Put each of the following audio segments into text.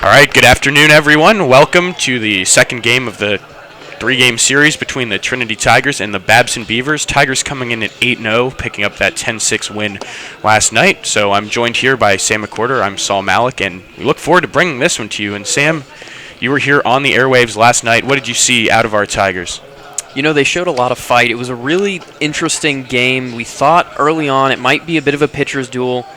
All right, good afternoon, everyone. Welcome to the second game of the three-game series between the Trinity Tigers and the Babson Beavers. Tigers coming in at 8-0, picking up that 10-6 win last night. So I'm joined here by Sam McWhorter. I'm Saul Malik, and we look forward to bringing this one to you. And Sam, you were here on the airwaves last night. What did you see out of our Tigers? You know, they showed a lot of fight. It was a really interesting game. We thought early on it might be a bit of a pitcher's duel.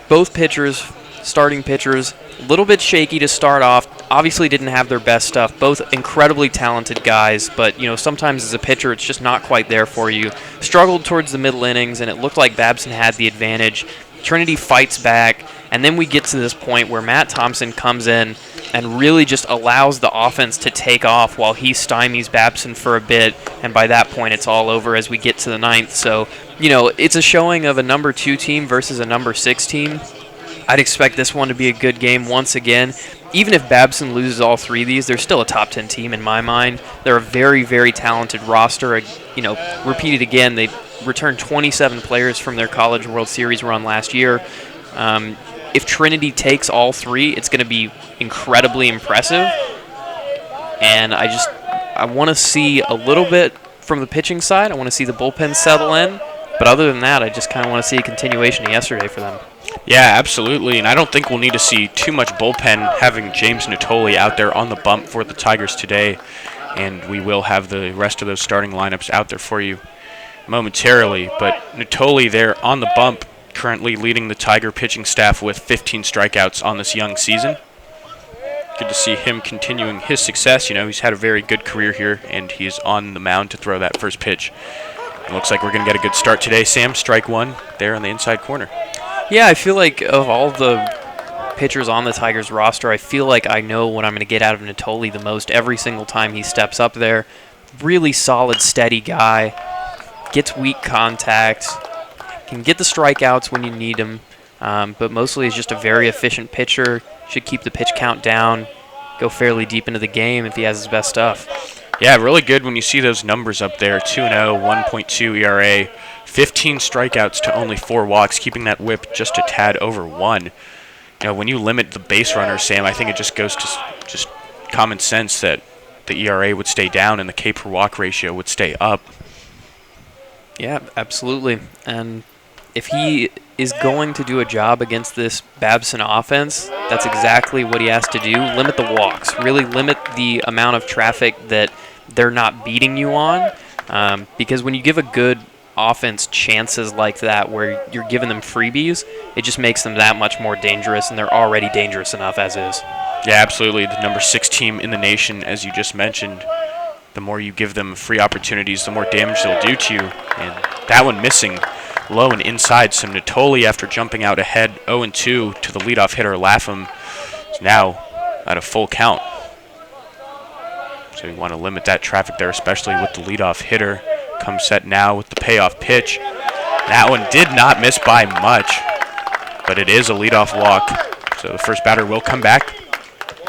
Both pitchers, starting pitchers, a little bit shaky to start off. Obviously didn't have their best stuff. Both incredibly talented guys, but you know, sometimes as a pitcher it's just not quite there for you. Struggled towards the middle innings, and it looked like Babson had the advantage. Trinity fights back, and then we get to this point where Matt Thompson comes in and really just allows the offense to take off while he stymies Babson for a bit, and by that point it's all over as we get to the ninth. So, you know, it's a showing of a number 2 team versus a number 6 team. I'd expect this one to be a good game once again. Even if Babson loses all 3 of these, they're still a top 10 team in my mind. They're a very, very talented roster. You know, repeated again, they returned 27 players from their College World Series run last year. If Trinity takes all 3, it's going to be incredibly impressive. And I want to see a little bit from the pitching side. I want to see the bullpen settle in. But other than that, I just kind of want to see a continuation of yesterday for them. Yeah, absolutely, and I don't think we'll need to see too much bullpen having James Natoli out there on the bump for the Tigers today, and we will have the rest of those starting lineups out there for you momentarily. But Natoli there on the bump, currently leading the Tiger pitching staff with 15 strikeouts on this young season. Good to see him continuing his success. You know, he's had a very good career here, and he's on the mound to throw that first pitch. It looks like we're going to get a good start today. Sam, strike one there on the inside corner. Yeah, I feel like of all the pitchers on the Tigers roster, I feel like I know what I'm going to get out of Natoli the most every single time he steps up there. Really solid, steady guy. Gets weak contact. Can get the strikeouts when you need them. But mostly is just a very efficient pitcher. Should keep the pitch count down. Go fairly deep into the game if he has his best stuff. Yeah, really good when you see those numbers up there. 2-0, 1.2 ERA. 15 strikeouts to only 4 walks, keeping that whip just a tad over 1. You know, when you limit the base runners, Sam, I think it just goes to just common sense that the ERA would stay down and the K per walk ratio would stay up. Yeah, absolutely. And if he is going to do a job against this Babson offense, that's exactly what he has to do. Limit the walks. Really limit the amount of traffic that they're not beating you on. Because when you give a good offense chances like that where you're giving them freebies, it just makes them that much more dangerous, and they're already dangerous enough as is. Yeah, absolutely. The number 6 team in the nation, as you just mentioned, the more you give them free opportunities, the more damage they'll do to you. And that one missing low and inside. So Natoli, after jumping out ahead 0-2 to the leadoff hitter Lapham, is now at a full count. So you want to limit that traffic there, especially with the leadoff hitter. Comes set now with the payoff pitch. That one did not miss by much, but it is a leadoff walk. So the first batter will come back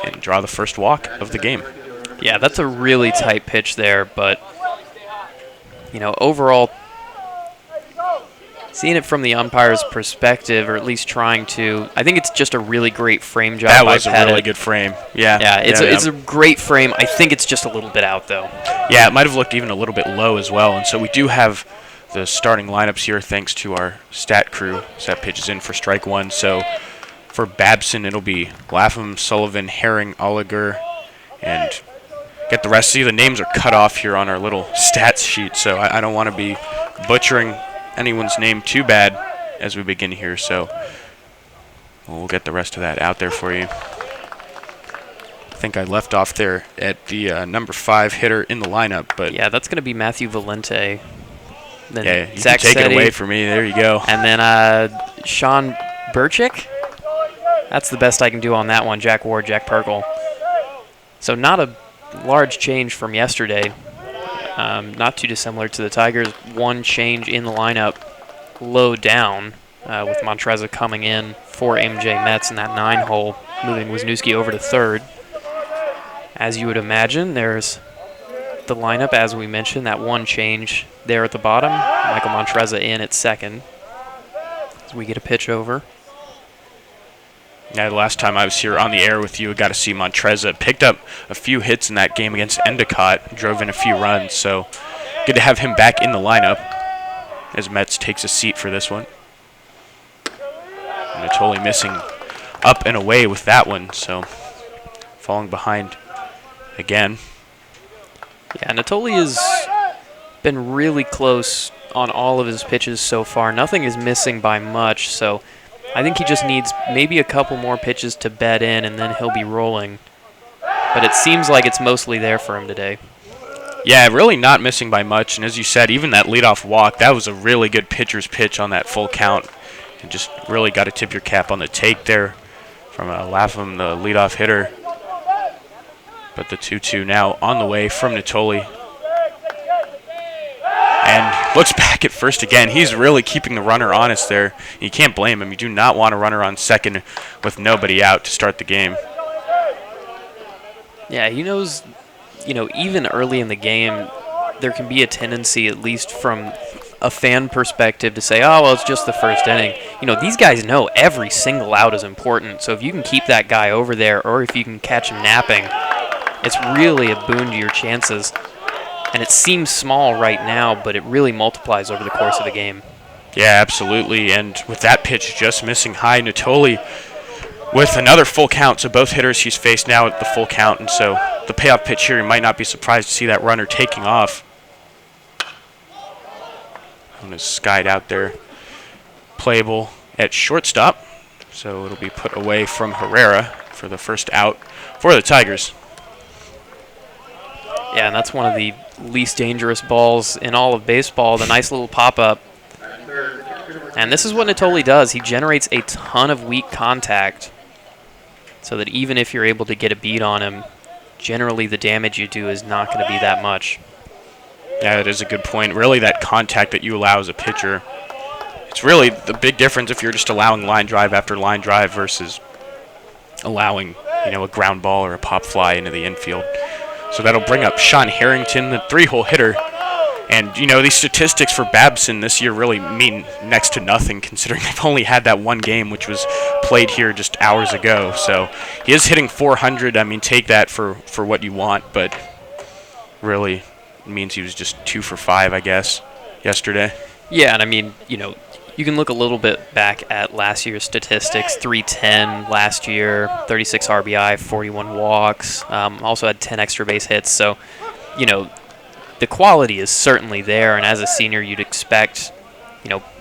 and draw the first walk of the game. Yeah, that's a really tight pitch there, but you know, overall, seeing it from the umpire's perspective, or at least trying to, I think it's just a really great frame job. That was a really good frame. Yeah. Yeah, it's a great frame. I think it's just a little bit out, though. Yeah, it might have looked even a little bit low as well. And so we do have the starting lineups here thanks to our stat crew. Stat pitches in for strike one. So for Babson, it'll be Lapham, Sullivan, Herring, Oliger, and get the rest. See, the names are cut off here on our little stats sheet, so I don't want to be butchering anyone's name too bad as we begin here, so we'll get the rest of that out there for you. I think I left off there at the number 5 hitter in the lineup, but yeah, that's going to be Matthew Valente. Then yeah, you Zach can take Seti, it away from me. There you go. And then Sean Burchick. That's the best I can do on that one. Jack Ward, Jack Perkle. So not a large change from yesterday. Not too dissimilar to the Tigers. One change in the lineup, low down, with Montreza coming in for MJ Metz in that 9-hole, moving Wisniewski over to third. As you would imagine, there's the lineup, as we mentioned, that one change there at the bottom. Michael Montreza in at second as we get a pitch over. Yeah, the last time I was here on the air with you, I got to see Montreza picked up a few hits in that game against Endicott, drove in a few runs, so good to have him back in the lineup as Metz takes a seat for this one. And Natoli missing up and away with that one, so falling behind again. Yeah, Natoli has been really close on all of his pitches so far. Nothing is missing by much, so I think he just needs maybe a couple more pitches to bed in, and then he'll be rolling. But it seems like it's mostly there for him today. Yeah, really not missing by much. And as you said, even that leadoff walk, that was a really good pitcher's pitch on that full count. And just really got to tip your cap on the take there from Lapham, the leadoff hitter. But the 2-2 now on the way from Natoli. And looks back at first again. He's really keeping the runner honest there. You can't blame him. You do not want a runner on second with nobody out to start the game. Yeah, he knows, even early in the game, there can be a tendency, at least from a fan perspective, to say, oh, well, it's just the first inning. These guys know every single out is important. So if you can keep that guy over there, or if you can catch him napping, it's really a boon to your chances. And it seems small right now, but it really multiplies over the course of the game. Yeah, absolutely. And with that pitch just missing high, Natoli with another full count. So both hitters he's faced now at the full count. And so the payoff pitch here, you might not be surprised to see that runner taking off. And is skied out there. Playable at shortstop. So it'll be put away from Herrera for the first out for the Tigers. Yeah, and that's one of the least dangerous balls in all of baseball, the nice little pop-up. And this is what Natoli does. He generates a ton of weak contact so that even if you're able to get a beat on him, generally the damage you do is not going to be that much. Yeah, that is a good point. Really, that contact that you allow as a pitcher, it's really the big difference if you're just allowing line drive after line drive versus allowing, a ground ball or a pop fly into the infield. So that'll bring up Sean Harrington, the 3-hole hitter. And, these statistics for Babson this year really mean next to nothing considering they've only had that one game, which was played here just hours ago. So he is hitting 400. I mean, take that for what you want, but really it means he was just 2 for 5, I guess, yesterday. Yeah, and I mean, you can look a little bit back at last year's statistics. 310 last year, 36 RBI, 41 walks, also had 10 extra base hits. So, the quality is certainly there, and as a senior you'd expect,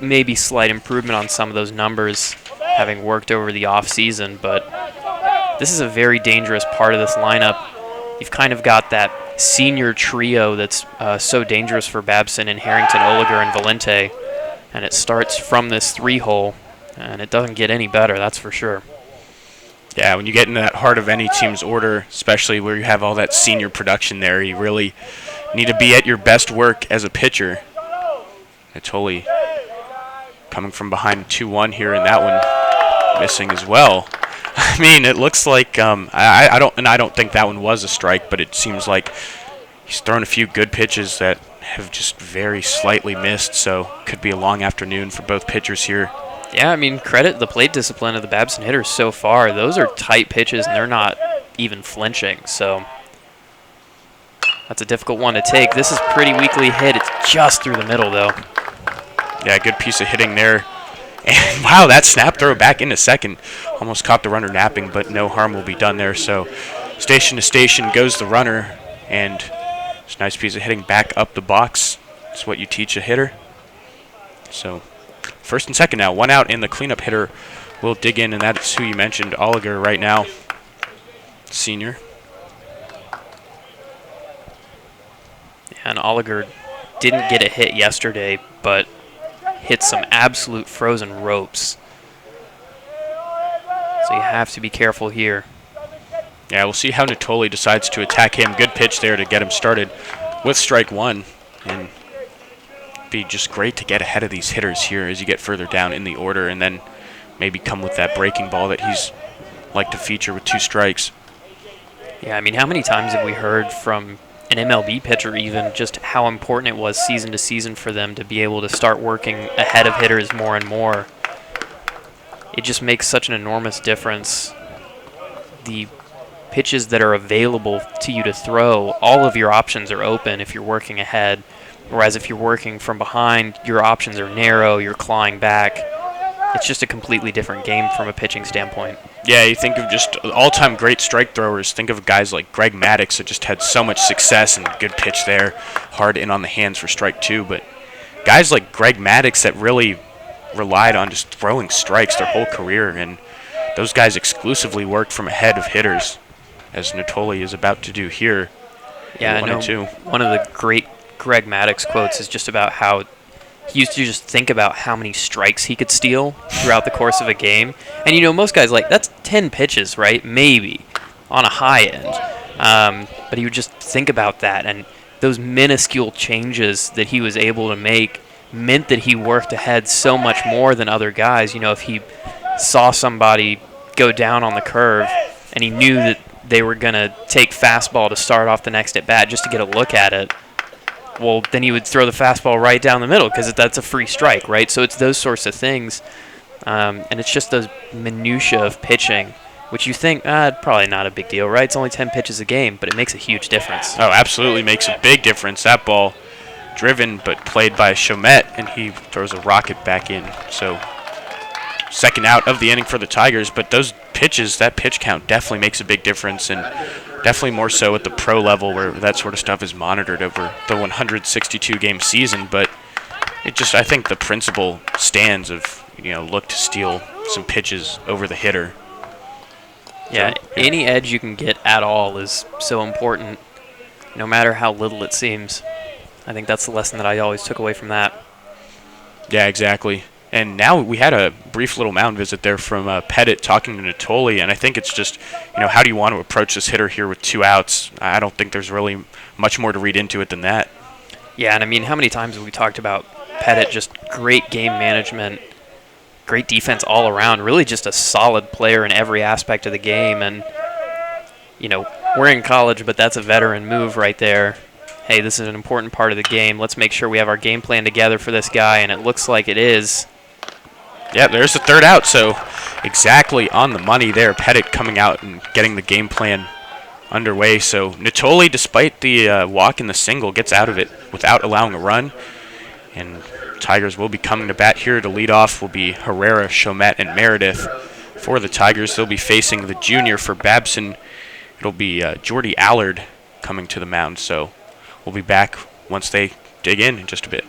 maybe slight improvement on some of those numbers having worked over the offseason, but this is a very dangerous part of this lineup. You've kind of got that senior trio that's so dangerous for Babson in Harrington, Oliger, and Valente. And it starts from this 3-hole, and it doesn't get any better, that's for sure. Yeah, when you get into that heart of any team's order, especially where you have all that senior production there, you really need to be at your best work as a pitcher. Natoli coming from behind 2-1 here, and that one missing as well. I mean, it looks like I don't think that one was a strike, but it seems like he's thrown a few good pitches that have just very slightly missed, so could be a long afternoon for both pitchers here. Yeah, I mean, credit the plate discipline of the Babson hitters so far. Those are tight pitches, and they're not even flinching, so that's a difficult one to take. This is pretty weakly hit. It's just through the middle, though. Yeah, good piece of hitting there. And wow, that snap throw back into second. Almost caught the runner napping, but no harm will be done there. So station to station goes the runner, and it's a nice piece of hitting back up the box. It's what you teach a hitter. So first and second now, 1 out, and the cleanup hitter will dig in, and that's who you mentioned, Oliger, right now, senior. Yeah, and Oliger didn't get a hit yesterday, but hit some absolute frozen ropes. So you have to be careful here. Yeah, we'll see how Natoli decides to attack him. Good pitch there to get him started with strike one. And it'd be just great to get ahead of these hitters here as you get further down in the order, and then maybe come with that breaking ball that he's like to feature with 2 strikes. Yeah, I mean, how many times have we heard from an MLB pitcher even just how important it was season to season for them to be able to start working ahead of hitters more and more. it just makes such an enormous difference. The pitches that are available to you to throw, all of your options are open if you're working ahead. Whereas if you're working from behind, your options are narrow, you're clawing back. It's just a completely different game from a pitching standpoint. Yeah, you think of just all-time great strike throwers. Think of guys like Greg Maddux that just had so much success and good pitch there, hard in on the hands for strike two. But guys like Greg Maddux that really relied on just throwing strikes their whole career, and those guys exclusively worked from ahead of hitters, as Natoli is about to do here. Yeah, I know. One of the great Greg Maddux quotes is just about how he used to just think about how many strikes he could steal throughout the course of a game. And, most guys that's 10 pitches, right? Maybe on a high end. But he would just think about that. And those minuscule changes that he was able to make meant that he worked ahead so much more than other guys. If he saw somebody go down on the curve and he knew that they were going to take fastball to start off the next at-bat just to get a look at it, well, then he would throw the fastball right down the middle because that's a free strike, right? So it's those sorts of things, and it's just those minutia of pitching, which you think, probably not a big deal, right? It's only 10 pitches a game, but it makes a huge difference. Oh, absolutely makes a big difference. That ball driven but played by Chomet, and he throws a rocket back in. So second out of the inning for the Tigers, but those pitches, that pitch count definitely makes a big difference, and definitely more so at the pro level where that sort of stuff is monitored over the 162-game season. But it just, I think the principle stands of, look to steal some pitches over the hitter. Yeah, any edge you can get at all is so important, no matter how little it seems. I think that's the lesson that I always took away from that. Yeah, exactly. And now we had a brief little mound visit there from Pettit talking to Natoli, and I think it's just, how do you want to approach this hitter here with 2 outs? I don't think there's really much more to read into it than that. Yeah, and how many times have we talked about Pettit, just great game management, great defense all around, really just a solid player in every aspect of the game. And, we're in college, but that's a veteran move right there. Hey, this is an important part of the game. Let's make sure we have our game plan together for this guy, and it looks like it is. Yeah, there's the 3rd out, so exactly on the money there. Pettit coming out and getting the game plan underway. So Natoli, despite the walk in the single, gets out of it without allowing a run. And Tigers will be coming to bat here. To lead off will be Herrera, Chomet, and Meredith. For the Tigers, they'll be facing the junior for Babson. It'll be Jordy Allard coming to the mound. So we'll be back once they dig in just a bit.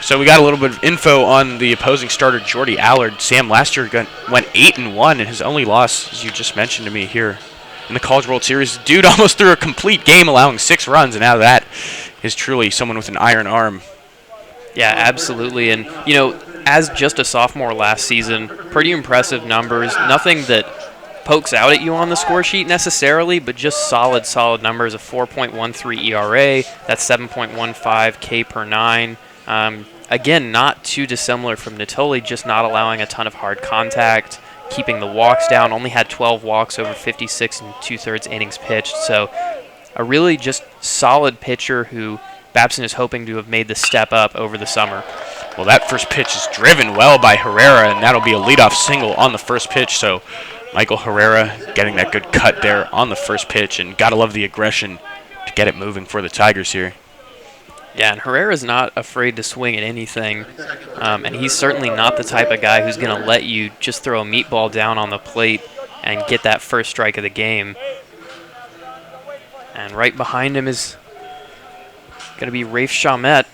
So we got a little bit of info on the opposing starter, Jordy Allard. Sam, last year went 8-1, and his only loss, as you just mentioned to me here in the College World Series. Dude almost threw a complete game, allowing 6 runs, and now that is truly someone with an iron arm. Yeah, absolutely. And, as just a sophomore last season, pretty impressive numbers. Nothing that pokes out at you on the score sheet necessarily, but just solid numbers. A 4.13 ERA, that's 7.15 K per 9. Again, not too dissimilar from Natoli, just not allowing a ton of hard contact, keeping the walks down, only had 12 walks over 56 and 2/3 innings pitched. So a really just solid pitcher who Babson is hoping to have made the step up over the summer. Well, that first pitch is driven well by Herrera, and that'll be a leadoff single on the first pitch. So Michael Herrera getting that good cut there on the first pitch, and got to love the aggression to get it moving for the Tigers here. Yeah, and Herrera's not afraid to swing at anything, and he's certainly not the type of guy who's going to let you just throw a meatball down on the plate and get that first strike of the game. And right behind him is going to be Rafe Chamet.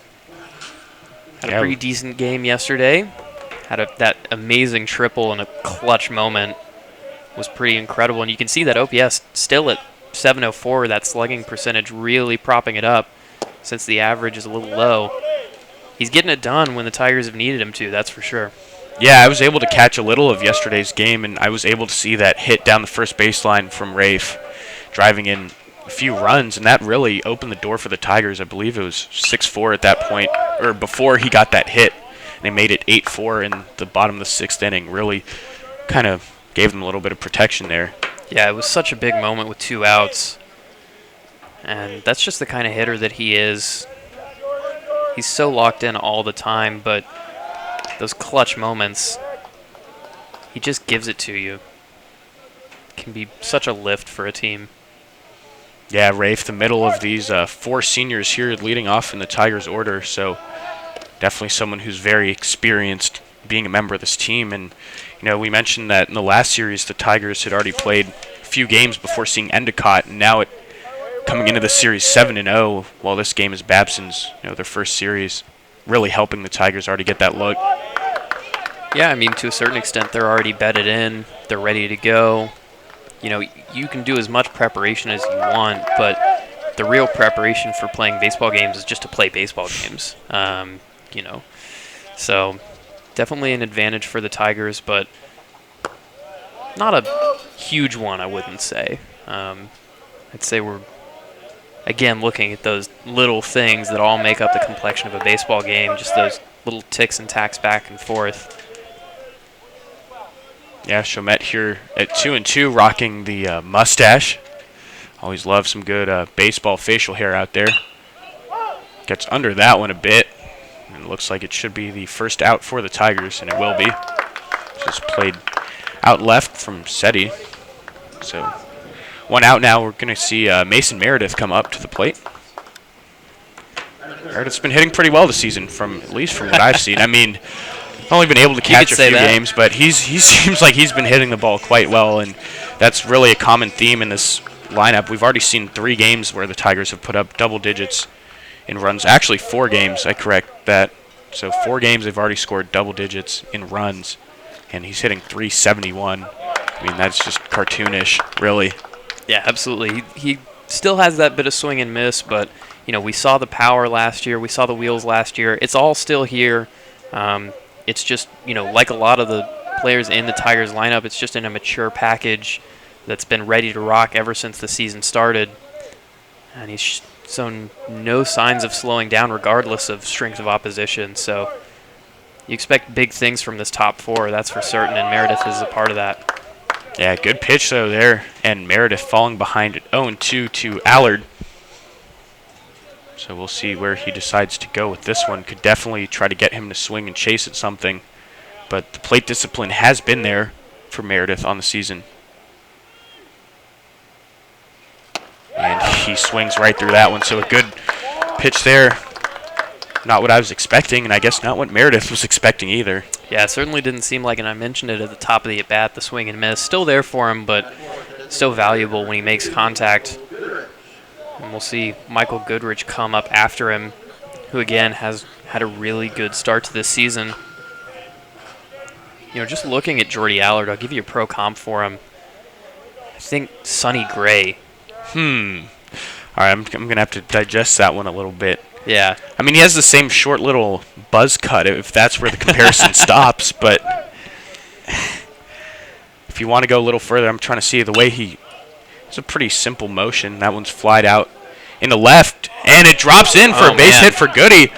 Had a pretty decent game yesterday. Had that amazing triple in a clutch moment. Was pretty incredible, and you can see that OPS still at 704. That slugging percentage really propping it up, since the average is a little low. He's getting it done when the Tigers have needed him to, that's for sure. Yeah, I was able to catch a little of yesterday's game, and I was able to see that hit down the first baseline from Rafe, driving in a few runs, and that really opened the door for the Tigers. I believe it was 6-4 at that point, or before he got that hit. And they made it 8-4 in the bottom of the sixth inning. Really kind of gave them a little bit of protection there. Yeah, it was such a big moment with 2 outs. And that's just the kind of hitter that he is. He's so locked in all the time, but those clutch moments, he just gives it to you. Can be such a lift for a team. Yeah, Rafe, the middle of these 4 seniors here leading off in the Tigers order, so definitely someone who's very experienced being a member of this team. And, you know, we mentioned that in the last series the Tigers had already played a few games before seeing Endicott, and now coming into the series 7-0, while this game is Babson's, their first series, really helping the Tigers already get that look. Yeah, I mean, to a certain extent, they're already bedded in. They're ready to go. You can do as much preparation as you want, but the real preparation for playing baseball games is just to play baseball games. So definitely an advantage for the Tigers, but not a huge one, I wouldn't say. I'd say we're, again, looking at those little things that all make up the complexion of a baseball game, just those little ticks and tacks back and forth. Yeah, Chamet here at 2-2, rocking the mustache. Always love some good baseball facial hair out there. Gets under that one a bit. And it looks like it should be the first out for the Tigers, and it will be. Just played out left from Seti. So 1 out now. We're going to see Mason Meredith come up to the plate. Meredith's been hitting pretty well this season, at least from what I've seen. I mean, only been able to catch a few games, but he seems like he's been hitting the ball quite well, and that's really a common theme in this lineup. We've already seen 3 games where the Tigers have put up double digits in runs. Actually, 4 games, I correct that. So 4 games they've already scored double digits in runs, and he's hitting .371. I mean, that's just cartoonish, really. Yeah, absolutely. He still has that bit of swing and miss, but, we saw the power last year. We saw the wheels last year. It's all still here. It's just, like a lot of the players in the Tigers lineup, it's just in a mature package that's been ready to rock ever since the season started. And he's shown no signs of slowing down regardless of strength of opposition. So you expect big things from this top 4, that's for certain, and Meredith is a part of that. Yeah, good pitch, though, there. And Meredith falling behind at 0-2 to Allard. So we'll see where he decides to go with this one. Could definitely try to get him to swing and chase at something. But the plate discipline has been there for Meredith on the season. And he swings right through that one. So a good pitch there. Not what I was expecting, and I guess not what Meredith was expecting either. Yeah, it certainly didn't seem like, and I mentioned it at the top of the at-bat, the swing and miss. Still there for him, but so valuable when he makes contact. And we'll see Michael Goodrich come up after him, who, again, has had a really good start to this season. Just looking at Jordy Allard, I'll give you a pro comp for him. I think Sonny Gray. All right, I'm going to have to digest that one a little bit. Yeah. I mean, he has the same short little buzz cut, if that's where the comparison stops, but if you want to go a little further, I'm trying to see the way it's a pretty simple motion. That one's flied out in the left, and it drops in for a base hit for Goody.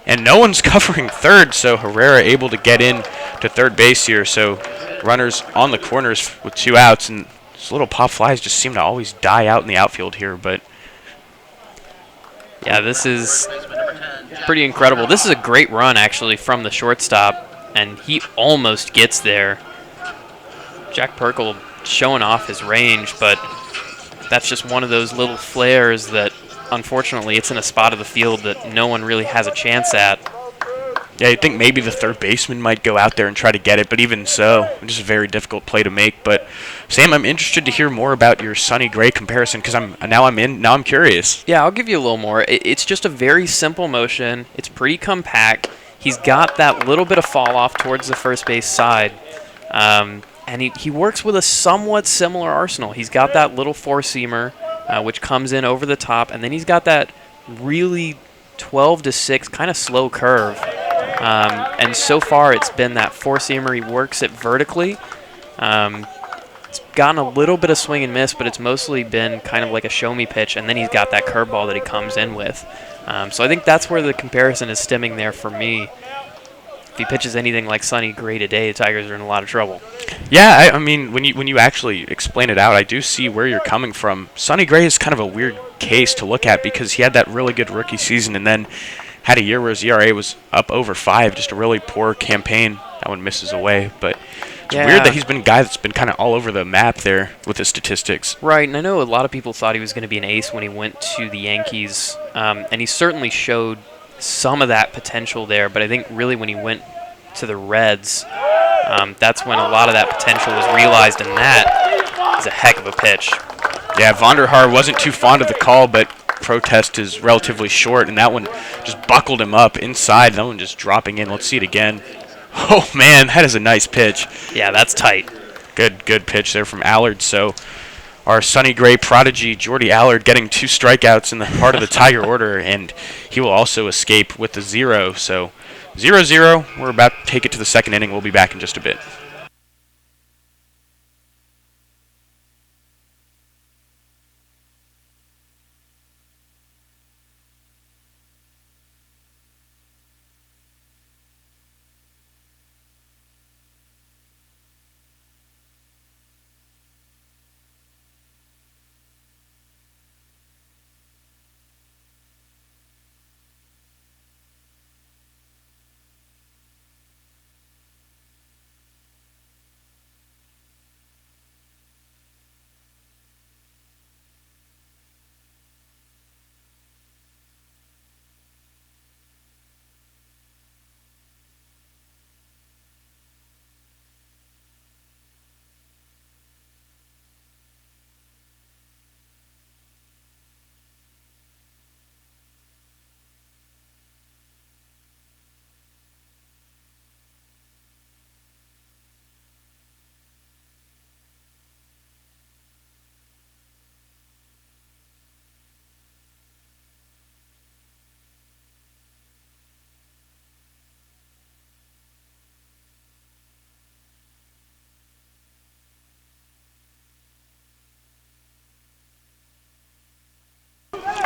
And no one's covering third, so Herrera able to get in to third base here. So runners on the corners with 2 outs, and these little pop flies just seem to always die out in the outfield here. But Yeah, this is pretty incredible. This is a great run, actually, from the shortstop, and he almost gets there. Jack Perkle showing off his range, but that's just one of those little flares that, unfortunately, it's in a spot of the field that no one really has a chance at. Yeah, you'd think maybe the third baseman might go out there and try to get it, but even so, it's just a very difficult play to make. But Sam, I'm interested to hear more about your Sonny Gray comparison because I'm curious. Yeah, I'll give you a little more. It's just a very simple motion. It's pretty compact. He's got that little bit of fall off towards the first base side. And he works with a somewhat similar arsenal. He's got that little four-seamer, which comes in over the top, and then he's got that really 12-6 kind of slow curve. And so far, it's been that four-seamer. He works it vertically. It's gotten a little bit of swing and miss, but it's mostly been kind of like a show-me pitch, and then he's got that curveball that he comes in with. So I think that's where the comparison is stemming there for me. If he pitches anything like Sonny Gray today, the Tigers are in a lot of trouble. Yeah, I mean, when you actually explain it out, I do see where you're coming from. Sonny Gray is kind of a weird case to look at because he had that really good rookie season and then had a year where his ERA was up over 5, just a really poor campaign. That one misses away, but it's weird that he's been a guy that's been kind of all over the map there with his statistics. Right, and I know a lot of people thought he was going to be an ace when he went to the Yankees, and he certainly showed some of that potential there, but I think really when he went to the Reds, that's when a lot of that potential was realized, and that is a heck of a pitch. Yeah, Vonderhaar wasn't too fond of the call, but protest is relatively short, and that one just buckled him up inside. That one just dropping in. Let's see it again. Oh, man, that is a nice pitch. Yeah, that's tight. Good pitch there from Allard. So our Sonny Gray prodigy, Jordy Allard, getting 2 strikeouts in the heart of the Tiger order, and he will also escape with the 0. So 0-0. We're about to take it to the second inning. We'll be back in just a bit.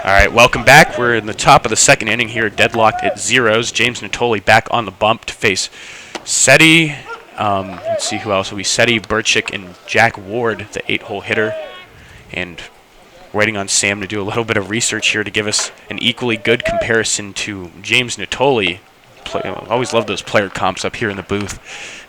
All right, welcome back. We're in the top of the second inning here, deadlocked at 0s. James Natoli back on the bump to face Seti. Let's see who else will be. Seti, Burchick, and Jack Ward, the 8-hole hitter. And waiting on Sam to do a little bit of research here to give us an equally good comparison to James Natoli. Always love those player comps up here in the booth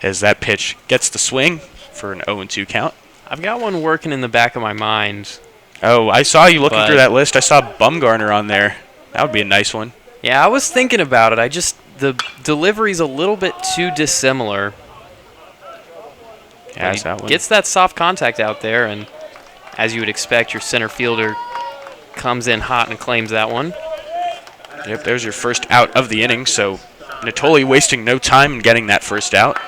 as that pitch gets the swing for an 0-2 count. I've got one working in the back of my mind. Oh, I saw you looking through that list. I saw Bumgarner on there. That would be a nice one. Yeah, I was thinking about it. The delivery's a little bit too dissimilar. Yeah, that's that one. Gets that soft contact out there, and as you would expect, your center fielder comes in hot and claims that one. Yep, there's your first out of the inning. So Natoli wasting no time in getting that first out.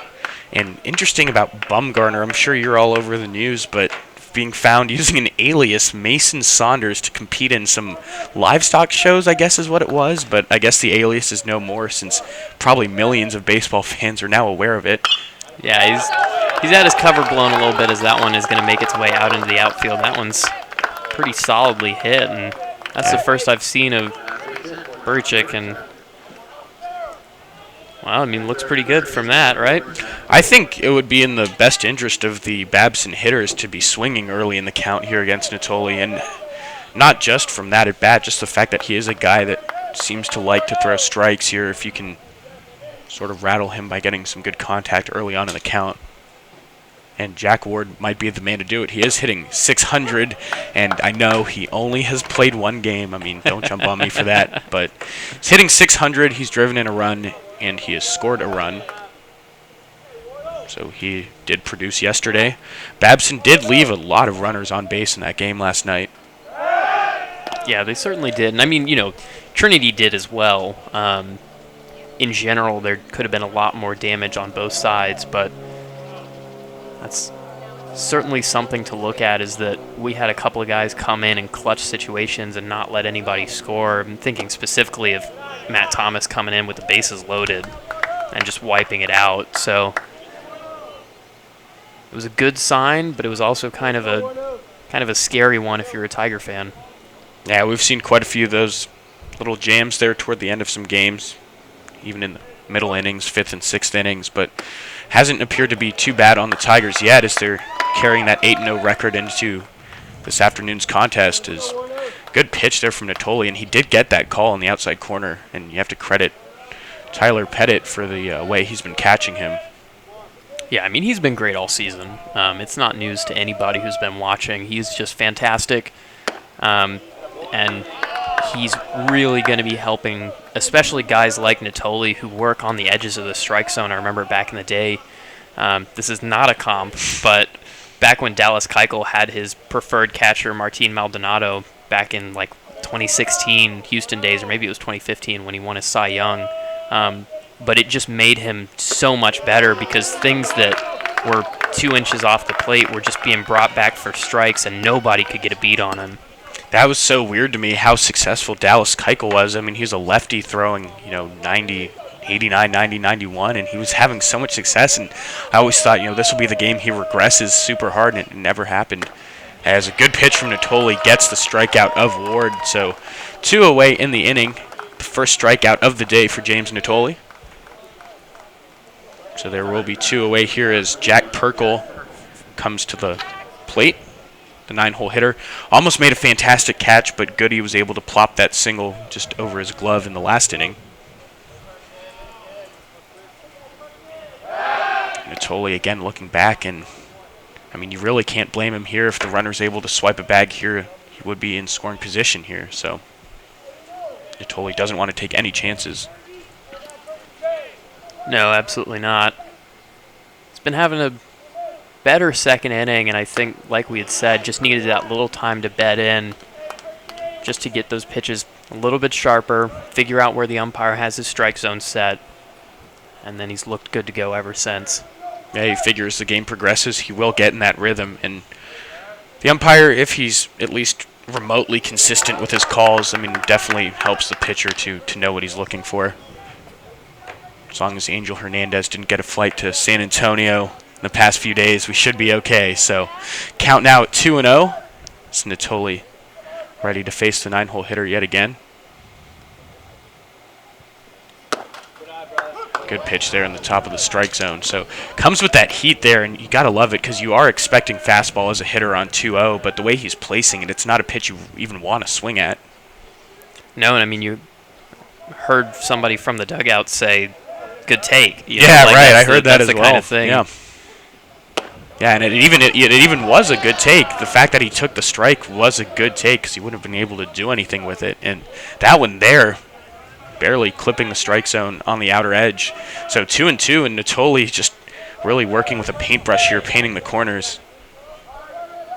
And interesting about Bumgarner, I'm sure you're all over the news, but being found using an alias, Mason Saunders, to compete in some livestock shows, I guess is what it was. But I guess the alias is no more since probably millions of baseball fans are now aware of it. Yeah, he's had his cover blown a little bit as that one is going to make its way out into the outfield. That one's pretty solidly hit, and that's the first I've seen of Burchick, and well, I mean, looks pretty good from that, right? I think it would be in the best interest of the Babson hitters to be swinging early in the count here against Natoli. And not just from that at bat, just the fact that he is a guy that seems to like to throw strikes here if you can sort of rattle him by getting some good contact early on in the count. And Jack Ward might be the man to do it. He is hitting 600, and I know he only has played one game. I mean, don't jump on me for that. But he's hitting 600, he's driven in a run, and he has scored a run. So he did produce yesterday. Babson did leave a lot of runners on base in that game last night. Yeah, they certainly did. And I mean, Trinity did as well. In general, there could have been a lot more damage on both sides, but that's certainly something to look at, is that we had a couple of guys come in clutch situations and not let anybody score. I'm thinking specifically of Matt Thomas coming in with the bases loaded and just wiping it out. So it was a good sign, but it was also kind of a scary one if you're a Tiger fan. Yeah, we've seen quite a few of those little jams there toward the end of some games, even in the middle innings, 5th and 6th innings, but hasn't appeared to be too bad on the Tigers yet as they're carrying that 8-0 record into this afternoon's contest. Is good pitch there from Natoli, and he did get that call in the outside corner, and you have to credit Tyler Pettit for the way he's been catching him. Yeah, I mean, he's been great all season. It's not news to anybody who's been watching. He's just fantastic, and he's really going to be helping, especially guys like Natoli who work on the edges of the strike zone. I remember back in the day, this is not a comp, but back when Dallas Keuchel had his preferred catcher, Martin Maldonado, back in like 2016 Houston days, or maybe it was 2015 when he won his Cy Young. But it just made him so much better because things that were 2 inches off the plate were just being brought back for strikes, and nobody could get a beat on him. That was so weird to me how successful Dallas Keuchel was. I mean, he's a lefty throwing, 90, 89, 90, 91, and he was having so much success. And I always thought, this will be the game he regresses super hard, and it never happened. As a good pitch from Natoli gets the strikeout of Ward. So 2 away in the inning. The first strikeout of the day for James Natoli. So there will be 2 away here as Jack Perkle comes to the plate. The 9-hole hitter almost made a fantastic catch, but Goody was able to plop that single just over his glove in the last inning. Natoli again looking back, and I mean, you really can't blame him here. If the runner's able to swipe a bag here, he would be in scoring position here. So Natoli doesn't want to take any chances. No, absolutely not. It's been having a better second inning, and I think, like we had said, just needed that little time to bed in just to get those pitches a little bit sharper, figure out where the umpire has his strike zone set, and then he's looked good to go ever since. Yeah, he figures the game progresses, he will get in that rhythm, and the umpire, if he's at least remotely consistent with his calls, I mean, definitely helps the pitcher to know what he's looking for. As long as Angel Hernandez didn't get a flight to San Antonio in the past few days, we should be okay. So count now at 2-0. It's Natoli ready to face the 9-hole hitter yet again. Good pitch there in the top of the strike zone. So comes with that heat there, and you got to love it because you are expecting fastball as a hitter on 2-0, but the way he's placing it, it's not a pitch you even want to swing at. No, and I mean, you heard somebody from the dugout say, good take. Yeah, right. I heard that as well. That's the kind of thing. Yeah. Yeah, and it even was a good take. The fact that he took the strike was a good take because he wouldn't have been able to do anything with it. And that one there, barely clipping the strike zone on the outer edge. So 2-2, and Natoli just really working with a paintbrush here, painting the corners.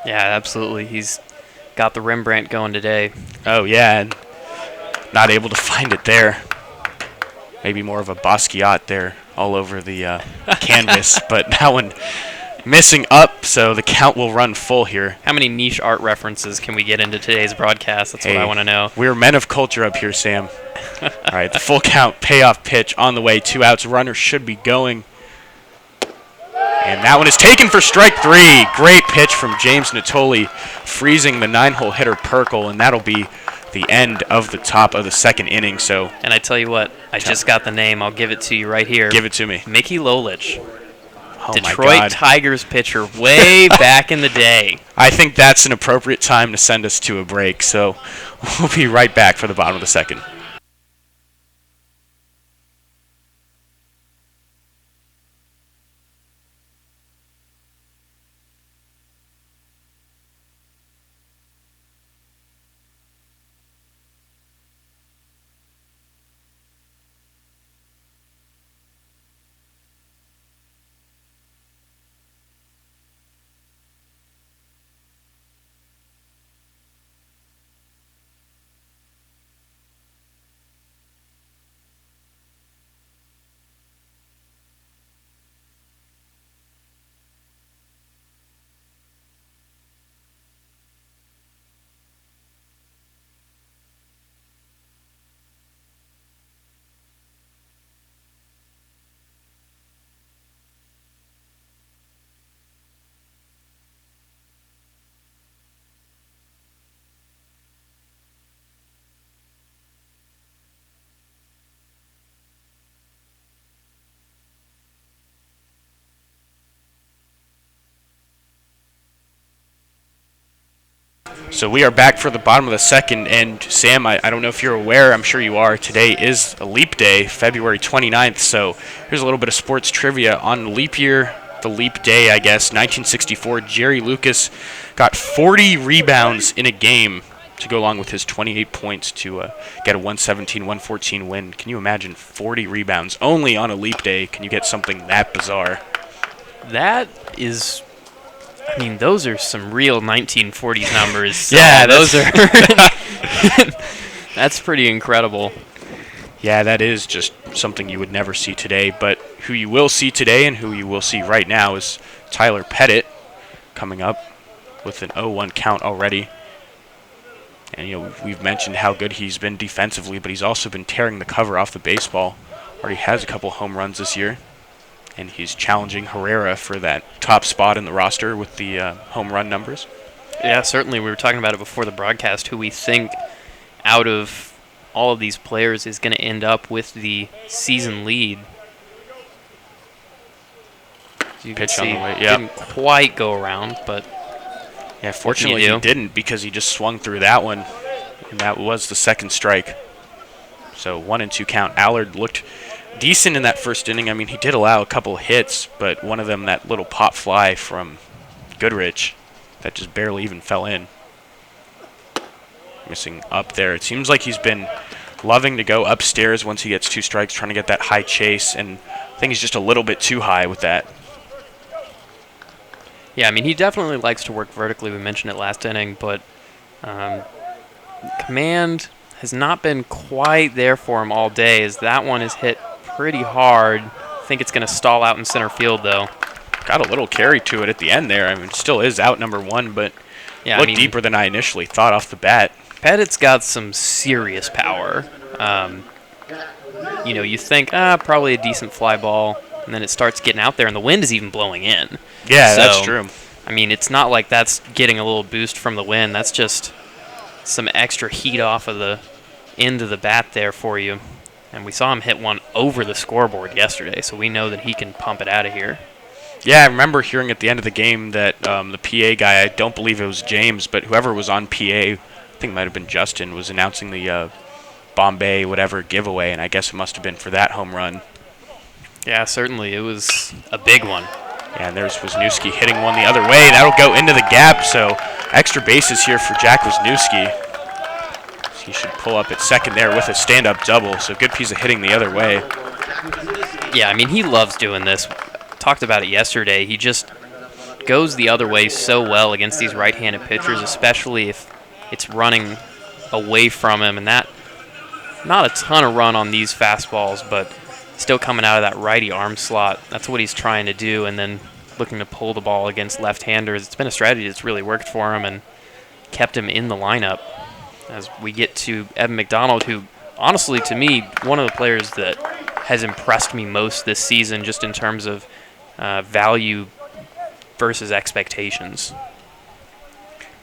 Yeah, absolutely. He's got the Rembrandt going today. Oh, yeah, and not able to find it there. Maybe more of a Basquiat there all over the canvas, but that one missing up, so the count will run full here. How many niche art references can we get into today's broadcast? That's what I want to know. We're men of culture up here, Sam. All right, the full count payoff pitch on the way. 2 outs. Runner should be going. And that one is taken for strike 3. Great pitch from James Natoli, freezing the 9-hole hitter Perkle, and that'll be the end of the top of the second inning. So, and I tell you what, I just got the name. I'll give it to you right here. Give it to me. Mickey Lolich. Oh my Detroit God. Tigers pitcher way back in the day. I think that's an appropriate time to send us to a break, so we'll be right back for the bottom of the second. So we are back for the bottom of the second, and Sam, I don't know if you're aware, I'm sure you are, today is a leap day, February 29th, so here's a little bit of sports trivia. On the leap year, the leap day, I guess, 1964, Jerry Lucas got 40 rebounds in a game to go along with his 28 points to get a 117-114 win. Can you imagine 40 rebounds only on a leap day? Can you get something that bizarre? That is... I mean, those are some real 1940s numbers. So Yeah, those are... That's pretty incredible. Yeah, that is just something you would never see today. But who you will see today and who you will see right now is Tyler Pettit coming up with an 0-1 count already. And, you know, we've mentioned how good he's been defensively, but he's also been tearing the cover off the baseball. Already has a couple home runs this year. And he's challenging Herrera for that top spot in the roster with the home run numbers. Yeah, certainly. We were talking about it before the broadcast, who we think out of all of these players is going to end up with the season lead. You Pitch can on see, the way, yeah. didn't quite go around, but yeah, fortunately he didn't, because he just swung through that one, and that was the second strike. So 1-2 count. Allard looked decent in that first inning. I mean, he did allow a couple hits, but one of them, that little pop fly from Goodrich, that just barely even fell in. Missing up there. It seems like he's been loving to go upstairs once he gets 2 strikes, trying to get that high chase, and I think he's just a little bit too high with that. yeah, I mean, he definitely likes to work vertically. We mentioned it last inning, but command has not been quite there for him all day, as that one is hit pretty hard. I think it's going to stall out in center field, though. Got a little carry to it at the end there. I mean, it still is out number 1, but Yeah, looked deeper than I initially thought off the bat. Pettit's got some serious power. You know, you think, probably a decent fly ball, and then it starts getting out there, and the wind is even blowing in. Yeah, So, that's true. I mean, it's not like that's getting a little boost from the wind. That's just some extra heat off of the end of the bat there for you. And we saw him hit one over the scoreboard yesterday, so we know that he can pump it out of here. Yeah, I remember hearing at the end of the game that the PA guy, I don't believe it was James, but whoever was on PA, I think it might have been Justin, was announcing the Bombay whatever giveaway, and I guess it must have been for that home run. Yeah, certainly. It was a big one. Yeah, and there's Wisniewski hitting one the other way. That'll go into the gap, so extra bases here for Jack Wisniewski. He should pull up at second there with a stand-up double, so good piece of hitting the other way. Yeah, I mean, he loves doing this. Talked about it yesterday. He just goes the other way so well against these right-handed pitchers, especially if it's running away from him. And that, not a ton of run on these fastballs, but still coming out of that righty arm slot. That's what he's trying to do, and then looking to pull the ball against left-handers. It's been a strategy that's really worked for him and kept him in the lineup. As we get to Evan McDonald, who, honestly, to me, one of the players that has impressed me most this season just in terms of value versus expectations.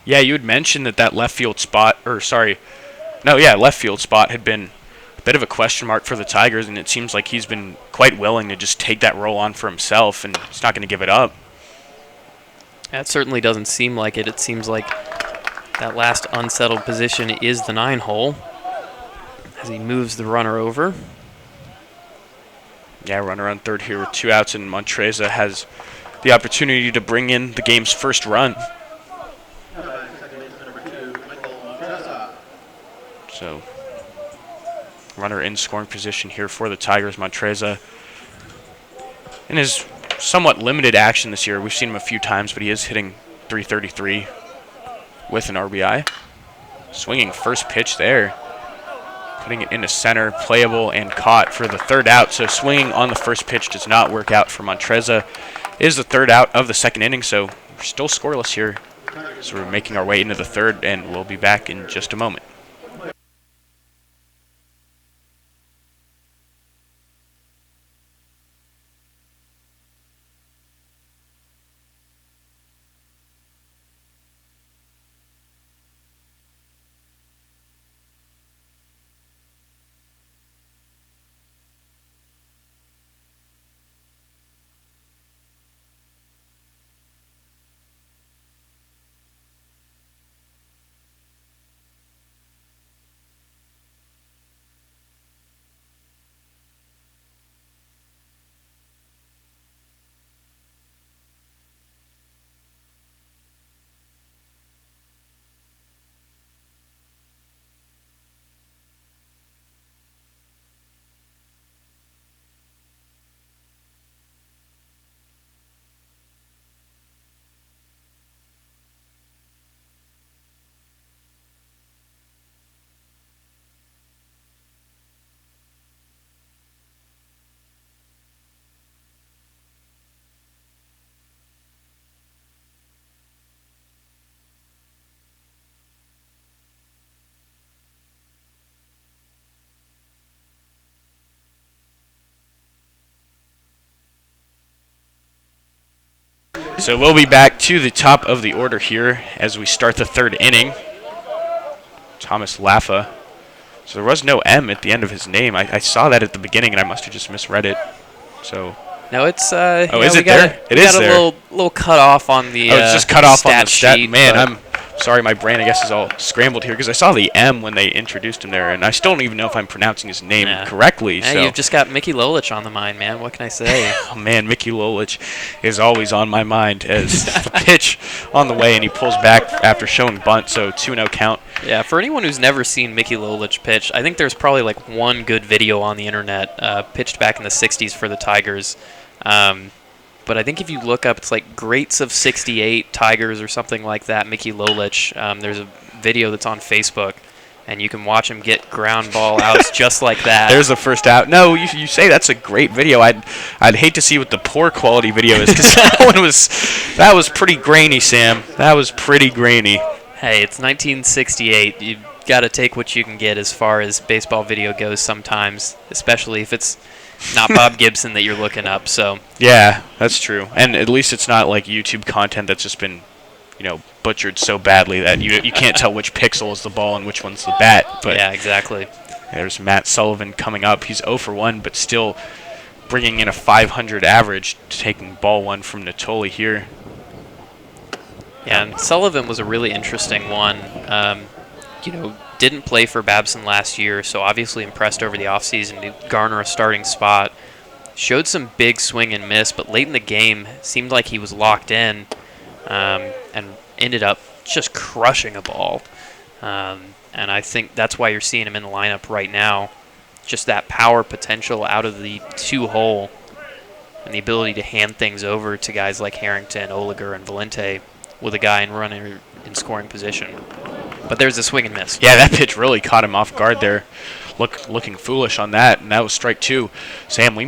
Yeah, you had mentioned that left field spot, left field spot had been a bit of a question mark for the Tigers, and it seems like he's been quite willing to just take that role on for himself, and he's not going to give it up. That certainly doesn't seem like it. It seems like that last unsettled position is the 9 hole as he moves the runner over. Yeah, runner on third here with 2 outs, and Montreza has the opportunity to bring in the game's first run. So, runner in scoring position here for the Tigers. Montreza, in his somewhat limited action this year, we've seen him a few times, but he is hitting .333 with an RBI. Swinging first pitch there. Putting it into center, playable and caught for the 3rd out. So swinging on the first pitch does not work out for Montreza. It is the 3rd out of the 2nd inning, so we're still scoreless here. So we're making our way into the 3rd, and we'll be back in just a moment. So we'll be back to the top of the order here as we start the 3rd inning. Thomas Laffa. So there was no M at the end of his name. I saw that at the beginning, and I must have just misread it. So. No, it's. Oh, is it there? It is there. A little cut off on the. Oh, it's just cut off on the stat sheet. Man, I'm sorry, my brain, I guess, is all scrambled here because I saw the M when they introduced him there, and I still don't even know if I'm pronouncing his name correctly. Yeah, so. You've just got Mickey Lolich on the mind, man. What can I say? Oh, man, Mickey Lolich is always on my mind as the pitch on the way, and he pulls back after showing bunt, so 2-0 count. Yeah, for anyone who's never seen Mickey Lolich pitch, I think there's probably like one good video on the internet pitched back in the 60s for the Tigers. But I think if you look up, it's like Greats of 68 Tigers or something like that, Mickey Lolich. There's a video that's on Facebook, and you can watch him get ground ball outs just like that. There's the first out. No, you say that's a great video. I'd hate to see what the poor quality video is because that was pretty grainy, Sam. That was pretty grainy. Hey, it's 1968. You've got to take what you can get as far as baseball video goes sometimes, especially if it's not Bob Gibson that you're looking up. So yeah, that's true. And at least it's not like YouTube content that's just been, butchered so badly that you can't tell which pixel is the ball and which one's the bat. But yeah, exactly. There's Matt Sullivan coming up. He's 0 for 1, but still bringing in a 500 average, taking ball 1 from Natoli here. Yeah, and Sullivan was a really interesting one. Didn't play for Babson last year, so obviously impressed over the offseason to garner a starting spot. Showed some big swing and miss, but late in the game seemed like he was locked in and ended up just crushing a ball. And I think that's why you're seeing him in the lineup right now. Just that power potential out of the 2-hole and the ability to hand things over to guys like Harrington, Oliger, and Valente with a guy in running in scoring position. But there's a swing and miss. Yeah, that pitch really caught him off guard there. Looking foolish on that, and that was strike 2. Sam, we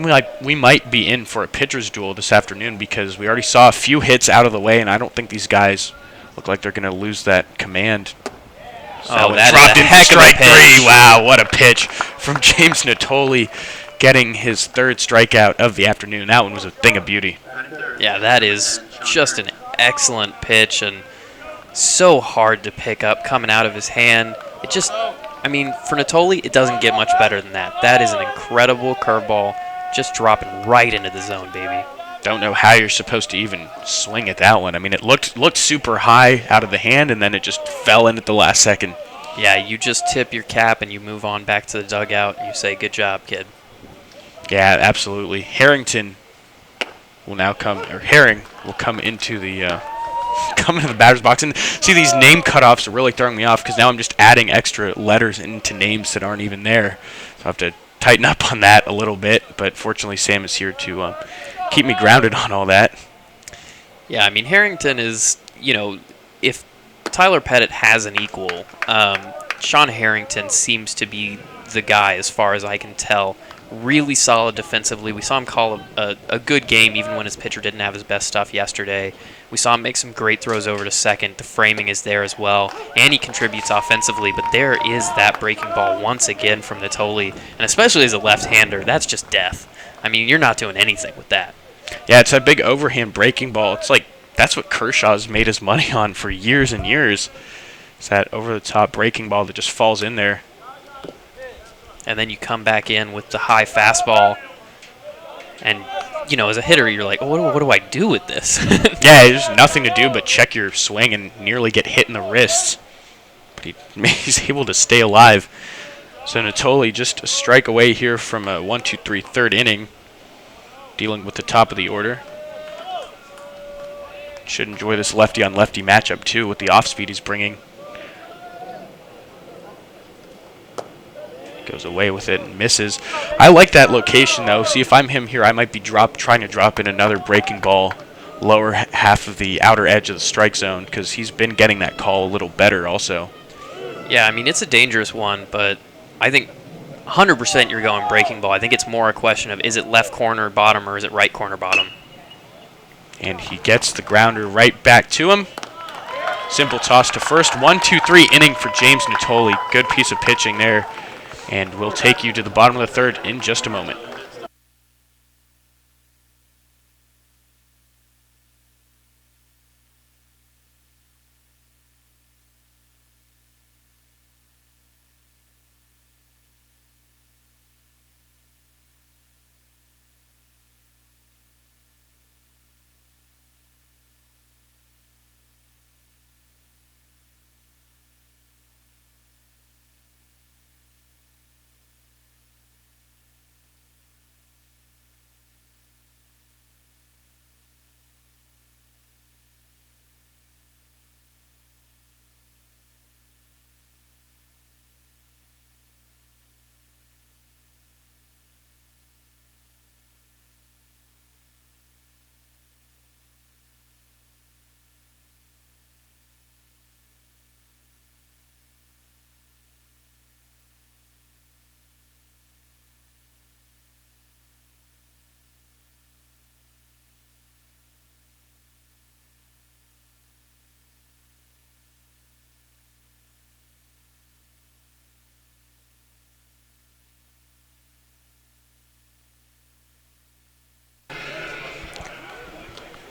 might be in for a pitcher's duel this afternoon because we already saw a few hits out of the way, and I don't think these guys look like they're going to lose that command. So that dropped is a into heck strike of a pitch. 3. Wow, what a pitch from James Natoli, getting his 3rd strikeout of the afternoon. That one was a thing of beauty. Yeah, that is just an excellent pitch and so hard to pick up coming out of his hand. I mean, for Natoli, it doesn't get much better than that. That is an incredible curveball, just dropping right into the zone, baby. Don't know how you're supposed to even swing at that one. I mean, it looked super high out of the hand, and then it just fell in at the last second. Yeah, you just tip your cap and you move on back to the dugout and you say, good job, kid. Yeah, absolutely. Herring will come into the batter's box. And see, these name cutoffs are really throwing me off because now I'm just adding extra letters into names that aren't even there. So I have to tighten up on that a little bit. But fortunately, Sam is here to keep me grounded on all that. Yeah, I mean, Harrington is, if Tyler Pettit has an equal, Sean Harrington seems to be the guy as far as I can tell. Really solid defensively. We saw him call a good game even when his pitcher didn't have his best stuff yesterday. We saw him make some great throws over to second. The framing is there as well, and he contributes offensively. But there is that breaking ball once again from Natoli, and especially as a left-hander, that's just death. I mean, you're not doing anything with that. Yeah, it's a big overhand breaking ball. It's like that's what Kershaw's made his money on for years and years. It's that over-the-top breaking ball that just falls in there. And then you come back in with the high fastball. And, as a hitter, you're like, oh, what do I do with this? Yeah, there's nothing to do but check your swing and nearly get hit in the wrists. But he's able to stay alive. So Natoli just a strike away here from a 1-2-3 third inning. Dealing with the top of the order. Should enjoy this lefty-on-lefty matchup, too, with the off-speed he's bringing. Goes away with it and misses. I like that location, though. See, if I'm him here, I might be trying to drop in another breaking ball lower half of the outer edge of the strike zone because he's been getting that call a little better also. Yeah, I mean, it's a dangerous one, but I think 100% you're going breaking ball. I think it's more a question of is it left corner bottom or is it right corner bottom? And he gets the grounder right back to him. Simple toss to first. 1-2-3 inning for James Natoli. Good piece of pitching there. And we'll take you to the bottom of the third in just a moment.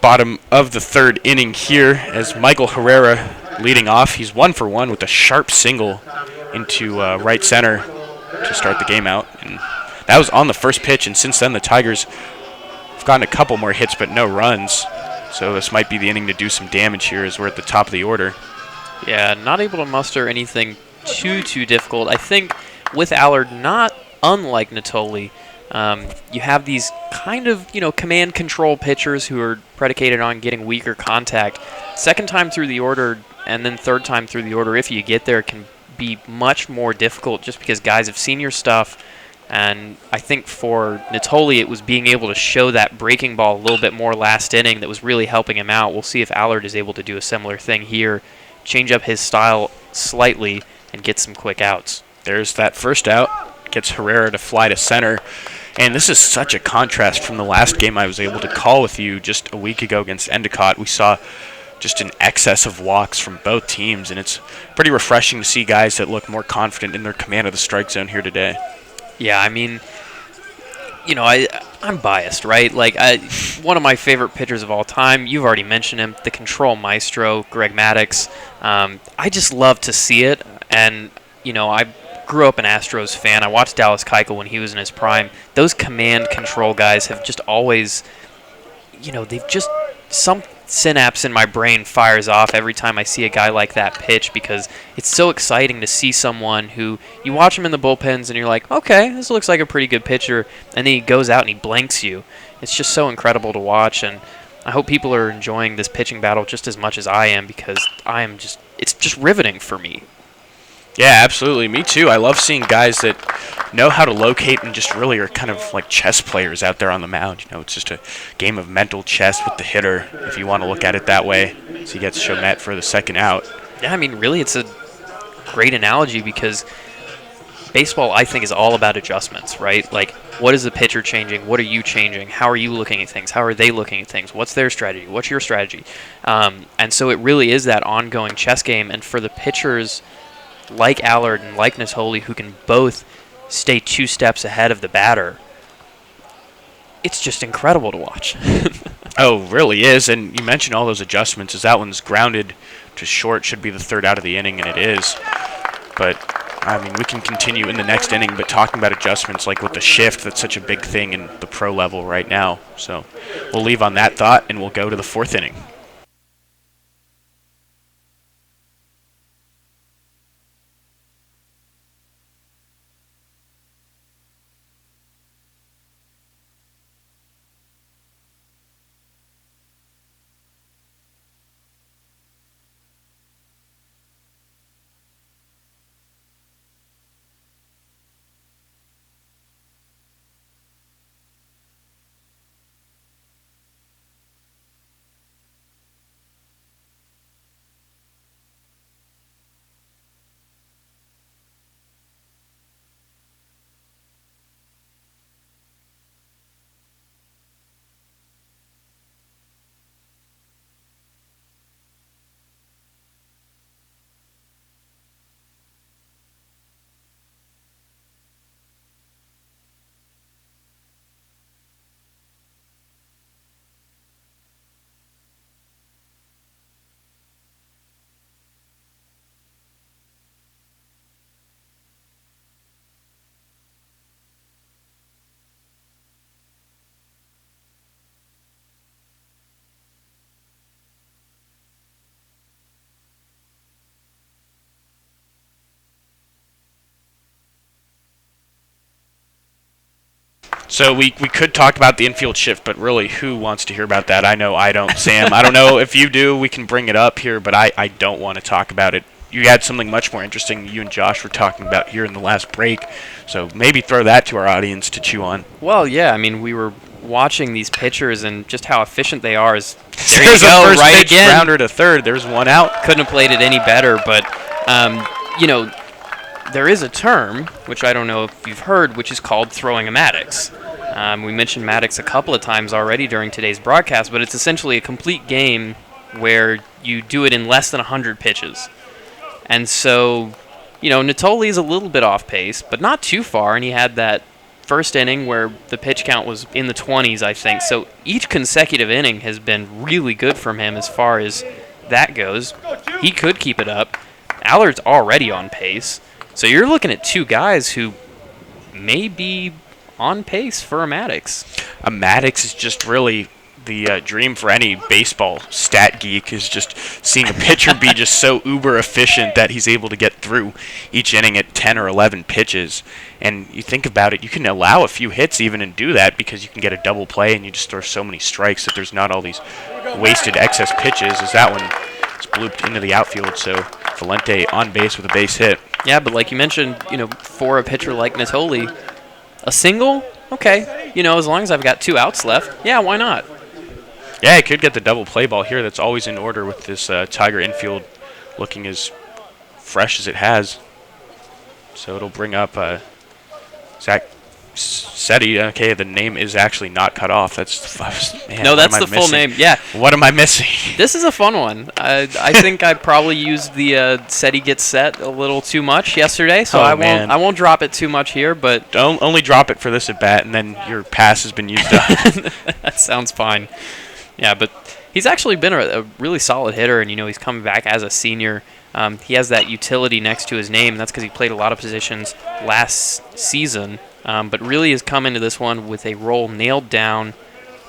Bottom of the third inning here as Michael Herrera leading off. He's 1 for 1 with a sharp single into right center to start the game out. And that was on the first pitch, and since then the Tigers have gotten a couple more hits but no runs. So this might be the inning to do some damage here as we're at the top of the order. Yeah, not able to muster anything too difficult. I think with Allard, not unlike Natoli, you have these kind of, command control pitchers who are predicated on getting weaker contact. Second time through the order and then third time through the order, if you get there, can be much more difficult just because guys have seen your stuff. And I think for Natoli, it was being able to show that breaking ball a little bit more last inning that was really helping him out. We'll see if Allard is able to do a similar thing here, change up his style slightly, and get some quick outs. There's that first out. Gets Herrera to fly to center. And this is such a contrast from the last game I was able to call with you just a week ago against Endicott. We saw just an excess of walks from both teams, and it's pretty refreshing to see guys that look more confident in their command of the strike zone here today. Yeah, I mean, I'm biased, right? Like, one of my favorite pitchers of all time, you've already mentioned him, the control maestro, Greg Maddux. I just love to see it, and, I grew up an Astros fan. I watched Dallas Keuchel when he was in his prime. Those command control guys have just always, they've just, some synapse in my brain fires off every time I see a guy like that pitch, because it's so exciting to see someone who, you watch him in the bullpens and you're like, okay, this looks like a pretty good pitcher, and then he goes out and he blanks you. It's just so incredible to watch, and I hope people are enjoying this pitching battle just as much as I am, because it's just riveting for me. Yeah, absolutely. Me too. I love seeing guys that know how to locate and just really are kind of like chess players out there on the mound. It's just a game of mental chess with the hitter, if you want to look at it that way. So he gets Chomet for the second out. Yeah, I mean, really, it's a great analogy, because baseball, I think, is all about adjustments, right? Like, what is the pitcher changing? What are you changing? How are you looking at things? How are they looking at things? What's their strategy? What's your strategy? And so it really is that ongoing chess game. And for the pitchers like Allard and like Natoli, who can both stay 2 steps ahead of the batter, it's just incredible to watch. Oh, really is. And you mentioned all those adjustments. As that one's grounded to short, should be the third out of the inning, and it is. But, I mean, we can continue in the next inning, but talking about adjustments, like with the shift, that's such a big thing in the pro level right now. So we'll leave on that thought, and we'll go to the 4th inning. So we could talk about the infield shift, but really, who wants to hear about that? I know I don't, Sam. I don't know if you do. We can bring it up here, but I don't want to talk about it. You had something much more interesting you and Josh were talking about here in the last break, so maybe throw that to our audience to chew on. Well, yeah, I mean, we were watching these pitchers and just how efficient they are. There's a first right pitch again. Rounder to third. There's one out. Couldn't have played it any better, but, there is a term, which I don't know if you've heard, which is called throwing a Maddox. We mentioned Maddox a couple of times already during today's broadcast, but it's essentially a complete game where you do it in less than 100 pitches. And so, Natoli is a little bit off pace, but not too far, and he had that first inning where the pitch count was in the 20s, I think. So each consecutive inning has been really good from him as far as that goes. He could keep it up. Allard's already on pace. So you're looking at 2 guys who may be on pace for a Maddox. A Maddox is just really the dream for any baseball stat geek, is just seeing a pitcher be just so uber efficient that he's able to get through each inning at 10 or 11 pitches. And you think about it, you can allow a few hits even and do that because you can get a double play and you just throw so many strikes that there's not all these wasted excess pitches, as that one is blooped into the outfield. So Valente on base with a base hit. Yeah, but like you mentioned, for a pitcher like Natoli, a single, okay. As long as I've got 2 outs left, yeah, why not? Yeah, it could get the double play ball here. That's always in order with this Tiger infield looking as fresh as it has. So it'll bring up Zach Seti. Okay, the name is actually not cut off. Man, no, that's the full name. Yeah. What am I missing? This is a fun one. I think I probably used the Seti gets set a little too much yesterday, so I won't drop it too much here. But don't only drop it for this at bat, and then your pass has been used up. That sounds fine. Yeah, but he's actually been a really solid hitter, and he's coming back as a senior. He has that utility next to his name, and that's because he played a lot of positions last season, but really has come into this one with a role nailed down,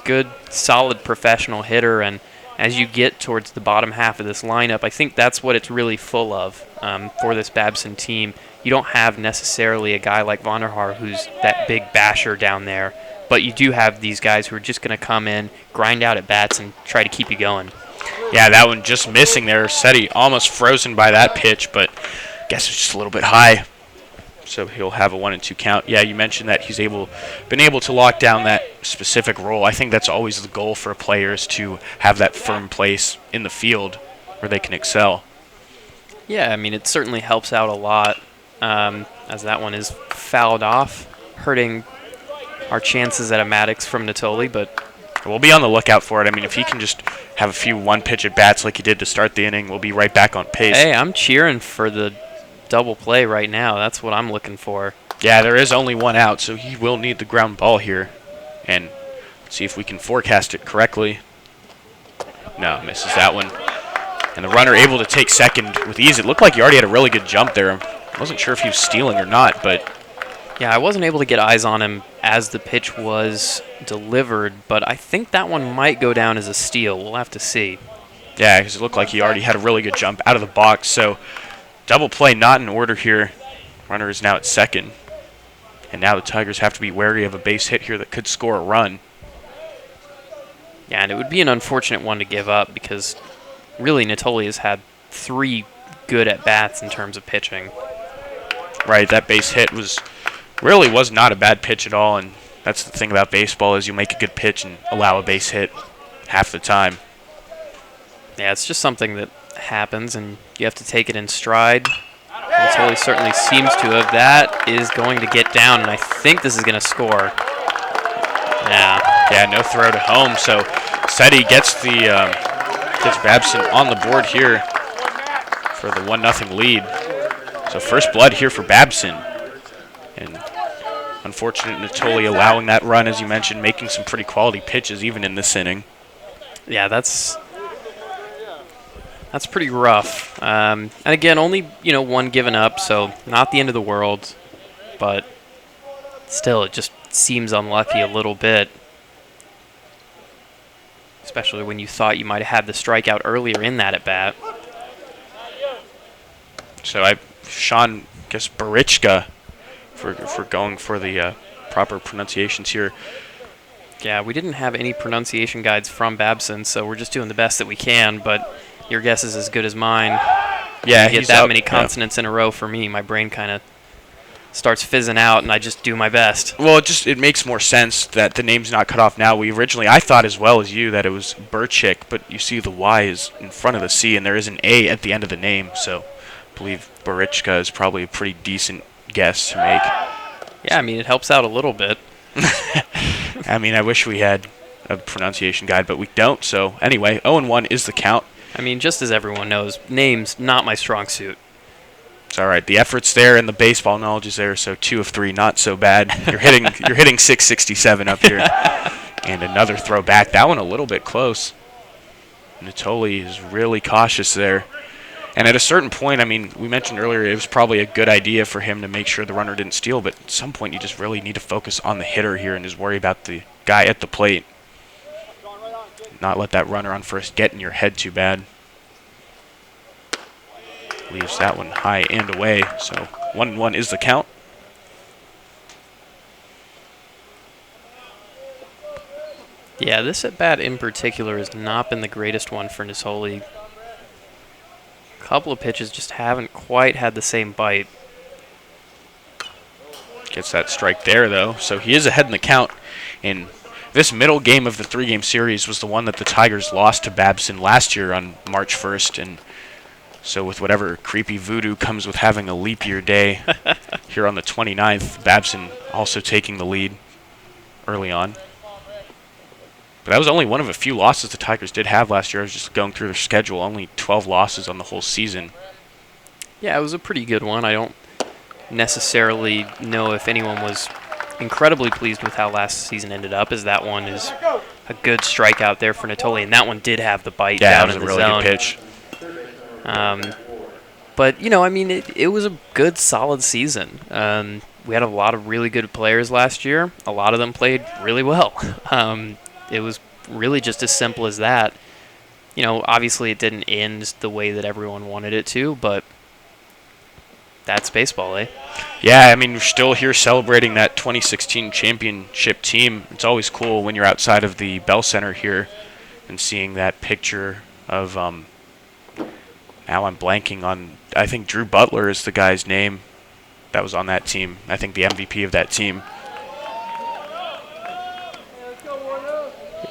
good, solid professional hitter, and as you get towards the bottom half of this lineup, I think that's what it's really full of for this Babson team. You don't have necessarily a guy like Vonderhaar who's that big basher down there, but you do have these guys who are just going to come in, grind out at bats, and try to keep you going. Yeah, that one just missing there. Seti almost frozen by that pitch, but I guess it's just a little bit high. So he'll have a 1-2 count. Yeah, you mentioned that he's been able to lock down that specific role. I think that's always the goal for players, to have that firm place in the field where they can excel. Yeah, I mean, it certainly helps out a lot as that one is fouled off, hurting our chances at a Maddox from Natoli, but we'll be on the lookout for it. I mean, if he can just have a few one-pitch at-bats like he did to start the inning, we'll be right back on pace. Hey, I'm cheering for the double play right now. That's what I'm looking for. Yeah, there is only one out, so he will need the ground ball here. And let's see if we can forecast it correctly. No, misses that one. And the runner able to take second with ease. It looked like he already had a really good jump there. I wasn't sure if he was stealing or not, but yeah, I wasn't able to get eyes on him as the pitch was delivered, but I think that one might go down as a steal. We'll have to see. Yeah, because it looked like he already had a really good jump out of the box. So double play not in order here. Runner is now at second. And now the Tigers have to be wary of a base hit here that could score a run. Yeah, and it would be an unfortunate one to give up because really Natoli has had 3 good at-bats in terms of pitching. Right, that base hit really was not a bad pitch at all, and that's the thing about baseball is you make a good pitch and allow a base hit half the time. Yeah, it's just something that happens, and you have to take it in stride. Natoli certainly seems to have. That is going to get down, and I think this is going to score. Yeah, no throw to home, so Seti gets Babson on the board here for the 1-0 lead. So first blood here for Babson. And unfortunate Natoli allowing that run, as you mentioned, making some pretty quality pitches even in this inning. Yeah, that's pretty rough. And again, only one given up, so not the end of the world. But still, it just seems unlucky a little bit. Especially when you thought you might have had the strikeout earlier in that at-bat. So Sean, Barichka, for going for the proper pronunciations here. Yeah, we didn't have any pronunciation guides from Babson, so we're just doing the best that we can, but your guess is as good as mine. Yeah, you get that many consonants in a row for me, my brain kind of starts fizzing out, and I just do my best. Well, it makes more sense that the name's not cut off now. I thought as well as you that it was Burchik, but you see the Y is in front of the C, and there is an A at the end of the name, so I believe Barichka is probably a pretty decent guess to make. Yeah, I mean, it helps out a little bit. I mean, I wish we had a pronunciation guide, but we don't. So anyway, 0-1 is the count. I mean, just as everyone knows, names not my strong suit. It's all right. The effort's there and the baseball knowledge is there, so 2 of 3, not so bad. You're hitting 667 up here. And another throw back. That one a little bit close. Natoli is really cautious there. And at a certain point, I mean, we mentioned earlier it was probably a good idea for him to make sure the runner didn't steal, but at some point you just really need to focus on the hitter here and just worry about the guy at the plate. Not let that runner on first get in your head too bad. Leaves that one high and away, so 1-1 is the count. Yeah, this at-bat in particular has not been the greatest one for Natoli. A couple of pitches just haven't quite had the same bite. Gets that strike there, though, so he is ahead in the count. And this middle game of the 3-game series was the one that the Tigers lost to Babson last year on March 1st, and so with whatever creepy voodoo comes with having a leap year day here on the 29th, Babson also taking the lead early on. But that was only one of a few losses the Tigers did have last year. I was just going through their schedule, only 12 losses on the whole season. Yeah, it was a pretty good one. I don't necessarily know if anyone was incredibly pleased with how last season ended up, as that one is a good strikeout there for Natoli, and that one did have the bite down in the zone. Yeah, it was a really good pitch. But, I mean, it was a good, solid season. We had a lot of really good players last year. A lot of them played really well. It was really just as simple as that. Obviously it didn't end the way that everyone wanted it to, but that's baseball, eh? Yeah, I mean, we're still here celebrating that 2016 championship team. It's always cool when you're outside of the Bell Center here and seeing that picture of, now I'm blanking on, I think Drew Butler is the guy's name that was on that team. I think the MVP of that team.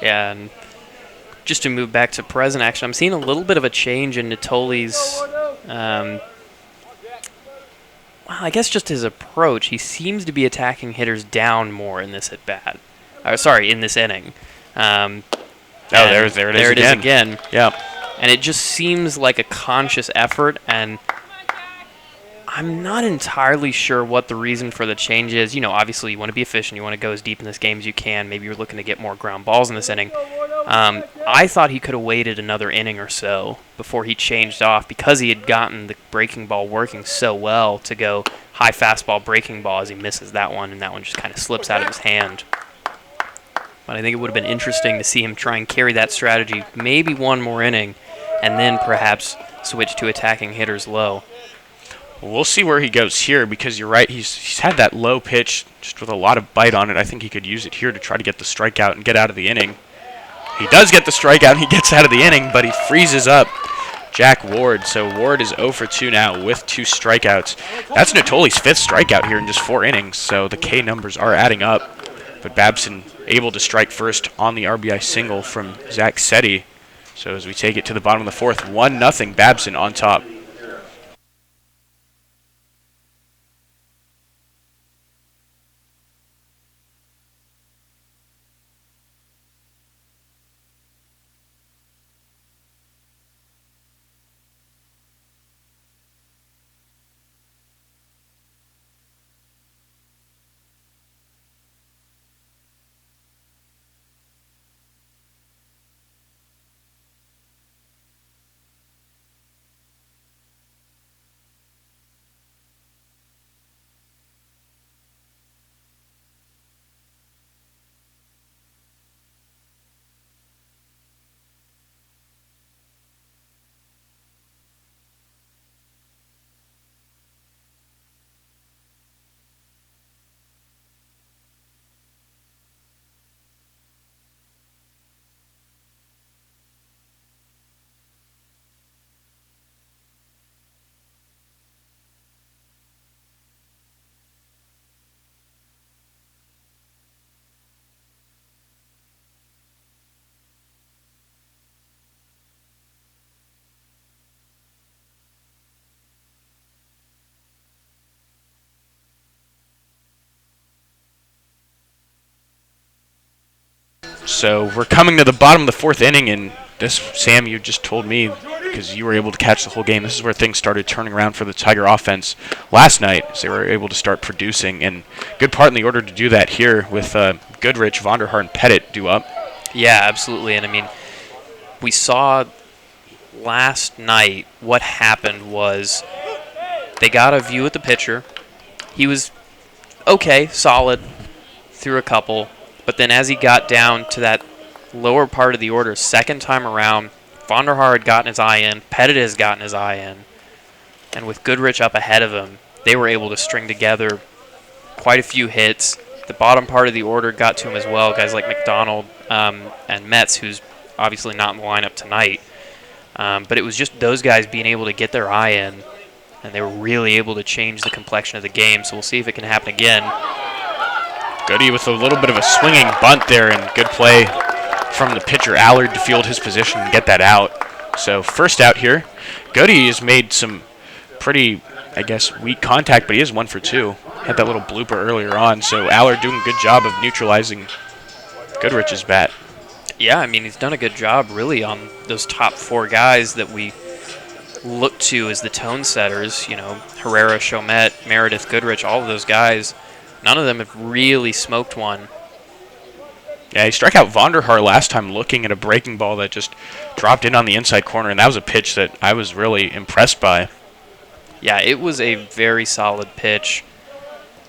Yeah, and just to move back to present action, I'm seeing a little bit of a change in Natoli's, I guess just his approach. He seems to be attacking hitters down more in this at-bat. In this inning. There it is again. Yeah. And it just seems like a conscious effort, and I'm not entirely sure what the reason for the change is. Obviously you want to be efficient. You want to go as deep in this game as you can. Maybe you're looking to get more ground balls in this inning. I thought he could have waited another inning or so before he changed off because he had gotten the breaking ball working so well to go high fastball breaking ball as he misses that one, and that one just kind of slips out of his hand. But I think it would have been interesting to see him try and carry that strategy maybe one more inning and then perhaps switch to attacking hitters low. We'll see where he goes here because you're right. He's had that low pitch just with a lot of bite on it. I think he could use it here to try to get the strikeout and get out of the inning. He does get the strikeout and he gets out of the inning, but he freezes up Jack Ward. So Ward is 0 for 2 now with 2 strikeouts. That's Natoli's 5th strikeout here in just 4 innings, so the K numbers are adding up. But Babson able to strike first on the RBI single from Zach Seti. So as we take it to the bottom of the 4th, 1-0 Babson on top. So we're coming to the bottom of the 4th inning, and this, Sam, you just told me, because you were able to catch the whole game, this is where things started turning around for the Tiger offense last night, as they were able to start producing, and good part in the order to do that here with Goodrich, Vonderhaar, and Pettit due up. Yeah, absolutely, and I mean, we saw last night what happened was they got a view at the pitcher. He was okay, solid, threw a couple. But then as he got down to that lower part of the order, second time around, Vonderhaar had gotten his eye in, Pettit has gotten his eye in, and with Goodrich up ahead of him, they were able to string together quite a few hits. The bottom part of the order got to him as well, guys like McDonald and Metz, who's obviously not in the lineup tonight. But it was just those guys being able to get their eye in, and they were really able to change the complexion of the game, so we'll see if it can happen again. Goody with a little bit of a swinging bunt there, and good play from the pitcher Allard to field his position and get that out. So first out here. Goody has made some pretty, I guess, weak contact, but he is 1 for 2. Had that little blooper earlier on, so Allard doing a good job of neutralizing Goodrich's bat. Yeah, I mean, he's done a good job really on those top 4 guys that we look to as the tone setters. Herrera, Chomet, Meredith, Goodrich, all of those guys. None of them have really smoked one. Yeah, he struck out Vonderhaar last time looking at a breaking ball that just dropped in on the inside corner, and that was a pitch that I was really impressed by. Yeah, it was a very solid pitch.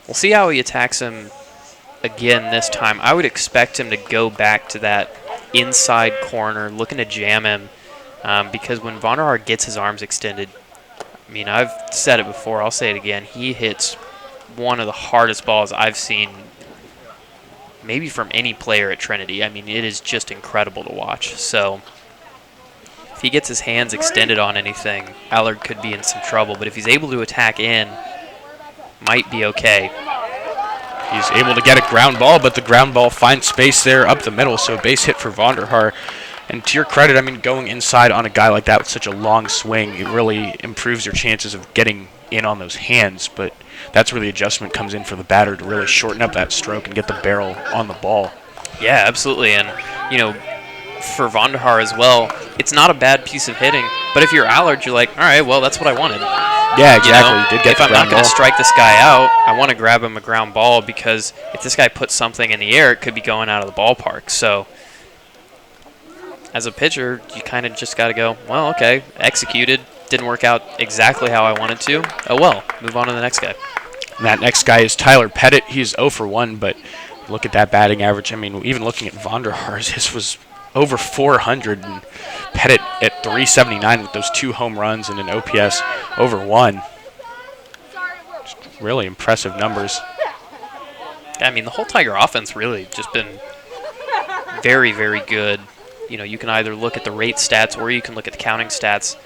We'll see how he attacks him again this time. I would expect him to go back to that inside corner, looking to jam him, because when Vonderhaar gets his arms extended, I mean, I've said it before, I'll say it again, he hits one of the hardest balls I've seen maybe from any player at Trinity. I mean, it is just incredible to watch. So if he gets his hands extended on anything, Allard could be in some trouble. But if he's able to attack in, might be okay. He's able to get a ground ball, but the ground ball finds space there up the middle, so a base hit for Vonderhaar. And to your credit, I mean, going inside on a guy like that with such a long swing, it really improves your chances of getting in on those hands. But that's where the adjustment comes in for the batter to really shorten up that stroke and get the barrel on the ball. Yeah, absolutely. And, you know, for Vonderhaar as well, it's not a bad piece of hitting. But if you're Allard, you're like, all right, well, that's what I wanted. Yeah, exactly. You know, You did get if the I'm ground not going ball. to strike this guy out, I want to grab him a ground ball, because if this guy puts something in the air, it could be going out of the ballpark. So as a pitcher, you kind of just got to go, well, okay, executed. Didn't work out exactly how I wanted to. Oh, well, move on to the next guy. And that next guy is Tyler Pettit. He's 0 for 1, but look at that batting average. I mean, even looking at Vonderhaar's, his was over 400, and Pettit at 379 with those 2 home runs and an OPS over 1. Just really impressive numbers. Yeah, I mean, the whole Tiger offense really just been very, very good. You know, you can either look at the rate stats or you can look at the counting stats.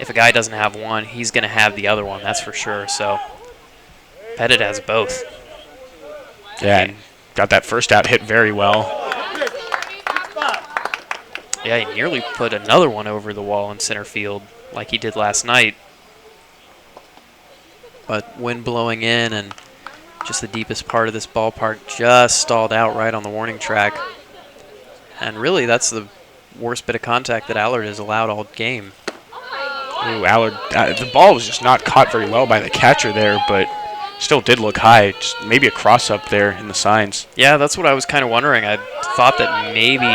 If a guy doesn't have one, he's going to have the other one, that's for sure. So Pettit has both. Yeah, and got that first out hit very well. Yeah, he nearly put another one over the wall in center field like he did last night. But wind blowing in and just the deepest part of this ballpark just stalled out right on the warning track. And really, that's the worst bit of contact that Allard has allowed all game. Ooh, Allard, the ball was just not caught very well by the catcher there, but still did look high. Just maybe a cross-up there in the signs. Yeah, that's what I was kind of wondering. I thought that maybe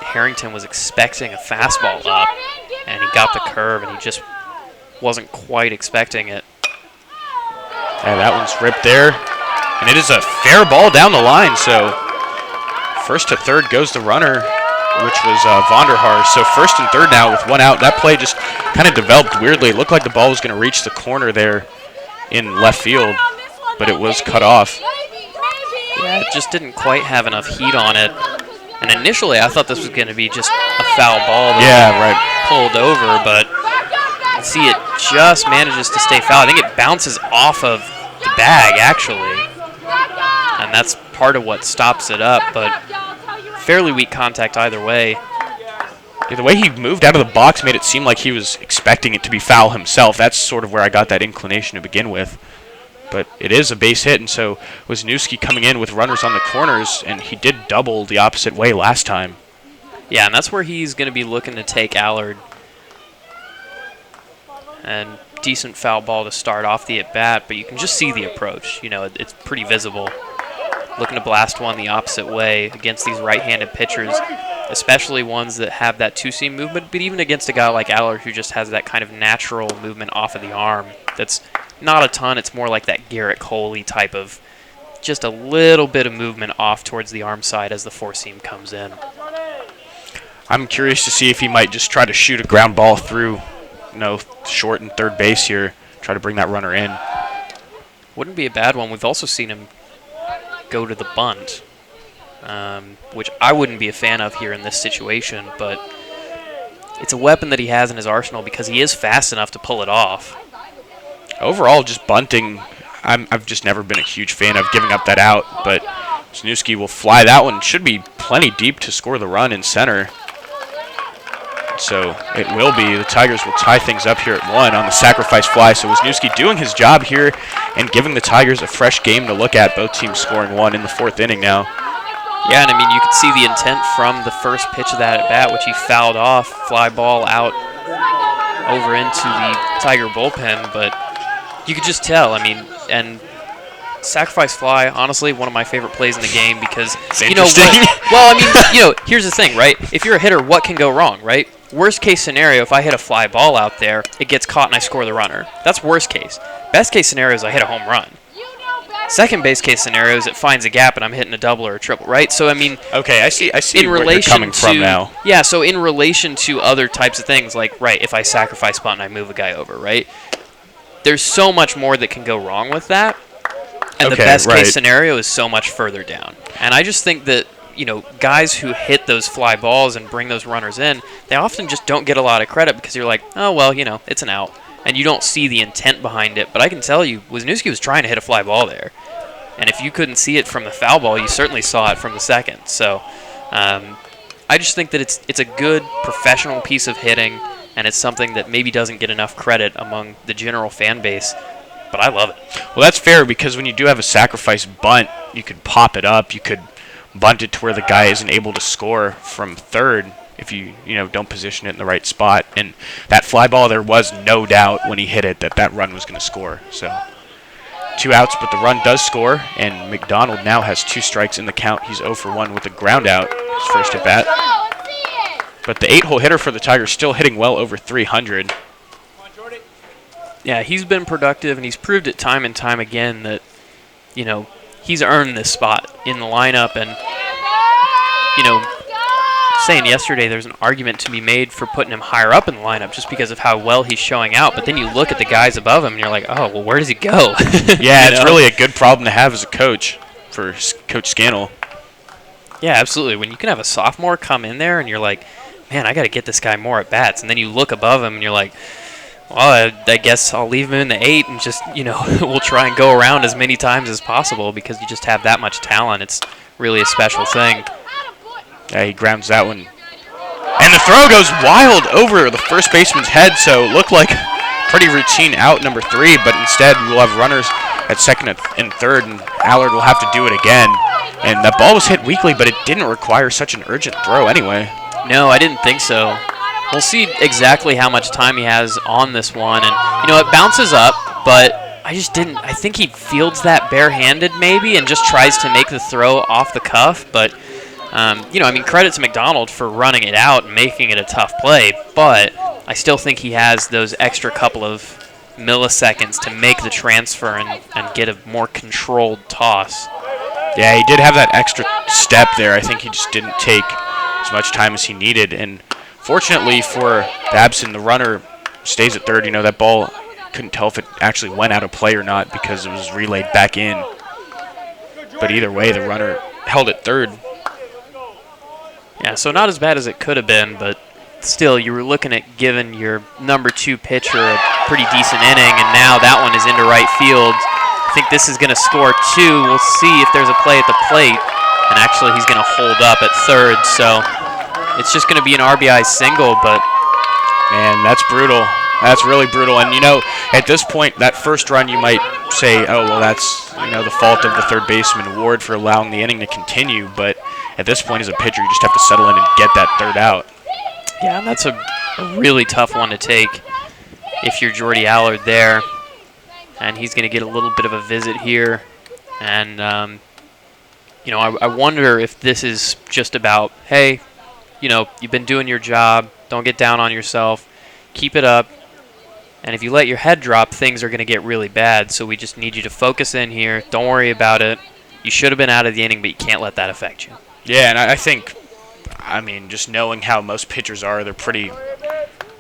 Harrington was expecting a fastball up, and he got the curve, and he just wasn't quite expecting it. Yeah, that one's ripped there, and it is a fair ball down the line, so first to third goes the runner, which was Vonderhaar. So first and third now with 1 out. That play just kind of developed weirdly. It looked like the ball was going to reach the corner there in left field, but it was cut off. Yeah, it just didn't quite have enough heat on it. And initially, I thought this was going to be just a foul ball that pulled over, but you see it just manages to stay foul. I think it bounces off of the bag, actually, and that's part of what stops it up, but fairly weak contact either way. Yeah, the way he moved out of the box made it seem like he was expecting it to be foul himself. That's sort of where I got that inclination to begin with. But it is a base hit, and so Wisniewski coming in with runners on the corners, and he did double the opposite way last time. Yeah, and that's where he's going to be looking to take Allard. And decent foul ball to start off the at-bat, but you can just see the approach. You know, it's pretty visible. Looking to blast one the opposite way against these right-handed pitchers, especially ones that have that two-seam movement, but even against a guy like Allard who just has that kind of natural movement off of the arm. That's not a ton. It's more like that Garrett Coley type of just a little bit of movement off towards the arm side as the four-seam comes in. I'm curious to see if he might just try to shoot a ground ball through, short and third base here, try to bring that runner in. Wouldn't be a bad one. We've also seen him go to the bunt, which I wouldn't be a fan of here in this situation, but it's a weapon that he has in his arsenal because he is fast enough to pull it off. Overall, just bunting, I've just never been a huge fan of giving up that out, but Wisniewski will fly that one. Should be plenty deep to score the run in center. So it will be. The Tigers will tie things up here at 1 on the sacrifice fly. So Wisniewski doing his job here and giving the Tigers a fresh game to look at. Both teams scoring 1 in the 4th inning now. Yeah, and I mean, you could see the intent from the first pitch of that at bat, which he fouled off, fly ball out over into the Tiger bullpen, but you could just tell. I mean, and sacrifice fly, honestly, one of my favorite plays in the game because, it's interesting. Well, I mean, here's the thing, right? If you're a hitter, what can go wrong, right? worst case scenario, if I hit a fly ball out there, it gets caught and I score the runner. That's worst case. Best case scenario is I hit a home run. Second base case scenario is it finds a gap and I'm hitting a double or a triple, right? So, I mean... Okay, I see in where you're coming from now. Yeah, so in relation to other types of things, like, right, if I sacrifice bunt and I move a guy over, right? There's so much more that can go wrong with that. And the best case scenario is so much further down. And I just think that, guys who hit those fly balls and bring those runners in, they often just don't get a lot of credit because you're like, oh, well, it's an out. And you don't see the intent behind it. But I can tell you, Wisniewski was trying to hit a fly ball there. And if you couldn't see it from the foul ball, you certainly saw it from the second. So I just think that it's a good professional piece of hitting, and it's something that maybe doesn't get enough credit among the general fan base. But I love it. Well, that's fair because when you do have a sacrifice bunt, you could pop it up. You could bunt it to where the guy isn't able to score from third if you don't position it in the right spot. And that fly ball, there was no doubt when he hit it that run was going to score. So 2 outs, but the run does score, and McDonald now has 2 strikes in the count. He's 0 for 1 with a ground out, his first at bat. But the 8-hole hitter for the Tigers still hitting well over 300. Yeah, he's been productive, and he's proved it time and time again that, he's earned this spot in the lineup. And, saying yesterday there's an argument to be made for putting him higher up in the lineup just because of how well he's showing out. But then you look at the guys above him, and you're like, oh, well, where does he go? Yeah, it's really a good problem to have as a coach for Coach Scannell. Yeah, absolutely. When you can have a sophomore come in there, and you're like, man, I got to get this guy more at bats. And then you look above him, and you're like, well, I guess I'll leave him in the 8 and just, we'll try and go around as many times as possible because you just have that much talent. It's really a special thing. Yeah, he grounds that one. And the throw goes wild over the first baseman's head, so it looked like pretty routine out number 3, but instead we'll have runners at second and third, and Allard will have to do it again. And that ball was hit weakly, but it didn't require such an urgent throw anyway. No, I didn't think so. We'll see exactly how much time he has on this one. And, it bounces up, but I think he fields that barehanded maybe and just tries to make the throw off the cuff. But, credit to McDonald for running it out and making it a tough play. But I still think he has those extra couple of milliseconds to make the transfer and get a more controlled toss. Yeah, he did have that extra step there. I think he just didn't take as much time as he needed. And fortunately for Babson, the runner stays at third. That ball, couldn't tell if it actually went out of play or not because it was relayed back in. But either way, the runner held at third. Yeah, so not as bad as it could have been, but still, you were looking at giving your number 2 pitcher a pretty decent inning, and now that one is into right field. I think this is going to score 2. We'll see if there's a play at the plate, and actually he's going to hold up at third, so it's just going to be an RBI single, but... Man, that's brutal. That's really brutal. And, at this point, that first run, you might say, oh, well, that's, the fault of the third baseman, Ward, for allowing the inning to continue. But at this point, as a pitcher, you just have to settle in and get that third out. Yeah, and that's a really tough one to take if you're Jordy Allard there. And he's going to get a little bit of a visit here. And, I wonder if this is just about, hey, you've been doing your job. Don't get down on yourself. Keep it up. And if you let your head drop, things are going to get really bad. So we just need you to focus in here. Don't worry about it. You should have been out of the inning, but you can't let that affect you. Yeah, and I think, just knowing how most pitchers are, they're pretty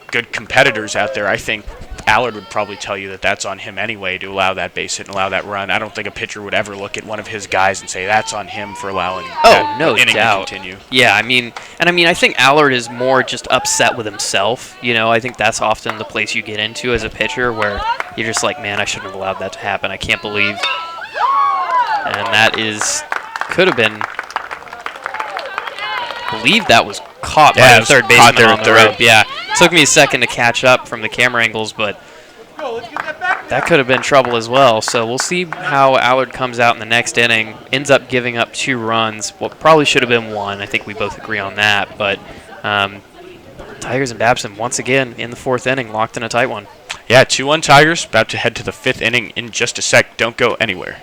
good competitors out there. I think Allard would probably tell you that that's on him anyway to allow that base hit and allow that run. I don't think a pitcher would ever look at one of his guys and say that's on him for allowing that inning to continue. Yeah, I think Allard is more just upset with himself. I think that's often the place you get into as a pitcher where you're just like, man, I shouldn't have allowed that to happen. I can't believe. And that could have been, I believe that was caught by the third baseman on the rope. Yeah, it took me a second to catch up from the camera angles, but that could have been trouble as well. So we'll see how Allard comes out in the next inning. Ends up giving up 2 runs. What probably should have been 1. I think we both agree on that. But Tigers and Babson once again in the 4th inning, locked in a tight one. Yeah, 2-1 Tigers, about to head to the 5th inning in just a sec. Don't go anywhere.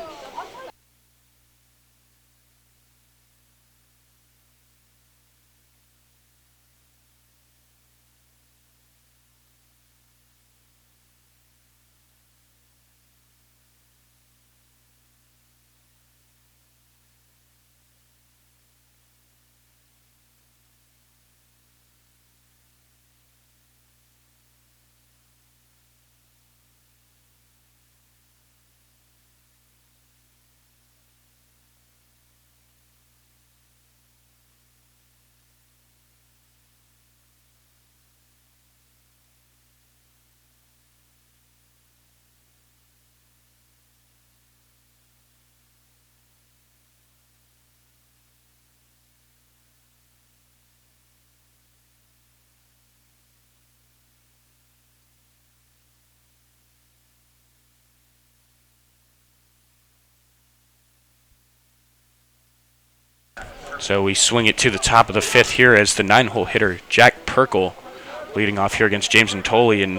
So we swing it to the top of the 5th here as the 9-hole hitter, Jack Perkle, leading off here against James Natoli. And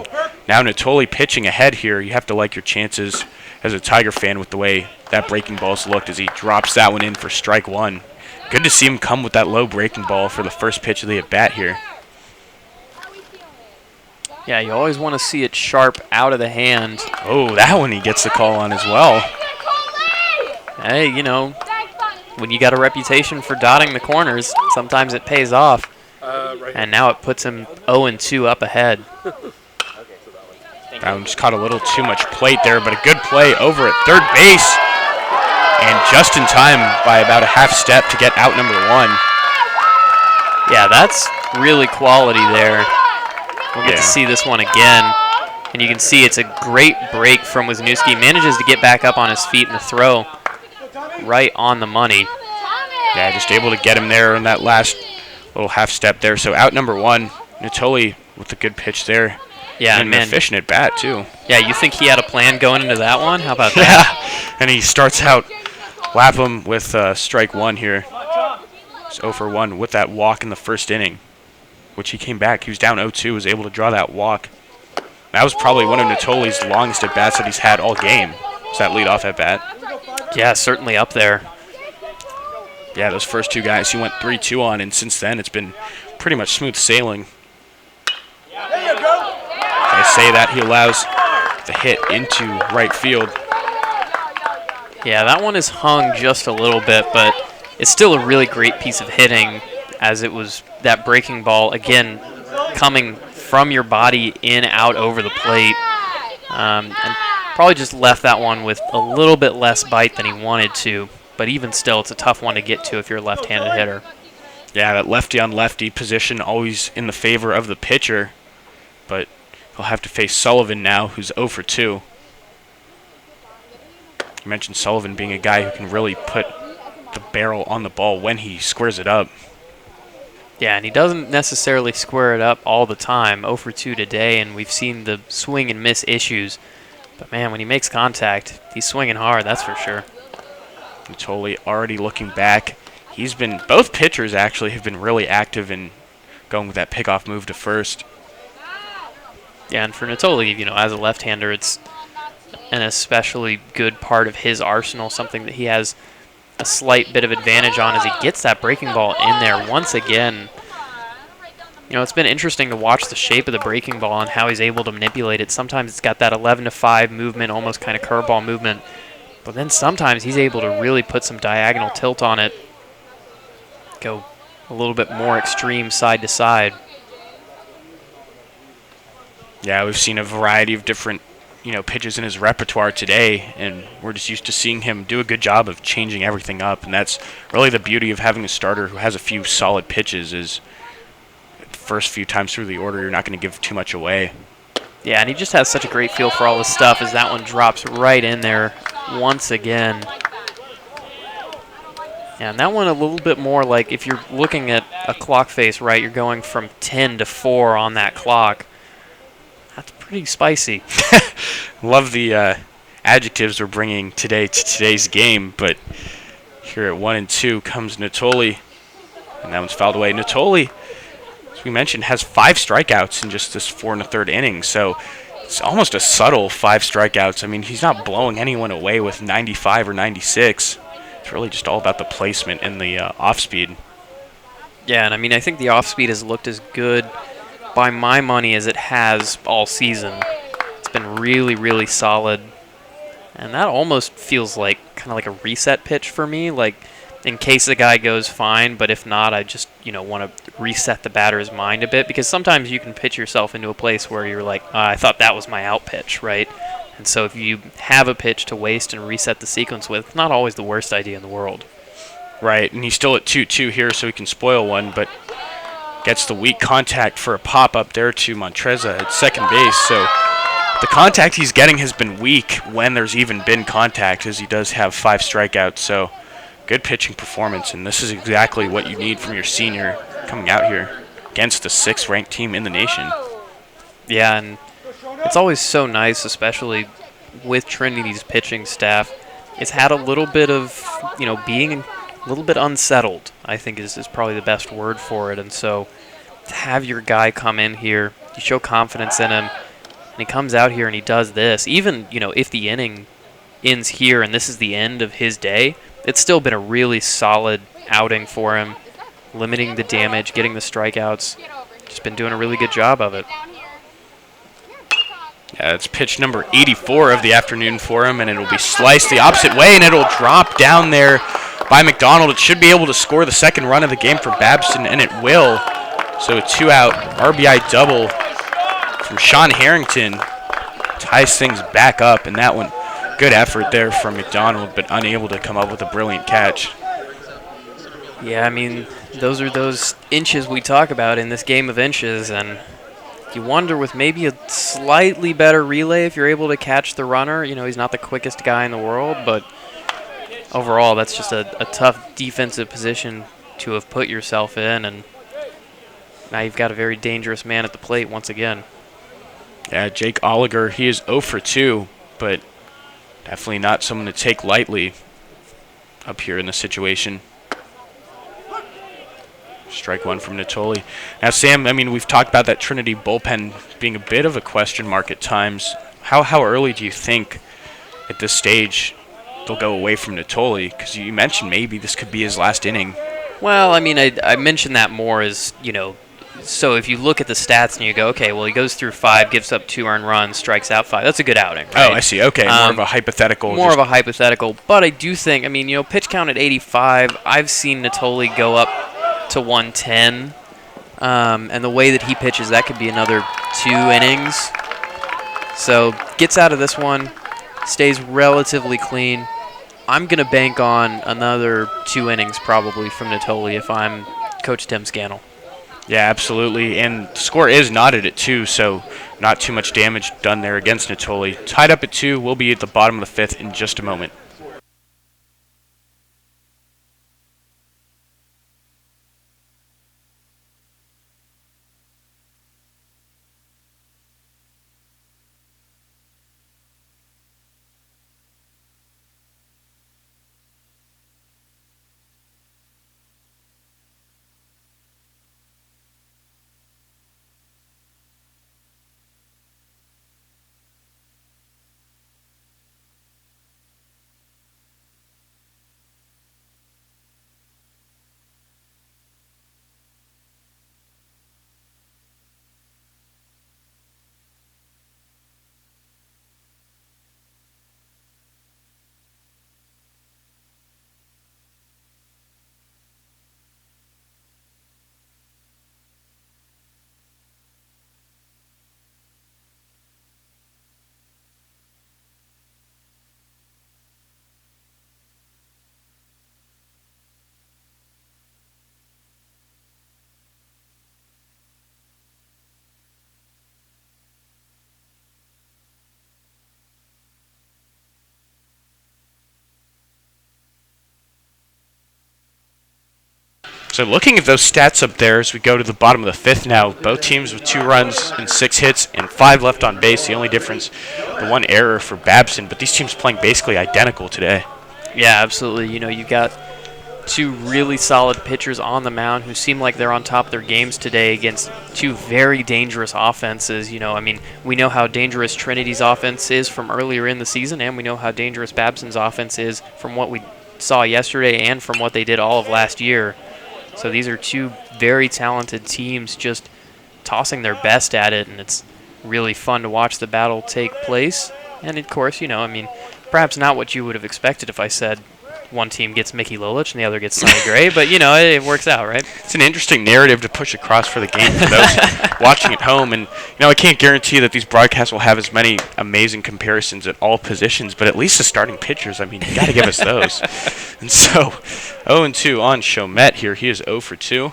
now Natoli pitching ahead here. You have to like your chances as a Tiger fan with the way that breaking ball's looked as he drops that one in for strike 1. Good to see him come with that low breaking ball for the first pitch of the at-bat here. Yeah, you always want to see it sharp out of the hand. Oh, that one he gets the call on as well. Hey, you know, when you got a reputation for dotting the corners, sometimes it pays off. And now it puts him 0-2 up ahead. That one just caught a little too much plate there, but a good play over at third base. And just in time by about a half step to get out number 1. Yeah, that's really quality there. We'll get to see this one again. And you can see it's a great break from Wisniewski. Manages to get back up on his feet and the throw right on the money. Yeah, just able to get him there in that last little half step there. So out number 1, Natoli with a good pitch there. Yeah, and an efficient at bat too. Yeah, you think he had a plan going into that one? How about that? Yeah, and he starts out Lapham with strike 1 here. He's 0 for 1 with that walk in the first inning, which he came back. He was down 0-2, was able to draw that walk. That was probably one of Natoli's longest at bats that he's had all game. Was that leadoff at bat? Yeah, certainly up there. Yeah, those first 2 guys he went 3-2 on, and since then it's been pretty much smooth sailing. I say that he allows the hit into right field. Yeah, that one is hung just a little bit, but it's still a really great piece of hitting, as it was that breaking ball, again, coming from your body in, out, over the plate. And probably just left that one with a little bit less bite than he wanted to, but even still, it's a tough one to get to if you're a left-handed hitter. Yeah, that lefty-on-lefty position always in the favor of the pitcher, but he'll have to face Sullivan now, who's 0 for 2. You mentioned Sullivan being a guy who can really put the barrel on the ball when he squares it up. Yeah, and he doesn't necessarily square it up all the time. 0 for 2 today, and we've seen the swing and miss issues. But, man, when he makes contact, he's swinging hard, that's for sure. Natoli already looking back. Both pitchers actually have been really active in going with that pickoff move to first. Yeah, and for Natoli, you know, as a left-hander, it's an especially good part of his arsenal, something that he has a slight bit of advantage on as he gets that breaking ball in there once again. You know, it's been interesting to watch the shape of the breaking ball and how he's able to manipulate it. Sometimes it's got that 11-5 movement, almost kind of curveball movement, but then sometimes he's able to really put some diagonal tilt on it, go a little bit more extreme side to side. Yeah, we've seen a variety of different, pitches in his repertoire today, and we're just used to seeing him do a good job of changing everything up, and that's really the beauty of having a starter who has a few solid pitches is the first few times through the order, you're not going to give too much away. Yeah, and he just has such a great feel for all this stuff as that one drops right in there once again. Yeah, and that one a little bit more like if you're looking at a clock face, right, you're going from 10 to 4 on that clock. That's pretty spicy. Love the adjectives we're bringing today to today's game, but here at 1 and 2 comes Natoli, and that one's fouled away. Natoli, as we mentioned, has 5 strikeouts in just this 4 1/3 inning, so it's almost a subtle 5 strikeouts. I mean, he's not blowing anyone away with 95 or 96. It's really just all about the placement and the off-speed. Yeah, and I mean, I think the off-speed has looked as good by my money as it has all season. It's been really, really solid. And that almost feels like kind of like a reset pitch for me. Like, in case the guy goes fine, but if not, I just, want to reset the batter's mind a bit. Because sometimes you can pitch yourself into a place where you're like, I thought that was my out pitch, right? And so if you have a pitch to waste and reset the sequence with, it's not always the worst idea in the world. Right, and he's still at 2-2 here, so he can spoil one, but gets the weak contact for a pop-up there to Montreza at second base. So the contact he's getting has been weak when there's even been contact, as he does have 5 strikeouts. So good pitching performance, and this is exactly what you need from your senior coming out here against the 6th-ranked team in the nation. Yeah, and it's always so nice, especially with Trinity's pitching staff. It's had a little bit of, being a little bit unsettled, I think is probably the best word for it. And so to have your guy come in here, you show confidence in him, and he comes out here and he does this. Even, if the inning ends here and this is the end of his day, it's still been a really solid outing for him, limiting the damage, getting the strikeouts. Just been doing a really good job of it. Yeah, it's pitch number 84 of the afternoon for him, and it'll be sliced the opposite way, and it'll drop down there by McDonald. It should be able to score the second run of the game for Babson, and it will. So a 2-out RBI double from Sean Harrington ties things back up, and that one, good effort there from McDonald, but unable to come up with a brilliant catch. Yeah, I mean, those are those inches we talk about in this game of inches, and you wonder with maybe a slightly better relay if you're able to catch the runner. He's not the quickest guy in the world, but overall that's just a tough defensive position to have put yourself in, and now you've got a very dangerous man at the plate once again. Yeah, Jake Oliger, he is 0 for 2, but definitely not someone to take lightly up here in the situation. Strike one from Natoli. Now, Sam, I mean, we've talked about that Trinity bullpen being a bit of a question mark at times. How early do you think at this stage they'll go away from Natoli? Because you mentioned maybe this could be his last inning. Well, I mean, I mentioned that more as, so if you look at the stats and you go, okay, well, he goes through 5, gives up 2 earned runs, strikes out 5. That's a good outing, right? Oh, I see. Okay, more of a hypothetical. More of a hypothetical. But I do think, I mean, pitch count at 85, I've seen Natoli go up to 110, and the way that he pitches, that could be another 2 innings. So gets out of this one, stays relatively clean. I'm going to bank on another 2 innings probably from Natoli if I'm Coach Tim Scannell. Yeah, absolutely, and the score is knotted at 2, so not too much damage done there against Natoli. Tied up at 2, we'll be at the bottom of the 5th in just a moment. So looking at those stats up there as we go to the bottom of the 5th now, both teams with 2 runs and 6 hits and 5 left on base. The only difference, the 1 error for Babson, but these teams playing basically identical today. Yeah, absolutely. You've got 2 really solid pitchers on the mound who seem like they're on top of their games today against 2 very dangerous offenses. I mean, we know how dangerous Trinity's offense is from earlier in the season, and we know how dangerous Babson's offense is from what we saw yesterday and from what they did all of last year. So these are 2 very talented teams just tossing their best at it, and it's really fun to watch the battle take place. And, of course, I mean, perhaps not what you would have expected if I said one team gets Mickey Lolich and the other gets Sonny Gray, but, it works out, right? It's an interesting narrative to push across for the game for those watching at home. And, I can't guarantee that these broadcasts will have as many amazing comparisons at all positions, but at least the starting pitchers, I mean, you got to give us those. And so, 0-2 on Chomet here. He is 0 for 2.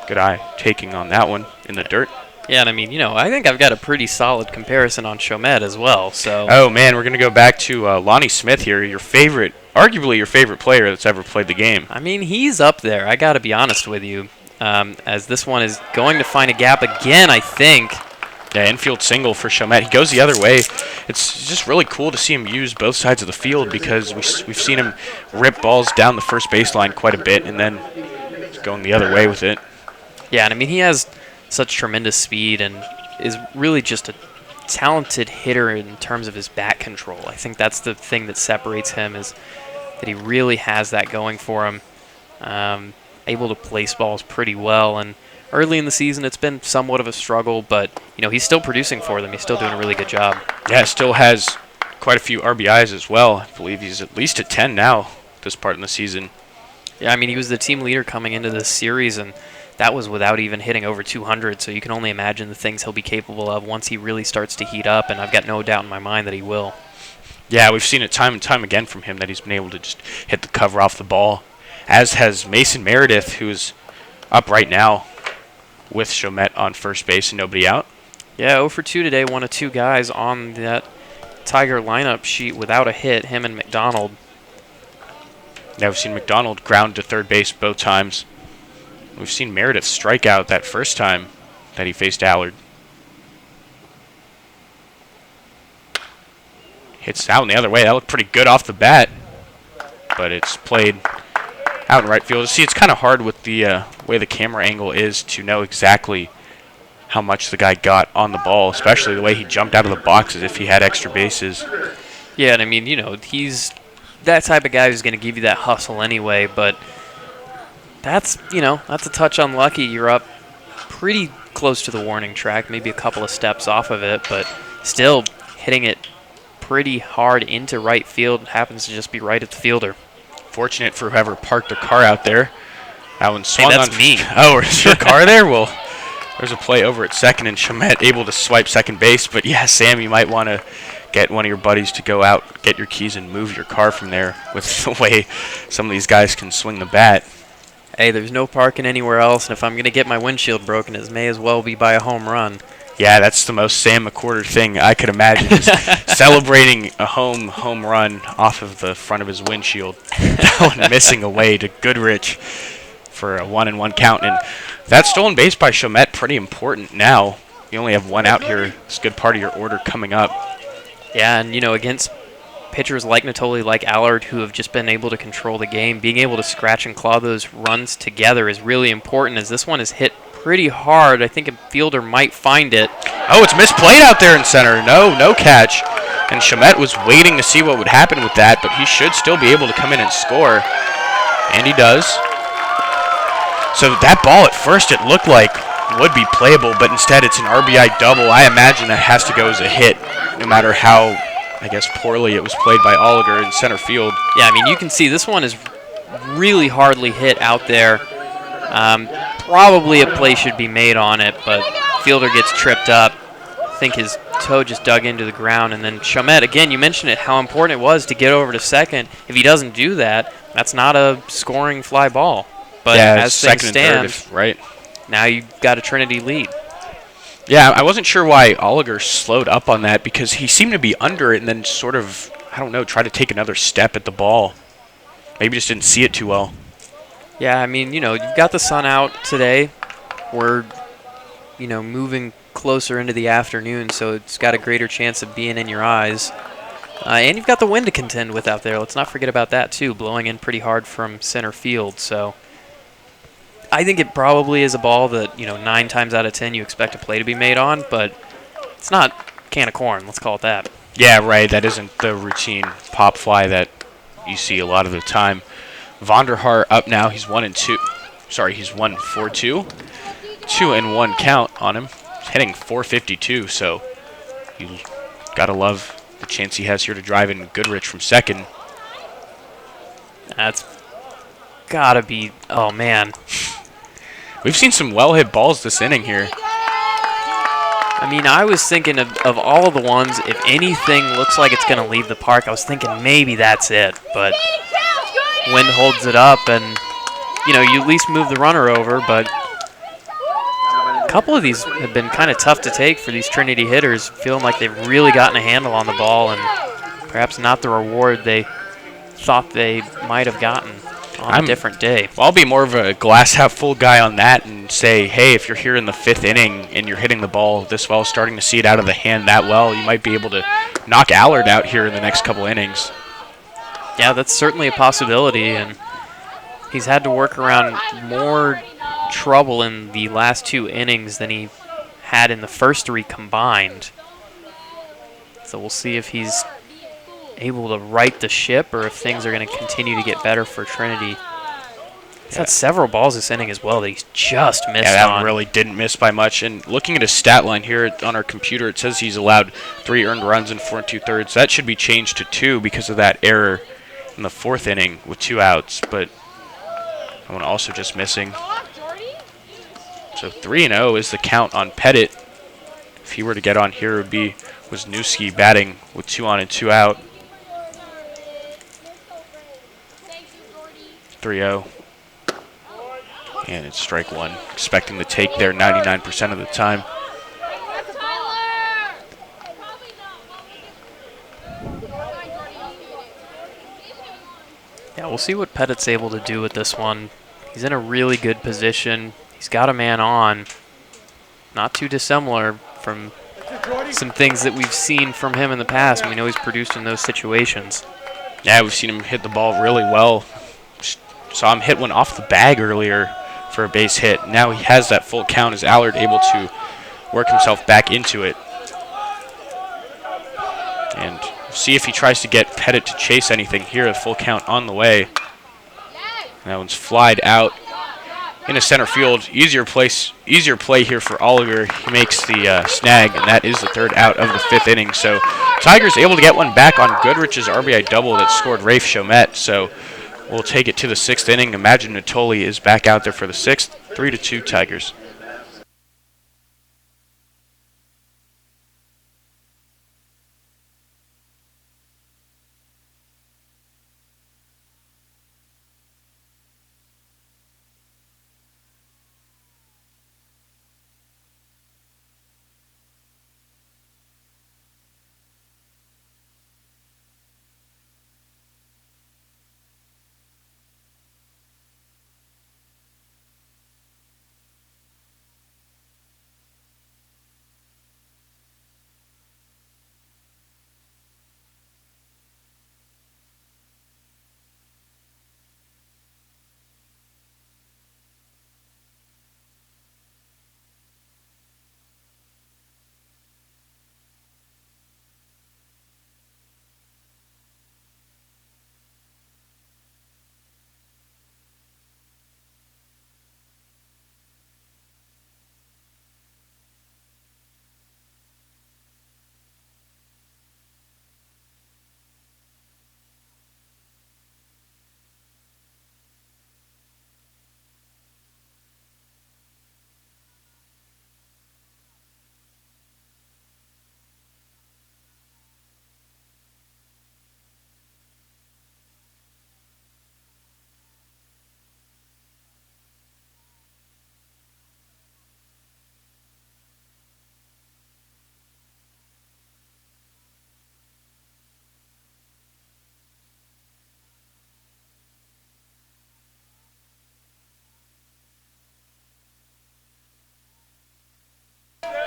Good eye taking on that one in the dirt. Yeah, and I mean, I think I've got a pretty solid comparison on Chomet as well. So. Oh, man, we're going to go back to Lonnie Smith here, arguably your favorite player that's ever played the game. I mean, he's up there. I got to be honest with you. As this one is going to find a gap again, I think. Yeah, infield single for Chomet. He goes the other way. It's just really cool to see him use both sides of the field because we've seen him rip balls down the first baseline quite a bit and then going the other way with it. Yeah, and I mean, he has such tremendous speed and is really just a talented hitter in terms of his bat control. I think that's the thing that separates him, is that he really has that going for him. Able to place balls pretty well, and early in the season it's been somewhat of a struggle, but he's still producing for them. He's still doing a really good job. Yeah, still has quite a few RBIs as well. I believe he's at least at 10 now this part in the season. Yeah, I mean, he was the team leader coming into this series, and that was without even hitting over 200, so you can only imagine the things he'll be capable of once he really starts to heat up, and I've got no doubt in my mind that he will. Yeah, we've seen it time and time again from him that he's been able to just hit the cover off the ball, as has Mason Meredith, who's up right now with Chomet on first base and nobody out. Yeah, 0 for 2 today, one of two guys on that Tiger lineup sheet without a hit, him and McDonald. Now we've seen McDonald ground to third base both times. We've seen Meredith strike out that first time that he faced Allard. Hits out in the other way. That looked pretty good off the bat, but it's played out in right field. See, it's kind of hard with the way the camera angle is to know exactly how much the guy got on the ball, especially the way he jumped out of the box as if he had extra bases. Yeah, and I mean, he's that type of guy who's going to give you that hustle anyway, but that's a touch unlucky. You're up pretty close to the warning track, maybe a couple of steps off of it, but still hitting it pretty hard into right field. Happens to just be right at the fielder. Fortunate for whoever parked their car out there. That one swung that's on. me. Oh, is your car there? Well, there's a play over at second, and Chomet able to swipe second base. But yeah, Sam, you might want to get one of your buddies to go out, get your keys, and move your car from there with the way some of these guys can swing the bat. Hey, there's no parking anywhere else, and if I'm going to get my windshield broken, it may as well be by a home run. Yeah, that's the most Sam McWhorter thing I could imagine, is celebrating a home run off of the front of his windshield. That one missing away to Goodrich for a 1-1 count. And that stolen base by Chomet, pretty important now. You only have one out here. It's a good part of your order coming up. Yeah, and against pitchers like Natoli, like Allard, who have just been able to control the game, being able to scratch and claw those runs together is really important, as this one is hit pretty hard. I think a fielder might find it. Oh, it's misplayed out there in center. No catch. And Chomet was waiting to see what would happen with that, but he should still be able to come in and score. And he does. So that ball at first it looked like would be playable, but instead it's an RBI double. I imagine that has to go as a hit, no matter how, I guess, poorly it was played by Oliger in center field. Yeah, I mean, you can see this one is really hardly hit out there. Probably a play should be made on it, but fielder gets tripped up. I think his toe just dug into the ground. And then Chomet, again, you mentioned it, how important it was to get over to second. If he doesn't do that, that's not a scoring fly ball. But yeah, as things stand, right? Now you've got a Trinity lead. Yeah, I wasn't sure why Oliger slowed up on that, because he seemed to be under it and then sort of, I don't know, try to take another step at the ball. Maybe just didn't see it too well. Yeah, I mean, you've got the sun out today. We're, moving closer into the afternoon, so it's got a greater chance of being in your eyes. And you've got the wind to contend with out there. Let's not forget about that, too, blowing in pretty hard from center field. So I think it probably is a ball that, 9 times out of 10 you expect a play to be made on, but it's not a can of corn. Let's call it that. Yeah, right. That isn't the routine pop fly that you see a lot of the time. Vonderhaar up now. He's 1-2. Sorry, he's 1-4-2. 2-1 count on him. He's hitting .452, so you gotta love the chance he has here to drive in Goodrich from second. That's gotta be. Oh man, we've seen some well-hit balls this inning here. I mean, I was thinking of all of the ones, if anything looks like it's gonna leave the park, I was thinking maybe that's it, but wind holds it up, and you at least move the runner over. But a couple of these have been kind of tough to take for these Trinity hitters, feeling like they've really gotten a handle on the ball and perhaps not the reward they thought they might have gotten. on a different day. Well, I'll be more of a glass half full guy on that and say, hey, if you're here in the 5th inning and you're hitting the ball this well, starting to see it out of the hand that well, you might be able to knock Allard out here in the next couple innings. Yeah, that's certainly a possibility, and he's had to work around more trouble in the last 2 innings than he had in the first 3 combined. So we'll see if he's able to right the ship or if things are going to continue to get better for Trinity. He's had several balls this inning as well that he's just missed on. Yeah, that one really didn't miss by much. And looking at his stat line here on our computer, it says he's allowed 3 earned runs in 4 2/3. That should be changed to 2 because of that error in the 4th inning with 2 outs. But that one also just missing. So 3-0 is the count on Pettit. If he were to get on here, it would be Wisniewski batting with 2 on and 2 out. 3-0. And it's strike 1. Expecting the take there 99% of the time. Yeah, we'll see what Pettit's able to do with this one. He's in a really good position. He's got a man on. Not too dissimilar from some things that we've seen from him in the past. We know he's produced in those situations. Yeah, we've seen him hit the ball really well. Saw him hit one off the bag earlier for a base hit. Now he has that full count. Is Allard able to work himself back into it? And see if he tries to get Pettit to chase anything here. A full count on the way. That one's flied out into center field. Easier play here for Oliver. He makes the snag, and that is the 3rd out of the 5th inning. So Tigers able to get one back on Goodrich's RBI double that scored Rafe Chomet. So we'll take it to the 6th inning. Imagine Natoli is back out there for the 6th. 3-2 Tigers.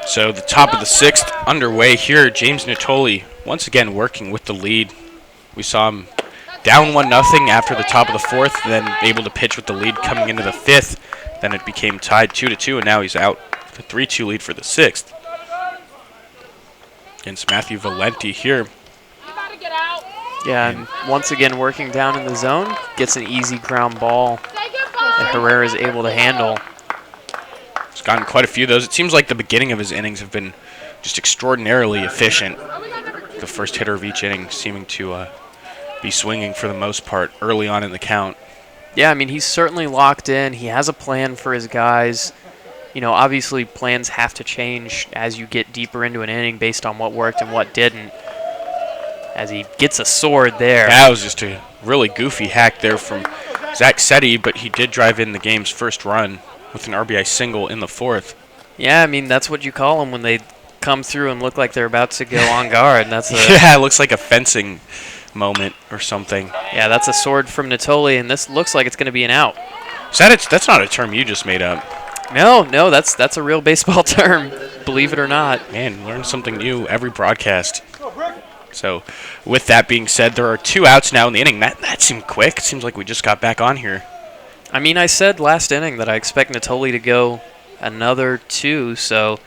So the top of the 6th underway here. James Natoli once again working with the lead. We saw him down 1-0 after the top of the 4th, then able to pitch with the lead coming into the 5th. Then it became tied 2-2, and now he's out with a 3-2 lead for the 6th. Against Matthew Valenti here. Yeah, and once again working down in the zone, gets an easy ground ball that Herrera is able to handle. He's gotten quite a few of those. It seems like the beginning of his innings have been just extraordinarily efficient. The first hitter of each inning seeming to be swinging for the most part early on in the count. Yeah, I mean, he's certainly locked in. He has a plan for his guys. You know, obviously plans have to change as you get deeper into an inning based on what worked and what didn't. As he gets a sword there. That was just a really goofy hack there from Zach Setti, but he did drive in the game's first run with an RBI single in the 4th. Yeah, I mean, that's what you call them when they come through and look like they're about to go on guard. That's yeah, it looks like a fencing moment or something. Yeah, that's a sword from Natoli, and this looks like it's going to be an out. That's not a term you just made up. No, that's a real baseball term, believe it or not. Man, learn something new every broadcast. So, with that being said, there are 2 outs now in the inning. That seemed quick. It seems like we just got back on here. I mean, I said last inning that I expect Natoli to go another 2, so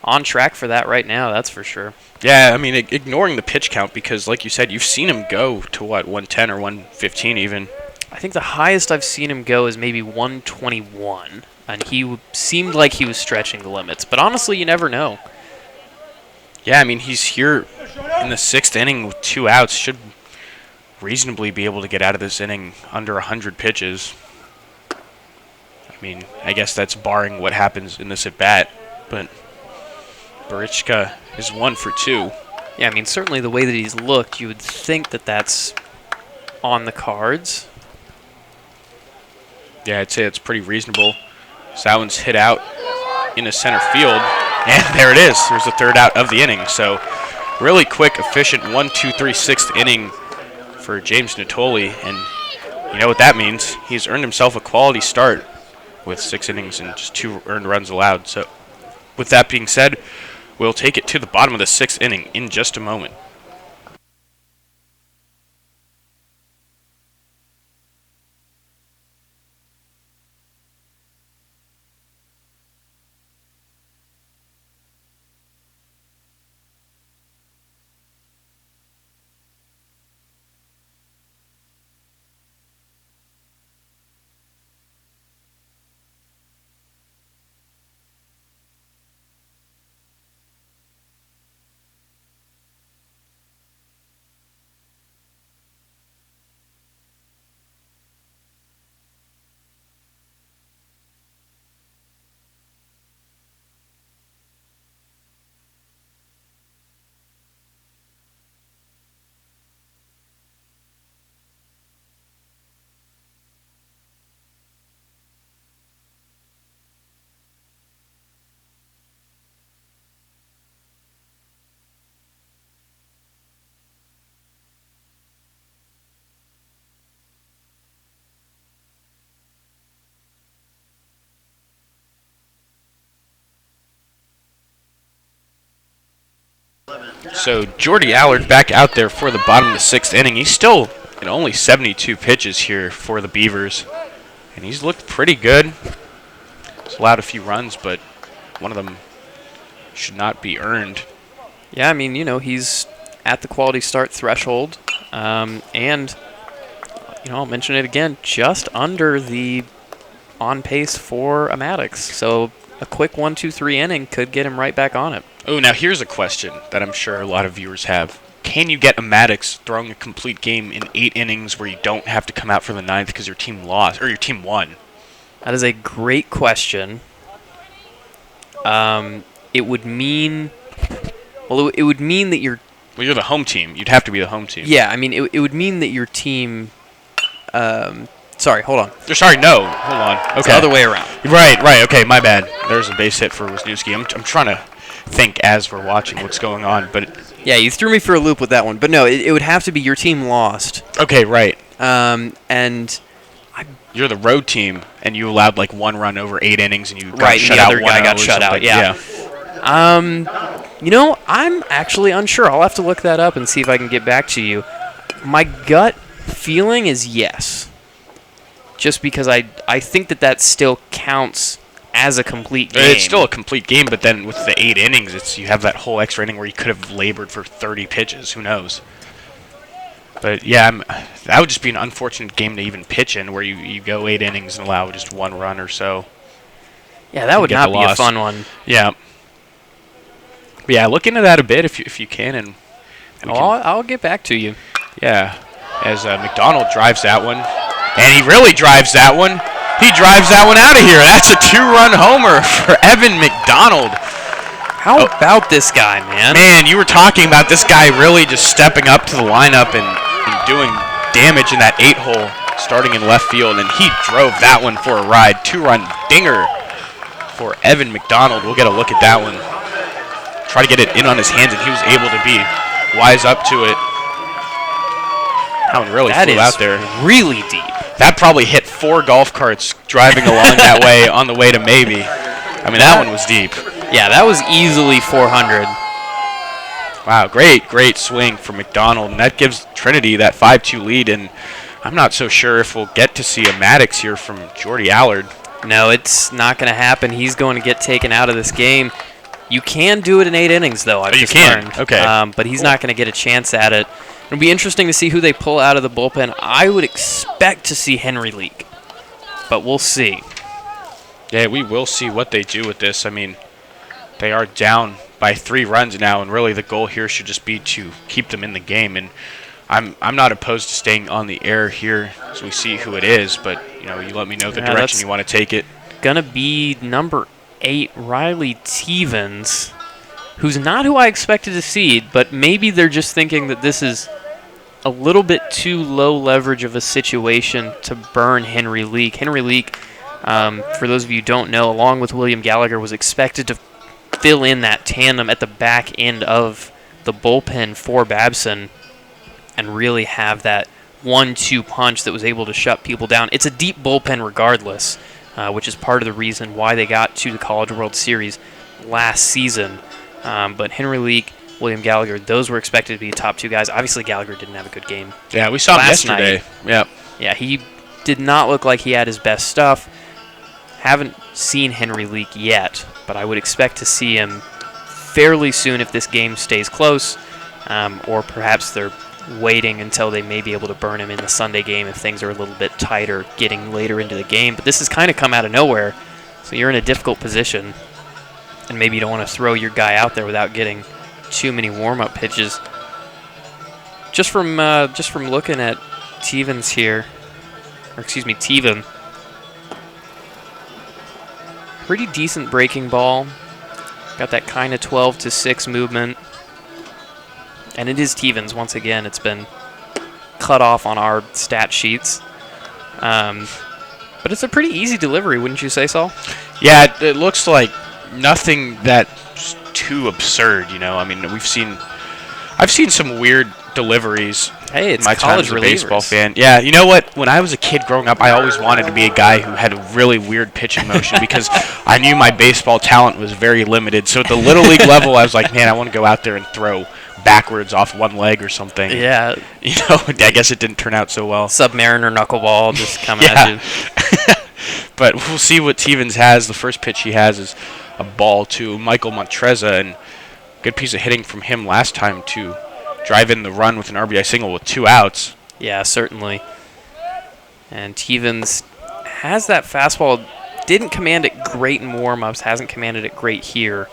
on track for that right now, that's for sure. Yeah, I mean, ignoring the pitch count because, like you said, you've seen him go to, 110 or 115 even. I think the highest I've seen him go is maybe 121, and he seemed like he was stretching the limits. But honestly, you never know. Yeah, I mean, he's here in the 6th inning with 2 outs. Should reasonably be able to get out of this inning under 100 pitches. I mean, I guess that's barring what happens in this at-bat, but Barichka is 1 for 2. Yeah, I mean, certainly the way that he's looked, you would think that that's on the cards. Yeah, I'd say it's pretty reasonable. So that one's hit out into center field, and there it is. There's the 3rd out of the inning. So really quick, efficient 1, 2, 3, 6th inning for James Natoli, and you know what that means. He's earned himself a quality start with 6 innings and just 2 earned runs allowed. So with that being said, we'll take it to the bottom of the 6th inning in just a moment. So Jordy Allard back out there for the bottom of the 6th inning. He's still in only 72 pitches here for the Beavers, and he's looked pretty good. He's allowed a few runs, but one of them should not be earned. Yeah, I mean, you know, he's at the quality start threshold, and, you know, I'll mention it again, just under the on pace for a Maddox. So a quick 1, 2, 3 inning could get him right back on it. Oh, now here's a question that I'm sure a lot of viewers have. Can you get a Maddox throwing a complete game in 8 innings where you don't have to come out for the 9th because your team lost, or your team won? That is a great question. It would mean... Well, it would mean that your... Well, you're the home team. You'd have to be the home team. Yeah, I mean, it would mean that your team... sorry, hold on. Sorry, no. Hold on. Okay. It's the other way around. Right. Okay, my bad. There's a base hit for Wisniewski. I'm trying to think as we're watching what's going on, but... Yeah, you threw me for a loop with that one. But no, it would have to be your team lost. Okay, right. And... You're the road team, and you allowed like 1 run over 8 innings, and you got right, shut and the out. other guy got shut out, yeah. You know, I'm actually unsure. I'll have to look that up and see if I can get back to you. My gut feeling is yes. Just because I think that still counts as a complete game. It's still a complete game, but then with the 8 innings, you have that whole extra inning where you could have labored for 30 pitches. Who knows? But yeah, that would just be an unfortunate game to even pitch in, where you go 8 innings and allow just 1 run or so. Yeah, that would not be a fun one. Yeah. But yeah, look into that a bit if you can, and I'll get back to you. Yeah, as McDonald drives that one, and he really drives that one. He drives that one out of here. That's a 2-run homer for Evan McDonald. How about this guy, man? Man, you were talking about this guy really just stepping up to the lineup and doing damage in that 8-hole, starting in left field, and he drove that one for a ride. 2-run dinger for Evan McDonald. We'll get a look at that one. Try to get it in on his hands, and he was able to be wise up to it. That one really That flew is out there. really deep. That probably hit 4 golf carts driving along that way on the way to maybe. I mean, that one was deep. Yeah, that was easily 400. Wow, great swing for McDonald, and that gives Trinity that 5-2 lead, and I'm not so sure if we'll get to see a Maddox here from Jordy Allard. No, it's not going to happen. He's going to get taken out of this game. You can do it in 8 innings, though, I've just learned. Okay. But he's not going to get a chance at it. It'll be interesting to see who they pull out of the bullpen. I would expect to see Henry Leak, but we'll see. Yeah, we will see what they do with this. I mean, they are down by 3 runs now, and really the goal here should just be to keep them in the game. And I'm not opposed to staying on the air here as we see who it is, but you let me know the direction you want to take it. Gonna be number 8, Riley Tevens, who's not who I expected to see, but maybe they're just thinking that this is a little bit too low leverage of a situation to burn Henry Leak. Henry Leak, for those of you who don't know, along with William Gallagher, was expected to fill in that tandem at the back end of the bullpen for Babson and really have that 1-2 punch that was able to shut people down. It's a deep bullpen regardless, which is part of the reason why they got to the College World Series last season. But Henry Leak, William Gallagher, those were expected to be the top 2 guys. Obviously, Gallagher didn't have a good game. Yeah, we saw him yesterday. Night. Yeah, he did not look like he had his best stuff. Haven't seen Henry Leak yet, but I would expect to see him fairly soon if this game stays close, or perhaps they're waiting until they may be able to burn him in the Sunday game if things are a little bit tighter getting later into the game. But this has kind of come out of nowhere, so you're in a difficult position, and maybe you don't want to throw your guy out there without getting too many warm-up pitches. Just from looking at Tevens here, Teven, pretty decent breaking ball. Got that kind of 12-6 movement. And it is Tevens. Once again, it's been cut off on our stat sheets. But it's a pretty easy delivery, wouldn't you say, Saul? Yeah, it looks like nothing that's too absurd, I mean, I've seen some weird deliveries. Hey, it's my college time as a relievers. baseball fan. Yeah, you know what? When I was a kid growing up, I always wanted to be a guy who had a really weird pitching motion because I knew my baseball talent was very limited. So at the Little League level, I was like, man, I want to go out there and throw backwards off one leg or something. Yeah. I guess it didn't turn out so well. Submariner knuckleball just coming at you. But we'll see what Tevens has. The first pitch he has is a ball to Michael Montreza, and good piece of hitting from him last time to drive in the run with an RBI single with 2 outs. Yeah, certainly. And Tevens has that fastball. Didn't command it great in warm-ups. Hasn't commanded it great here.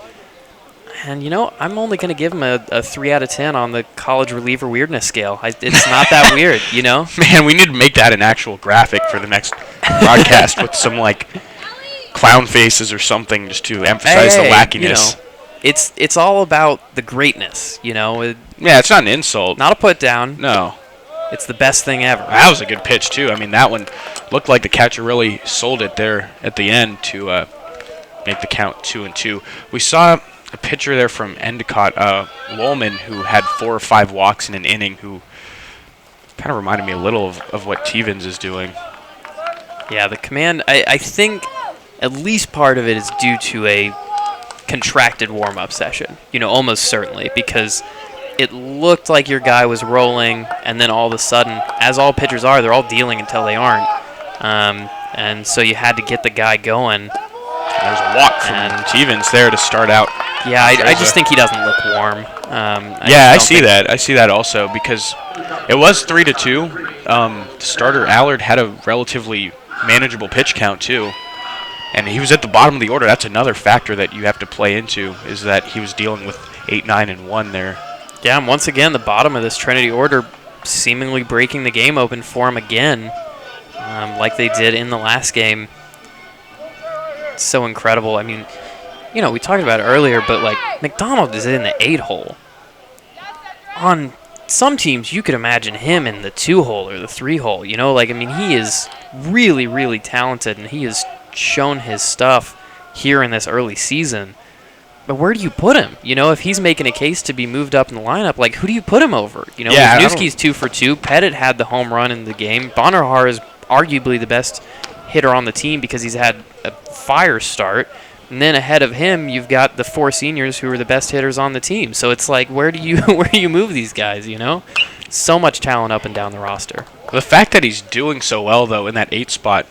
And, I'm only going to give him a 3 out of 10 on the college reliever weirdness scale. It's not that weird, Man, we need to make that an actual graphic for the next broadcast with some, clown faces or something just to emphasize the wackiness. It's all about the greatness, Yeah, it's not an insult. Not a put down. No. It's the best thing ever. That was a good pitch, too. I mean, that one looked like the catcher really sold it there at the end to make the count 2-2. We saw a pitcher there from Endicott, Lowman, who had 4 or 5 walks in an inning, who kind of reminded me a little of what Tevens is doing. Yeah, the command, I think at least part of it is due to a contracted warm-up session, almost certainly, because it looked like your guy was rolling, and then all of a sudden, as all pitchers are, they're all dealing until they aren't. And so you had to get the guy going. There's a walk from Tevens there to start out. Yeah, I just think he doesn't look warm. I see that. I see that also because it was 3-2. The starter Allard had a relatively manageable pitch count too, and he was at the bottom of the order. That's another factor that you have to play into is that he was dealing with 8, 9, and 1 there. Yeah, and once again, the bottom of this Trinity order seemingly breaking the game open for him again, like they did in the last game. It's so incredible. I mean, we talked about it earlier, but McDonald is in the 8-hole. On some teams, you could imagine him in the 2-hole or the 3-hole. He is really, really talented, and he has shown his stuff here in this early season. But where do you put him? If he's making a case to be moved up in the lineup, like, who do you put him over? Yeah, Wisniewski's 2 for 2. Pettit had the home run in the game. Bonnerhar is arguably the best hitter on the team because he's had a fire start. And then ahead of him, you've got the 4 seniors who are the best hitters on the team. So it's like, where do you move these guys, So much talent up and down the roster. The fact that he's doing so well, though, in that 8 spot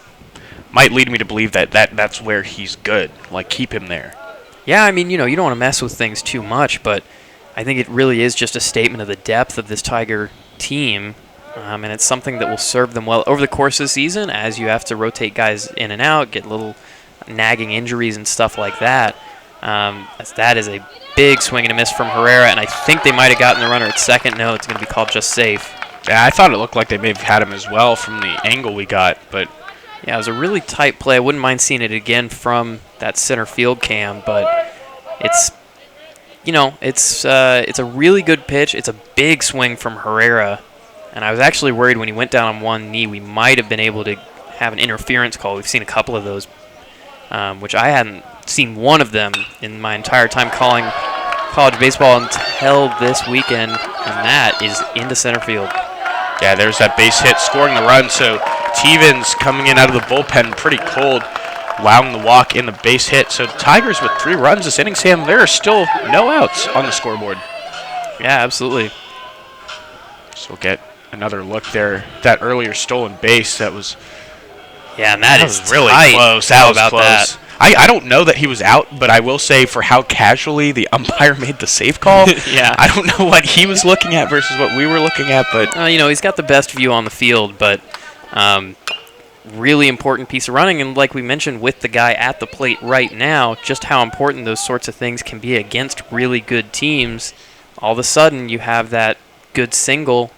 might lead me to believe that's where he's good. Like, keep him there. Yeah, I mean, you don't want to mess with things too much, but I think it really is just a statement of the depth of this Tiger team, and it's something that will serve them well over the course of the season as you have to rotate guys in and out, get little nagging injuries and stuff like that. As that is a big swing and a miss from Herrera, and I think they might have gotten the runner at second. No, it's going to be called just safe. Yeah, I thought it looked like they may have had him as well from the angle we got, but... Yeah, it was a really tight play. I wouldn't mind seeing it again from that center field cam, but it's a really good pitch. It's a big swing from Herrera, and I was actually worried when he went down on one knee we might have been able to have an interference call. We've seen a couple of those, which I hadn't seen one of them in my entire time calling college baseball until this weekend, and that is into center field. Yeah, there's that base hit scoring the run, so Tevens coming in out of the bullpen pretty cold, allowing the walk in the base hit. So the Tigers with 3 runs this inning, Sam, there are still no outs on the scoreboard. Yeah, absolutely. So we'll get another look there. That earlier stolen base, that was... Yeah, and that is really tight. close. That was about close. That? I don't know that he was out, but I will say for how casually the umpire made the safe call, yeah. I don't know what he was looking at versus what we were looking at, but... he's got the best view on the field, but really important piece of running, and like we mentioned with the guy at the plate right now, just how important those sorts of things can be against really good teams. All of a sudden, you have that good single.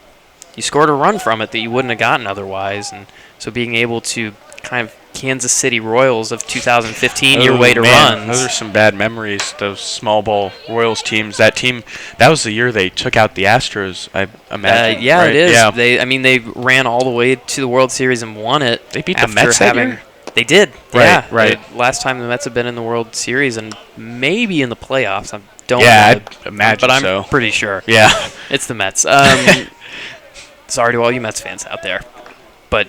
You scored a run from it that you wouldn't have gotten otherwise, and so being able to kind of Kansas City Royals of 2015 your way to runs. Those are some bad memories, those small ball Royals teams. That team, that was the year they took out the Astros, I imagine. Yeah, right? it is. Yeah. They ran all the way to the World Series and won it. They beat the Mets that year? They did. Right, right. Last time the Mets have been in the World Series and maybe in the playoffs. I don't know. I'd imagine but so. I'm pretty sure. Yeah. It's the Mets. Sorry to all you Mets fans out there. But,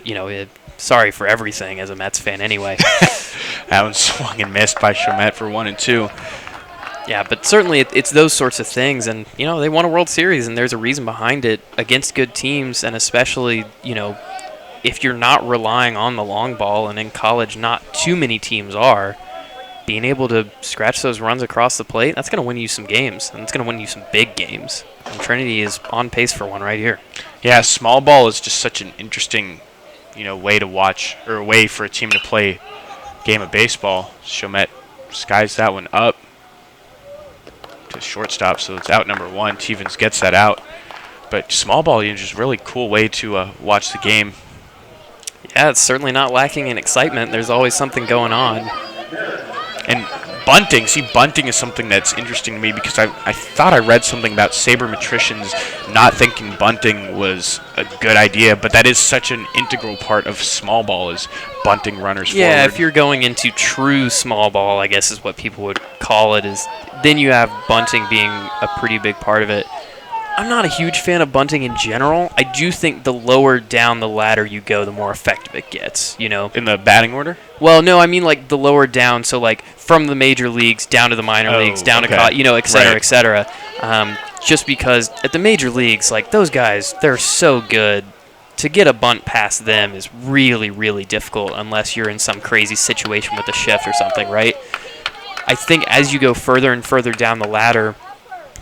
sorry for everything as a Mets fan anyway. That one swung and missed by Chamet for 1 and 2. Yeah, but certainly it's those sorts of things. And, they won a World Series, and there's a reason behind it against good teams, and especially, if you're not relying on the long ball, and in college not too many teams are, being able to scratch those runs across the plate, that's going to win you some games, and it's going to win you some big games. And Trinity is on pace for one right here. Yeah, small ball is just such an interesting, way to watch, or a way for a team to play a game of baseball. Chamet skies that one up to shortstop, so it's out number 1. Tevens gets that out. But small ball is just a really cool way to watch the game. Yeah, it's certainly not lacking in excitement. There's always something going on. And bunting, bunting is something that's interesting to me because I thought I read something about sabermetricians not thinking bunting was a good idea, but that is such an integral part of small ball is bunting runners forward. Yeah, if you're going into true small ball, I guess is what people would call it, is then you have bunting being a pretty big part of it. I'm not a huge fan of bunting in general. I do think the lower down the ladder you go, the more effective it gets, In the batting order? Well, no, I mean like the lower down, so like from the major leagues down to the minor leagues, down to, et cetera, et cetera. Just because at the major leagues, like those guys, they're so good. To get a bunt past them is really, really difficult unless you're in some crazy situation with a shift or something, right? I think as you go further and further down the ladder,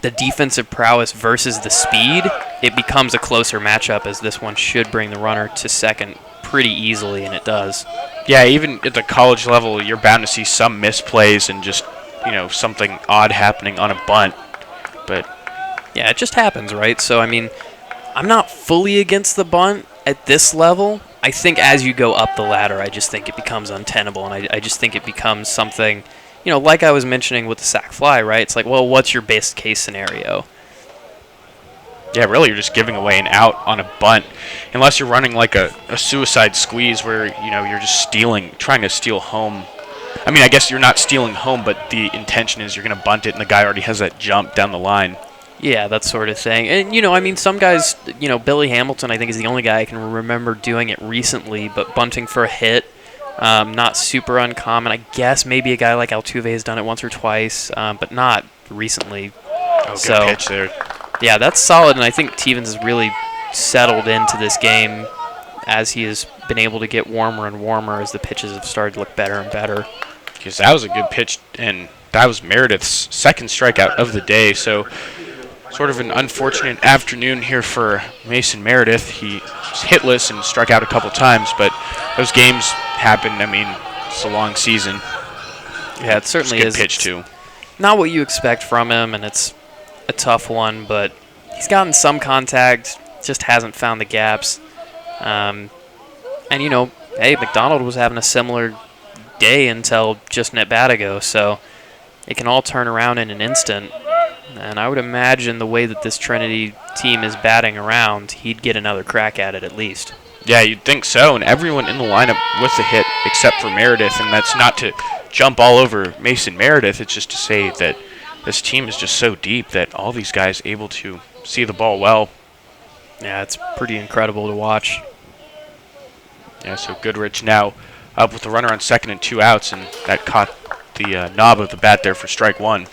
the defensive prowess versus the speed, it becomes a closer matchup, as this one should bring the runner to second pretty easily, and it does. Yeah, even at the college level, you're bound to see some misplays and just, something odd happening on a bunt. But yeah, it just happens, right? So, I mean, I'm not fully against the bunt at this level. I think as you go up the ladder, I just think it becomes untenable, and I just think it becomes something... like I was mentioning with the sac fly, right? It's like, well, what's your best case scenario? Yeah, really, you're just giving away an out on a bunt, unless you're running like a suicide squeeze where, you're just trying to steal home I mean, I guess you're not stealing home, but the intention is you're going to bunt it, and the guy already has that jump down the line. Yeah, that sort of thing. And, you know, I mean, some guys, you know, Billy Hamilton, I think, is the only guy I can remember doing it recently, but bunting for a hit, not super uncommon. I guess maybe a guy like Altuve has done it once or twice, but not recently. Oh, good pitch there. Yeah, that's solid, and I think Stevens has really settled into this game as he has been able to get warmer and warmer as the pitches have started to look better and better. Because that was a good pitch, and that was Meredith's second strikeout of the day, so sort of an unfortunate afternoon here for Mason Meredith. He was hitless and struck out a couple times, but those games happen. I mean, it's a long season. Yeah, it certainly is. Good pitch, too. Not what you expect from him, and it's a tough one, but he's gotten some contact, just hasn't found the gaps. And, you know, hey, McDonald was having a similar day until just an at-bat ago, so it can all turn around in an instant. And I would imagine the way that this Trinity team is batting around, he'd get another crack at it at least. Yeah, you'd think so, and everyone in the lineup with the hit except for Meredith, and that's not to jump all over Mason Meredith, it's just to say that this team is just so deep that all these guys able to see the ball well. Yeah, it's pretty incredible to watch. Yeah, so Goodrich now up with the runner on second and 2 outs, and that caught the knob of the bat there for strike one.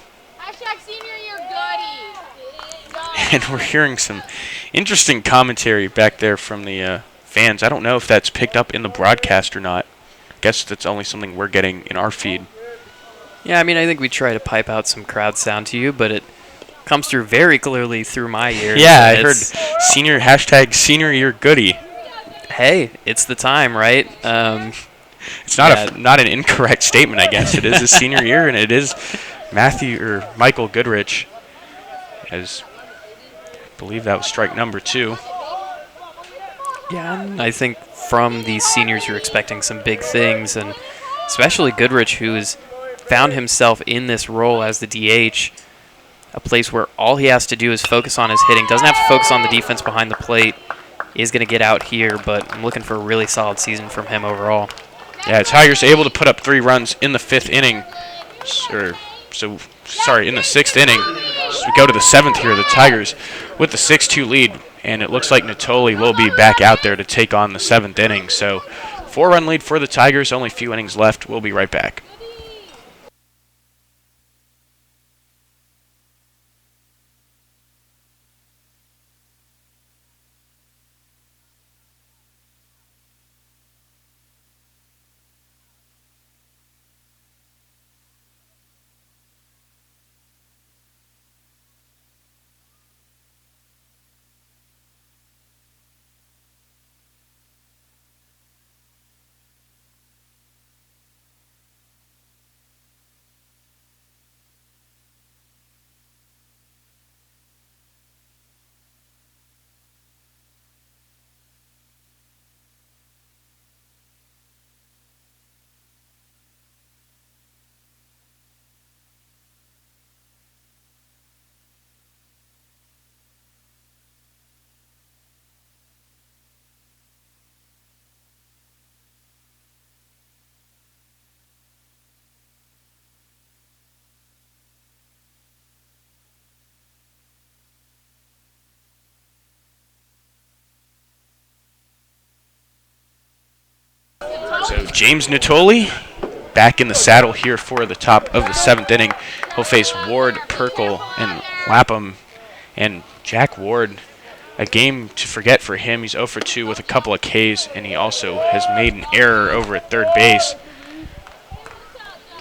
And we're hearing some interesting commentary back there from the fans. I don't know if that's picked up in the broadcast or not. I guess that's only something we're getting in our feed. Yeah, I mean, I think we try to pipe out some crowd sound to you, but it comes through very clearly through my ears. Yeah, I heard senior year goodie. Hey, it's the time, right? It's not an incorrect statement, I guess. It is his senior year, and it is Michael Goodrich, as I believe that was strike number 2. Yeah, and I think from these seniors you're expecting some big things, and especially Goodrich, who has found himself in this role as the DH, a place where all he has to do is focus on his hitting, doesn't have to focus on the defense behind the plate, is going to get out here, but I'm looking for a really solid season from him overall. Yeah, Tigers able to put up 3 runs in the 5th inning, in the 6th inning. So we go to the 7th here, the Tigers with the 6-2 lead, and it looks like Natoli will be back out there to take on the 7th inning. So 4-run lead for the Tigers, only a few innings left. We'll be right back. So James Natoli back in the saddle here for the top of the 7th inning. He'll face Ward, Perkle, and Lapham. And Jack Ward, a game to forget for him. He's 0 for 2 with a couple of Ks, and he also has made an error over at third base.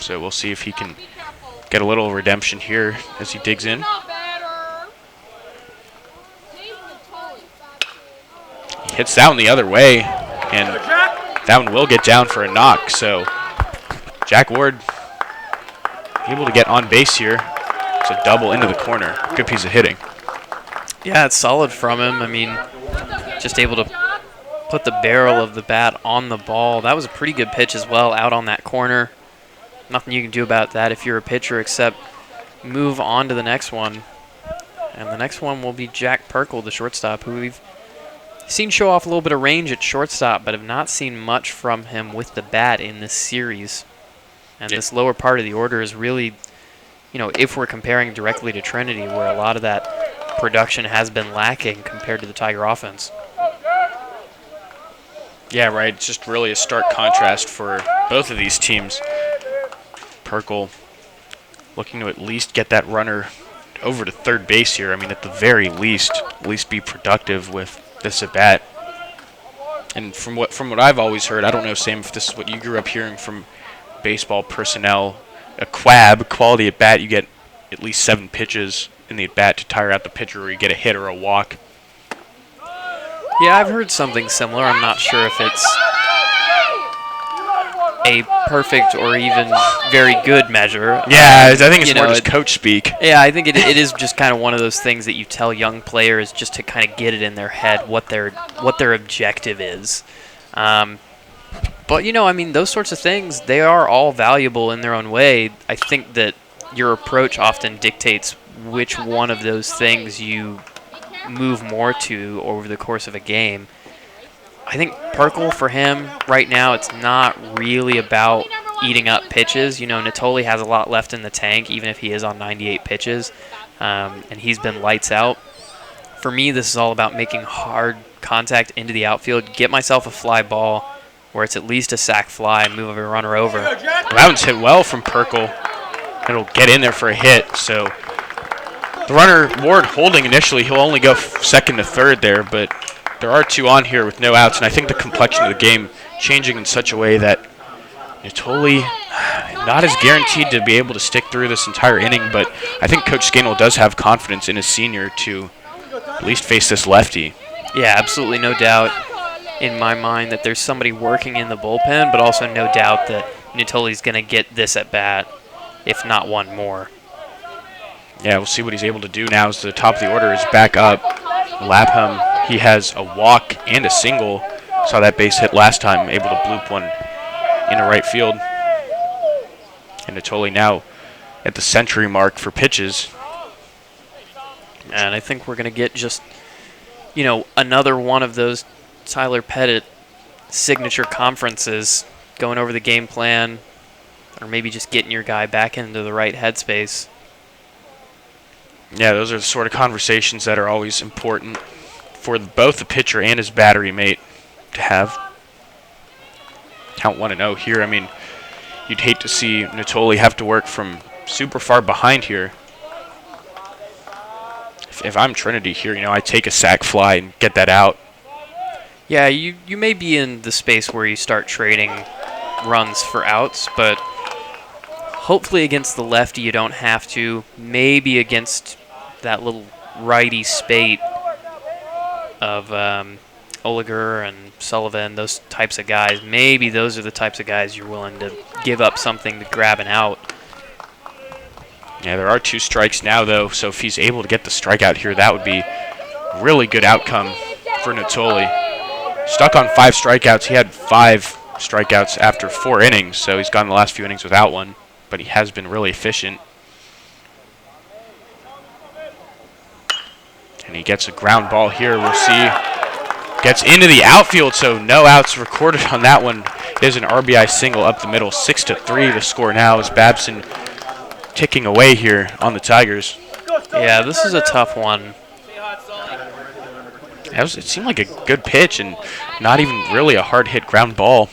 So we'll see if he can get a little redemption here as he digs in. He hits that one the other way, and that one will get down for a knock. So Jack Ward able to get on base here. It's a double into the corner. Good piece of hitting. Yeah, it's solid from him. I mean, just able to put the barrel of the bat on the ball. That was a pretty good pitch as well, out on that corner. Nothing you can do about that if you're a pitcher except move on to the next one. And the next one will be Jack Perkle, the shortstop, who we've seen show off a little bit of range at shortstop, but have not seen much from him with the bat in this series. And this lower part of the order is really, if we're comparing directly to Trinity, where a lot of that production has been lacking compared to the Tiger offense. Yeah, right. It's just really a stark contrast for both of these teams. Perkle looking to at least get that runner over to third base here. I mean, at the very least, at least be productive with this at bat. And from what I've always heard, I don't know, Sam, if this is what you grew up hearing from baseball personnel, a quality at bat, you get at least 7 pitches in the at bat to tire out the pitcher, or you get a hit or a walk. Yeah, I've heard something similar. I'm not sure if it's a perfect or even very good measure. Yeah, I think it's more just coach speak. Yeah, I think it is just kind of one of those things that you tell young players just to kind of get it in their head what their objective is. But, those sorts of things, they are all valuable in their own way. I think that your approach often dictates which one of those things you move more to over the course of a game. I think Perkle, for him, right now, it's not really about eating up pitches. Natoli has a lot left in the tank, even if he is on 98 pitches, and he's been lights out. For me, this is all about making hard contact into the outfield, get myself a fly ball where it's at least a sac fly and move a runner over. That one's hit well from Perkle. It'll get in there for a hit, so the runner, Ward, holding initially, he'll only go second to third there, but there are 2 on here with no outs, and I think the complexion of the game changing in such a way that Natoli not as guaranteed to be able to stick through this entire inning, but I think Coach Scannell does have confidence in his senior to at least face this lefty. Yeah, absolutely no doubt in my mind that there's somebody working in the bullpen, but also no doubt that Natoli's going to get this at bat, if not one more. Yeah, we'll see what he's able to do now as the top of the order is back up. Lapham, he has a walk and a single. Saw that base hit last time, able to bloop one into right field. And Natoli now at the century mark for pitches. And I think we're going to get just, another one of those Tyler Pettit signature conferences, going over the game plan, or maybe just getting your guy back into the right headspace. Yeah, those are the sort of conversations that are always important for both the pitcher and his battery mate to have. Count 1-0 here. I mean, you'd hate to see Natoli have to work from super far behind here. If I'm Trinity here, I take a sac fly and get that out. Yeah, you may be in the space where you start trading runs for outs, but hopefully against the lefty you don't have to. Maybe against that little righty spate of Oliger and Sullivan, those types of guys. Maybe those are the types of guys you're willing to give up something to grab an out. Yeah, there are 2 strikes now, though, so if he's able to get the strikeout here, that would be a really good outcome for Natoli. Stuck on 5 strikeouts. He had 5 strikeouts after 4 innings, so he's gone the last few innings without one, but he has been really efficient. And he gets a ground ball here. We'll see. Gets into the outfield, so no outs recorded on that one. It is an RBI single up the middle. 6-3 to score now as Babson ticking away here on the Tigers. Yeah, this is a tough one. It seemed like a good pitch and not even really a hard-hit ground ball.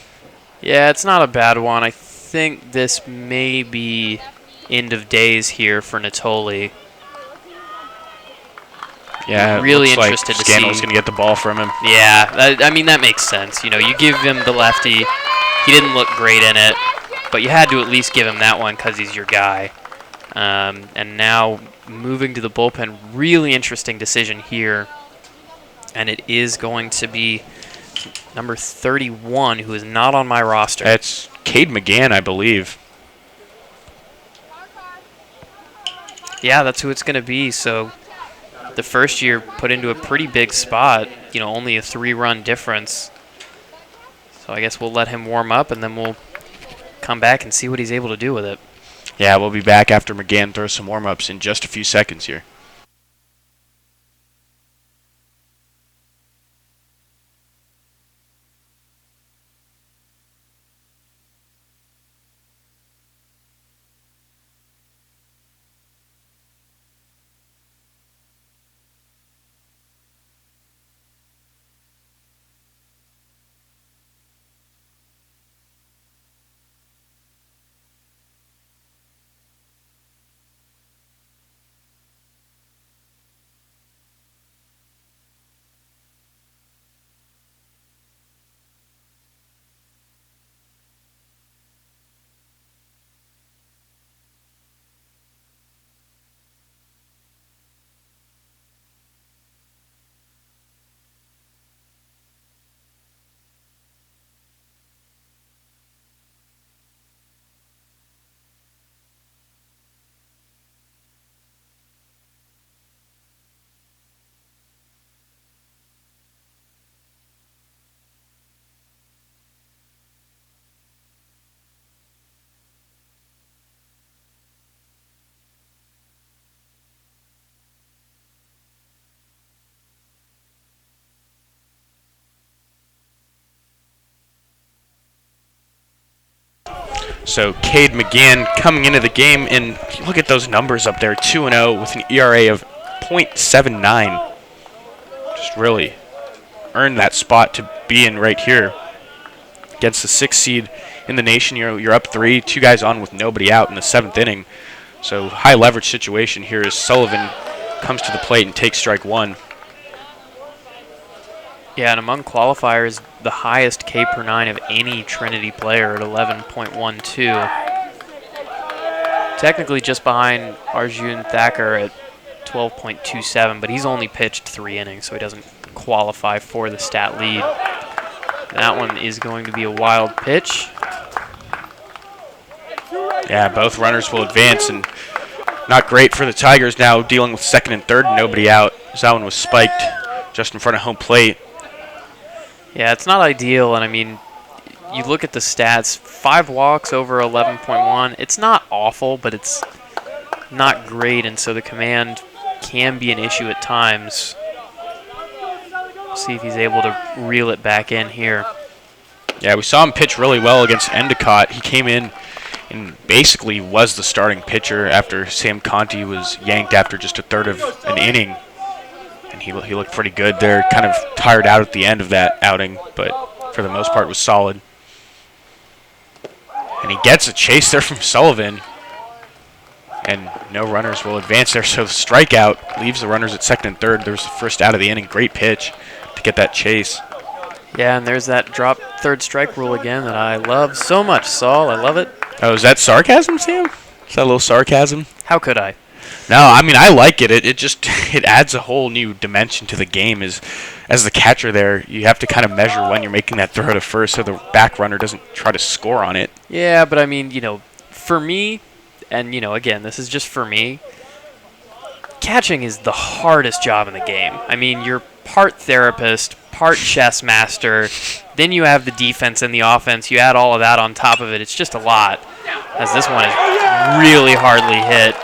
Yeah, it's not a bad one. I think this may be end of days here for Natoli. Yeah, really looks interested like to see. Scannell's going to get the ball from him. Yeah, that makes sense. You give him the lefty. He didn't look great in it, but you had to at least give him that one because he's your guy. And now moving to the bullpen, really interesting decision here. And it is going to be number 31, who is not on my roster. That's Cade McGann, I believe. Yeah, that's who it's going to be. So the first year put into a pretty big spot, only a 3-run difference. So I guess we'll let him warm up, and then we'll come back and see what he's able to do with it. Yeah, we'll be back after McGann throws some warm-ups in just a few seconds here. So Cade McGann coming into the game, and look at those numbers up there, 2-0 with an ERA of .79. Just really earned that spot to be in right here against the 6th seed in the nation. You're up 3, 2 guys on with nobody out in the 7th inning. So high leverage situation here as Sullivan comes to the plate and takes strike 1. Yeah, and among qualifiers, the highest K per 9 of any Trinity player at 11.12. Technically just behind Arjun Thacker at 12.27, but he's only pitched 3 innings, so he doesn't qualify for the stat lead. That one is going to be a wild pitch. Yeah, both runners will advance, and not great for the Tigers now dealing with 2nd and 3rd, nobody out. That one was spiked just in front of home plate. Yeah, it's not ideal, and I mean, you look at the stats, 5 walks over 11.1. It's not awful, but it's not great, and so the command can be an issue at times. See if he's able to reel it back in here. Yeah, we saw him pitch really well against Endicott. He came in and basically was the starting pitcher after Sam Conti was yanked after just a third of an inning. And he looked pretty good there, kind of tired out at the end of that outing, but for the most part was solid. And he gets a chase there from Sullivan, and no runners will advance there, so the strikeout leaves the runners at 2nd and 3rd. There's the first out of the inning. Great pitch to get that chase. Yeah, and there's that drop 3rd strike rule again that I love so much, Saul. I love it. Oh, is that sarcasm, Sam? Is that a little sarcasm? How could I? No, I mean, I like it. It just it adds a whole new dimension to the game. As the catcher there, you have to kind of measure when you're making that throw to first so the back runner doesn't try to score on it. Yeah, but I mean, for me, and, again, this is just for me, catching is the hardest job in the game. I mean, you're part therapist, part chess master, then you have the defense and the offense. You add all of that on top of it. It's just a lot, as this one is really hardly hit.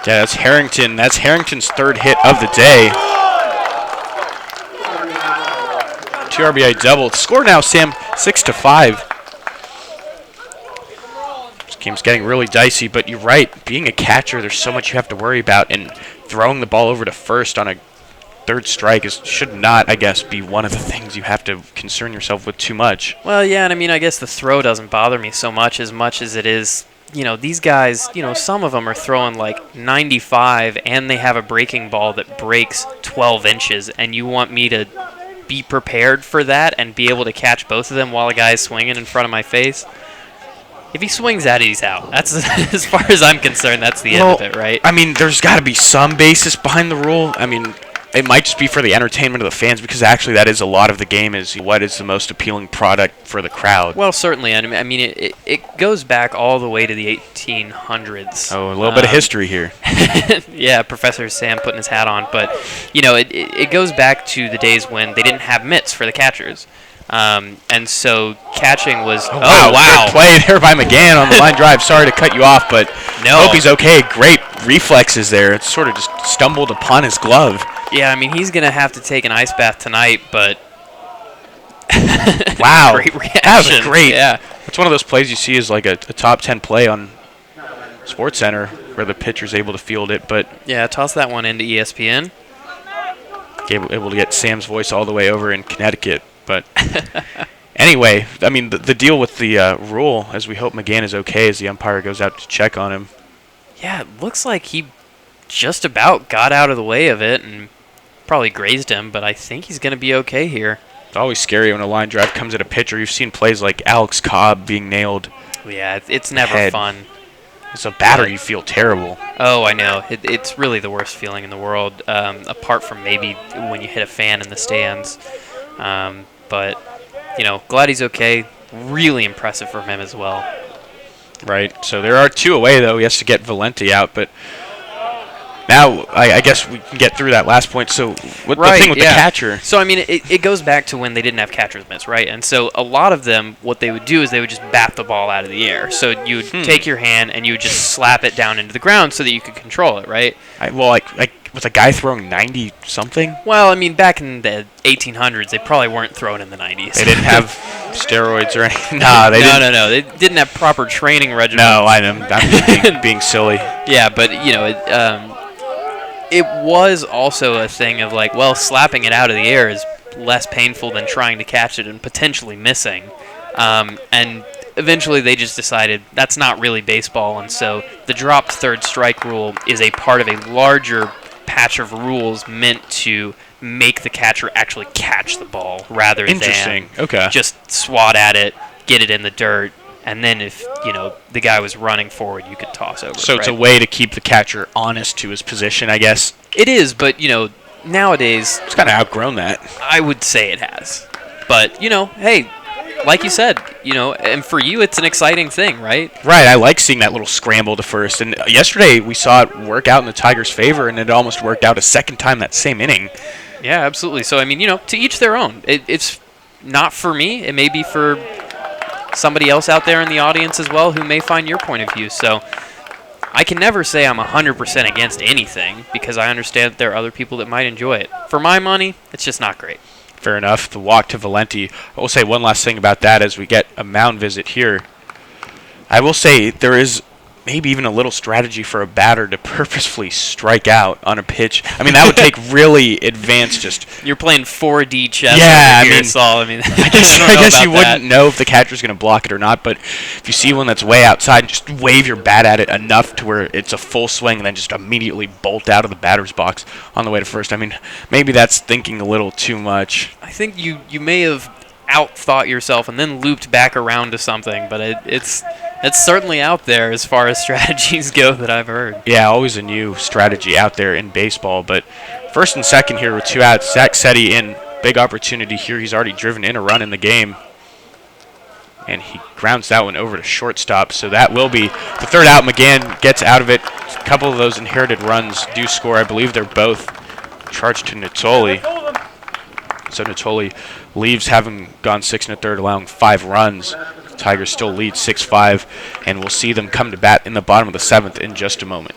Yeah, that's Harrington. That's Harrington's 3rd hit of the day. 2 RBI double. Score now, Sam, 6-5. This game's getting really dicey, but you're right. Being a catcher, there's so much you have to worry about, and throwing the ball over to first on a 3rd strike should not, I guess, be one of the things you have to concern yourself with too much. Well, yeah, and I mean, I guess the throw doesn't bother me so much as it is, these guys, some of them are throwing like 95 and they have a breaking ball that breaks 12 inches, and you want me to be prepared for that and be able to catch both of them while a guy's swinging in front of my face? If he swings at it, he's out. That's as far as I'm concerned, that's the end of it, right? I mean, there's got to be some basis behind the rule. I mean, it might just be for the entertainment of the fans, because actually that is a lot of the game, is what is the most appealing product for the crowd. Well, certainly. I mean, it goes back all the way to the 1800s. Oh, a little bit of history here. Yeah, Professor Sam putting his hat on. But, it goes back to the days when they didn't have mitts for the catchers. And so catching was... Oh, wow. Good play there by McGann on the line drive. Sorry to cut you off, but hope he's okay. Great reflexes there. It sort of just stumbled upon his glove. Yeah, I mean, he's going to have to take an ice bath tonight, but... Wow. Great reaction. That was great. Yeah. It's one of those plays you see as like a top 10 play on SportsCenter where the pitcher's able to field it, but... Yeah, toss that one into ESPN. Able to get Sam's voice all the way over in Connecticut. But anyway, I mean, the deal with the rule, as we hope McGann is okay as the umpire goes out to check on him. Yeah, it looks like he just about got out of the way of it and probably grazed him, but I think he's going to be okay here. It's always scary when a line drive comes at a pitcher. You've seen plays like Alex Cobb being nailed. Yeah, it's never fun. As a batter, you feel terrible. Oh, I know. It's really the worst feeling in the world, apart from maybe when you hit a fan in the stands. But, glad he's okay. Really impressive from him as well. Right. So there are 2 away, though. He has to get Valenti out. But now I guess we can get through that last point. So the thing with the catcher. So, I mean, it goes back to when they didn't have catcher's mitts, right? And so a lot of them, what they would do is they would just bat the ball out of the air. So you would take your hand and you would just slap it down into the ground so that you could control it, right? Was with a guy throwing 90-something. Well, I mean, back in the 1800s, they probably weren't throwing in the 90s. They didn't have steroids or anything. No, they didn't. No. They didn't have proper training regimens. No, I'm being silly. Yeah, but, it was also a thing of like, well, slapping it out of the air is less painful than trying to catch it and potentially missing. And eventually they just decided that's not really baseball, and so the dropped third strike rule is a part of a larger patch of rules meant to make the catcher actually catch the ball rather than just swat at it, get it in the dirt, and then if, the guy was running forward, you could toss over. So it's a way to keep the catcher honest to his position, I guess. It is, but, nowadays... It's kind of outgrown that. I would say it has. But, hey, like you said, and for you, it's an exciting thing, right? Right, I like seeing that little scramble to first. And yesterday, we saw it work out in the Tigers' favor, and it almost worked out a second time that same inning. Yeah, absolutely. So, I mean, to each their own. It's not for me. It may be for somebody else out there in the audience as well who may find your point of view. So I can never say I'm 100% against anything because I understand that there are other people that might enjoy it. For my money, it's just not great. Fair enough. The walk to Valenti. I will say one last thing about that as we get a mound visit here. I will say there is maybe even a little strategy for a batter to purposefully strike out on a pitch. I mean, that would take really advanced just... You're playing 4D chess. Yeah, Saul. I guess you wouldn't know if the catcher's going to block it or not, but if you see one that's way outside, just wave your bat at it enough to where it's a full swing and then just immediately bolt out of the batter's box on the way to first. I mean, maybe that's thinking a little too much. I think you may have outthought yourself and then looped back around to something, but it's certainly out there as far as strategies go that I've heard. Yeah, always a new strategy out there in baseball. But first and second here with 2 outs. Zach Seti in. Big opportunity here. He's already driven in a run in the game. And he grounds that one over to shortstop. So that will be the third out. McGann gets out of it. A couple of those inherited runs do score. I believe they're both charged to Natoli. So Natoli leaves having gone 6 1/3, allowing 5 runs. Tigers still lead 6-5, and we'll see them come to bat in the bottom of the 7th in just a moment.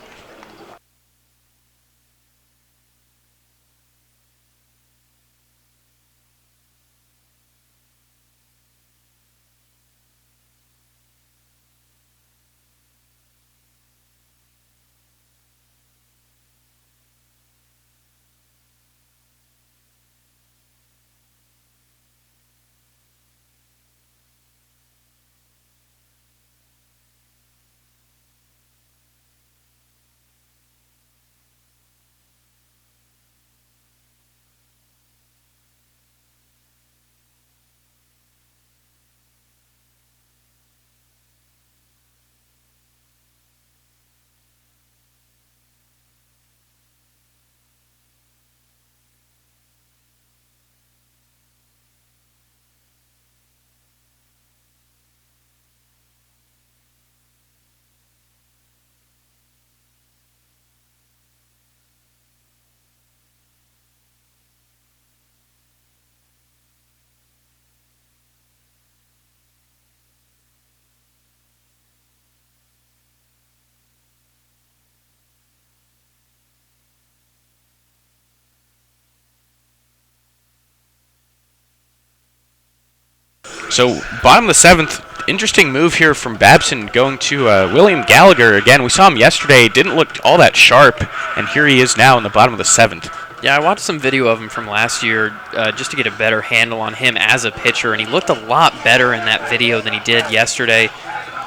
So bottom of the 7th, interesting move here from Babson going to William Gallagher. Again, we saw him yesterday, didn't look all that sharp, and here he is now in the bottom of the 7th. Yeah, I watched some video of him from last year just to get a better handle on him as a pitcher, and he looked a lot better in that video than he did yesterday.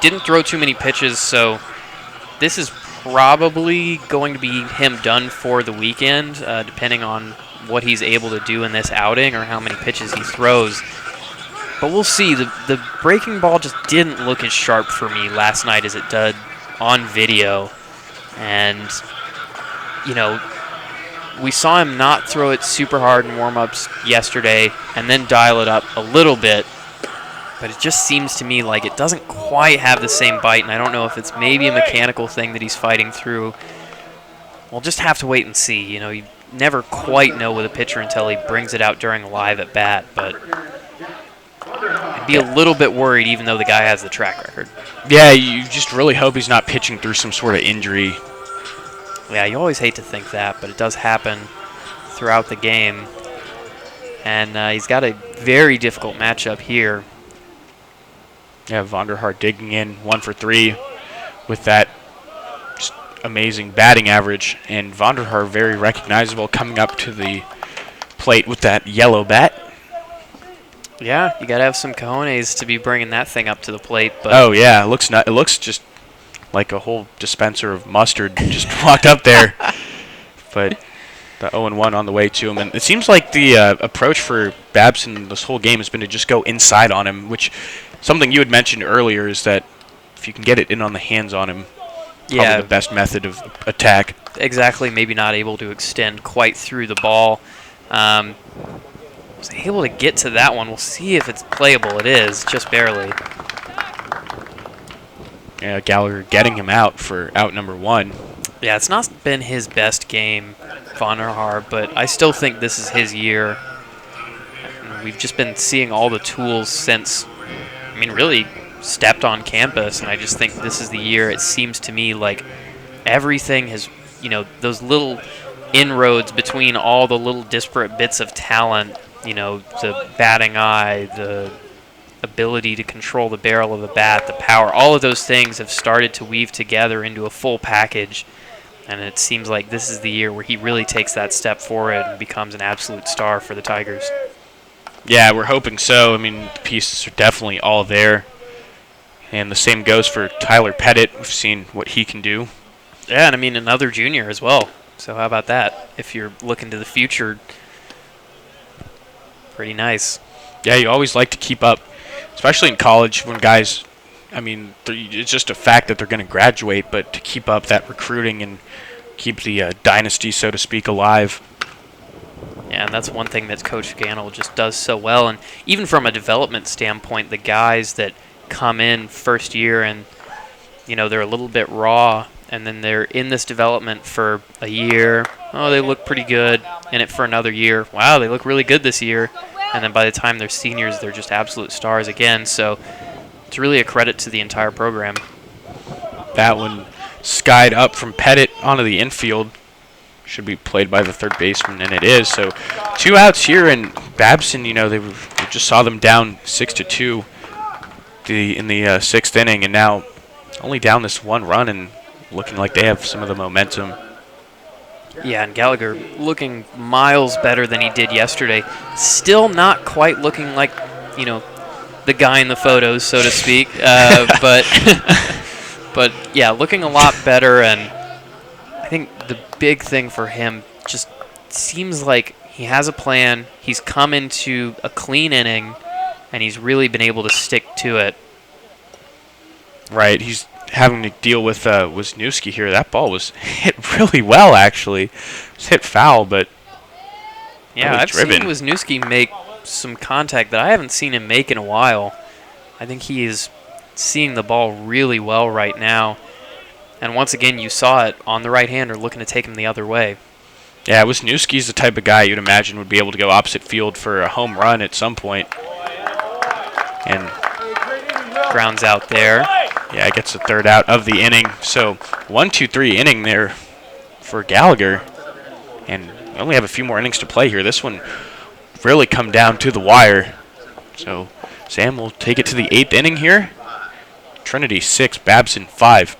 Didn't throw too many pitches, so this is probably going to be him done for the weekend, depending on what he's able to do in this outing or how many pitches he throws. But we'll see. The breaking ball just didn't look as sharp for me last night as it did on video. And, we saw him not throw it super hard in warm-ups yesterday and then dial it up a little bit. But it just seems to me like it doesn't quite have the same bite, and I don't know if it's maybe a mechanical thing that he's fighting through. We'll just have to wait and see. You never quite know with a pitcher until he brings it out during a live at-bat, but I'd be a little bit worried even though the guy has the track record. Yeah, you just really hope he's not pitching through some sort of injury. Yeah, you always hate to think that, but it does happen throughout the game. And he's got a very difficult matchup here. Yeah, Vonderhaar digging in 1 for 3 with that just amazing batting average. And Vonderhaar very recognizable coming up to the plate with that yellow bat. Yeah, you got to have some cojones to be bringing that thing up to the plate. But oh, yeah, it looks just like a whole dispenser of mustard just walked up there. But the 0-1 on the way to him. And it seems like the approach for Babson this whole game has been to just go inside on him, which something you had mentioned earlier is that if you can get it in on the hands on him, probably the best method of attack. Exactly, maybe not able to extend quite through the ball. Was able to get to that one. We'll see if it's playable. It is, just barely. Yeah, Gallagher getting him out for out number 1. Yeah, it's not been his best game, Vonderhaar, but I still think this is his year. And we've just been seeing all the tools since, really stepped on campus, and I just think this is the year. It seems to me like everything has, those little inroads between all the little disparate bits of talent, the batting eye, the ability to control the barrel of the bat, the power, all of those things have started to weave together into a full package. And it seems like this is the year where he really takes that step forward and becomes an absolute star for the Tigers. Yeah, we're hoping so. The pieces are definitely all there. And the same goes for Tyler Pettit. We've seen what he can do. Yeah, and another junior as well. So how about that? If you're looking to the future, pretty nice. Yeah, you always like to keep up, especially in college when guys, it's just a fact that they're going to graduate, but to keep up that recruiting and keep the dynasty, so to speak, alive. Yeah, and that's one thing that Coach Gannell just does so well. And even from a development standpoint, the guys that come in first year and, they're a little bit raw, and then they're in this development for a year. Oh, they look pretty good. In it for another year. Wow, they look really good this year. And then by the time they're seniors, they're just absolute stars again. So it's really a credit to the entire program. That one skied up from Pettit onto the infield. Should be played by the third baseman, and it is. So 2 outs here, and Babson, we just saw them down 6-2 in the 6th inning, and now only down this 1 run and looking like they have some of the momentum. Yeah, and Gallagher looking miles better than he did yesterday. Still not quite looking like, the guy in the photos, so to speak. But yeah, looking a lot better. And I think the big thing for him just seems like he has a plan. He's come into a clean inning, and he's really been able to stick to it. Right, he's having to deal with Wisniewski here. That ball was hit really well, actually. It was hit foul, but yeah, really I've driven. seen Wisniewski make some contact that I haven't seen him make in a while. I think he is seeing the ball really well right now. And once again, you saw it on the right-hander looking to take him the other way. Yeah, Wisniewski's the type of guy you'd imagine would be able to go opposite field for a home run at some point. And grounds out there. Yeah, gets the 3rd out of the inning. So 1-2-3 inning there for Gallagher. And we only have a few more innings to play here. This one really come down to the wire. So Sam will take it to the 8th inning here. Trinity 6, Babson 5.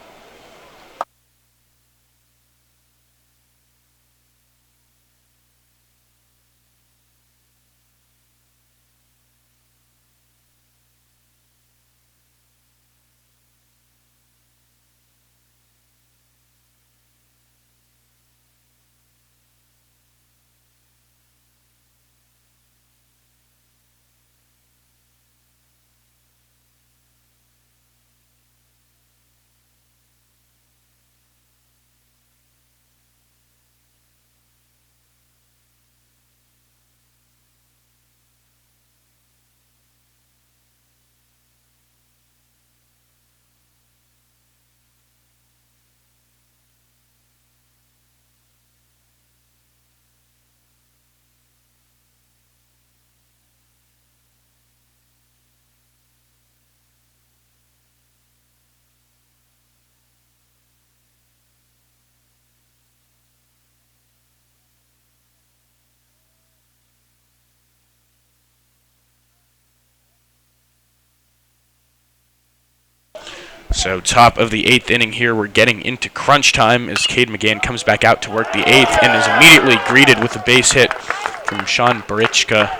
So top of the 8th inning here, we're getting into crunch time as Cade McGann comes back out to work the 8th and is immediately greeted with a base hit from Sean Barichka.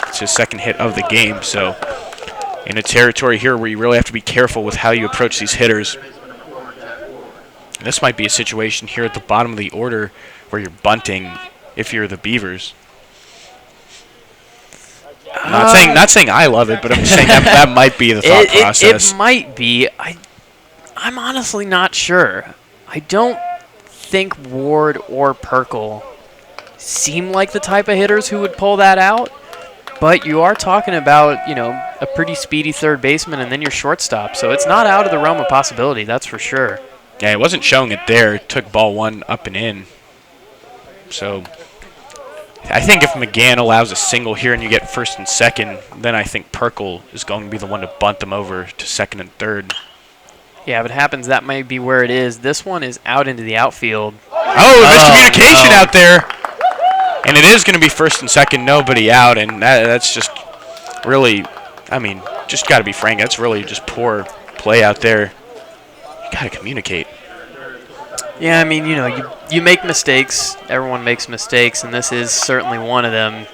It's his second hit of the game, so in a territory here where you really have to be careful with how you approach these hitters. This might be a situation here at the bottom of the order where you're bunting if you're the Beavers. Not saying I love it, but I'm saying that might be the thought process. It might be. I'm honestly not sure. I don't think Ward or Perkle seem like the type of hitters who would pull that out. But you are talking about, a pretty speedy third baseman and then your shortstop. So it's not out of the realm of possibility, that's for sure. Yeah, it wasn't showing it there. It took ball 1 up and in. So I think if McGann allows a single here and you get first and second, then I think Perkle is going to be the one to bunt them over to second and third. Yeah, if it happens, that might be where it is. This one is out into the outfield. Oh, miscommunication out there. And it is going to be first and second, nobody out. And that's just really, just got to be frank, that's really just poor play out there. You got to communicate. Yeah, you make mistakes. Everyone makes mistakes, and this is certainly one of them.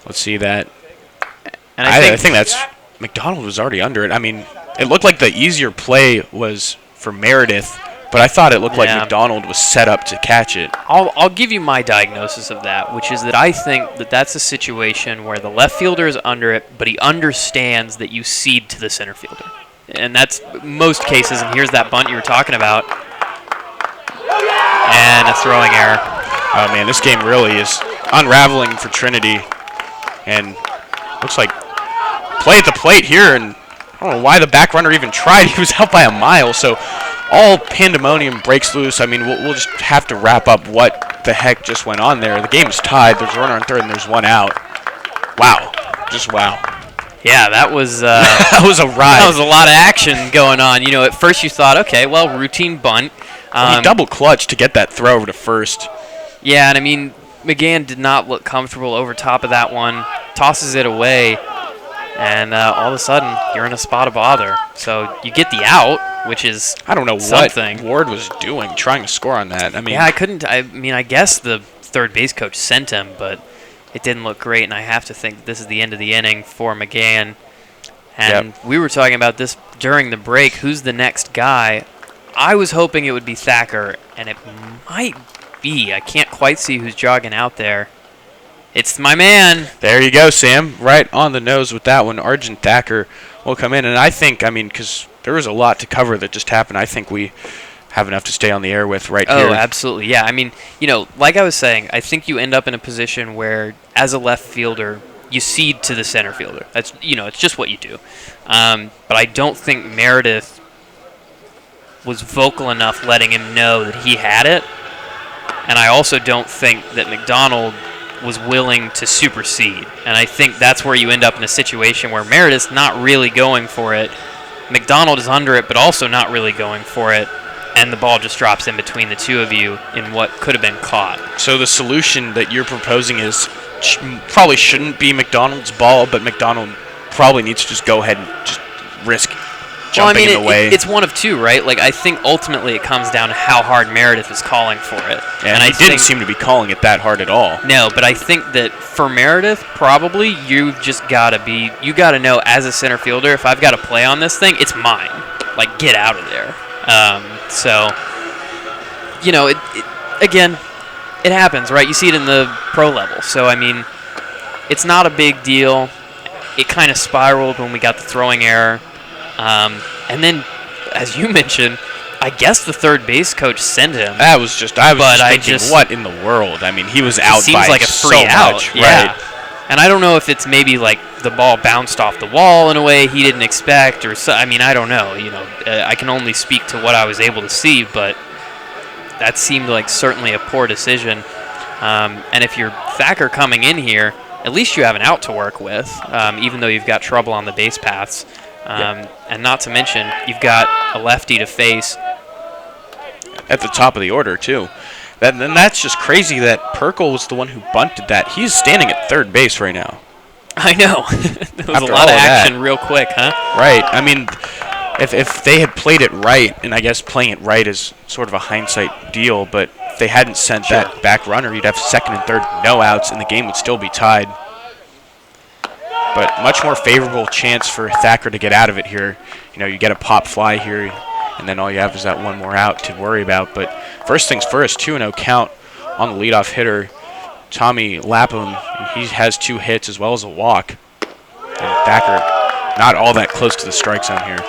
Let's see that. And I think that's McDonald was already under it. It looked like the easier play was for Meredith, but I thought it looked like McDonald was set up to catch it. I'll give you my diagnosis of that, which is that I think that that's a situation where the left fielder is under it, but he understands that you cede to the center fielder. And that's most cases, and here's that bunt you were talking about. And a throwing error. Oh, man, this game really is unraveling for Trinity. And looks like play at the plate here, and I don't know why the back runner even tried. He was out by a mile, so all pandemonium breaks loose. We'll just have to wrap up what the heck just went on there. The game's tied. There's a runner on third, and there's one out. Wow. Just wow. Yeah, that was that was a ride. That was a lot of action going on. At first you thought, okay, well, routine bunt. He double clutched to get that throw over to first. Yeah, and McGann did not look comfortable over top of that one. Tosses it away, and all of a sudden you're in a spot of bother. So you get the out, which is I don't know something. What Ward was doing, trying to score on that. Yeah, I couldn't. I guess the third base coach sent him, but it didn't look great, and I have to think this is the end of the inning for McGann. And we were talking about this during the break. Who's the next guy? I was hoping it would be Thacker, and it might be. I can't quite see who's jogging out there. It's my man. There you go, Sam. Right on the nose with that one. Arjun Thacker will come in, and I think, because there was a lot to cover that just happened, I think we have enough to stay on the air with here. Oh, absolutely. Yeah, like I was saying, I think you end up in a position where, as a left fielder, you cede to the center fielder. That's, it's just what you do. But I don't think Meredith was vocal enough letting him know that he had it. And I also don't think that McDonald was willing to supersede. And I think that's where you end up in a situation where Meredith's not really going for it. McDonald is under it, but also not really going for it. And the ball just drops in between the two of you in what could have been caught. So the solution that you're proposing is probably shouldn't be McDonald's ball, but McDonald probably needs to just go ahead and just risk jumping in the way. It's one of two, right? I think ultimately it comes down to how hard Meredith is calling for it. And he didn't seem to be calling it that hard at all. No, but I think that for Meredith, probably you've just got to know as a center fielder, if I've got to play on this thing, it's mine. Get out of there. Again, it happens, right? You see it in the pro level. So, it's not a big deal. It kind of spiraled when we got the throwing error. And then, as you mentioned, I guess the third base coach sent him. I was just thinking, what in the world? He was out seems by like a free so out. much. Yeah. Right. And I don't know if it's maybe the ball bounced off the wall in a way he didn't expect, or so. I don't know. I can only speak to what I was able to see, but that seemed like certainly a poor decision. And if you're Thacker coming in here, at least you have an out to work with, even though you've got trouble on the base paths. And not to mention, you've got a lefty to face. At the top of the order, too. Then that's just crazy that Perkle was the one who bunted that. He's standing at third base right now. I know. There was a lot of action real quick, huh? Right. if they had played it right, and I guess playing it right is sort of a hindsight deal, but if they hadn't sent that back runner, you'd have second and third, no outs, and the game would still be tied. But much more favorable chance for Thacker to get out of it here. You get a pop fly here, and then all you have is that one more out to worry about. But first things first, 2-0 count on the leadoff hitter, Tommy Lapham. He has 2 hits as well as a walk. And Thacker not all that close to the strike zone here.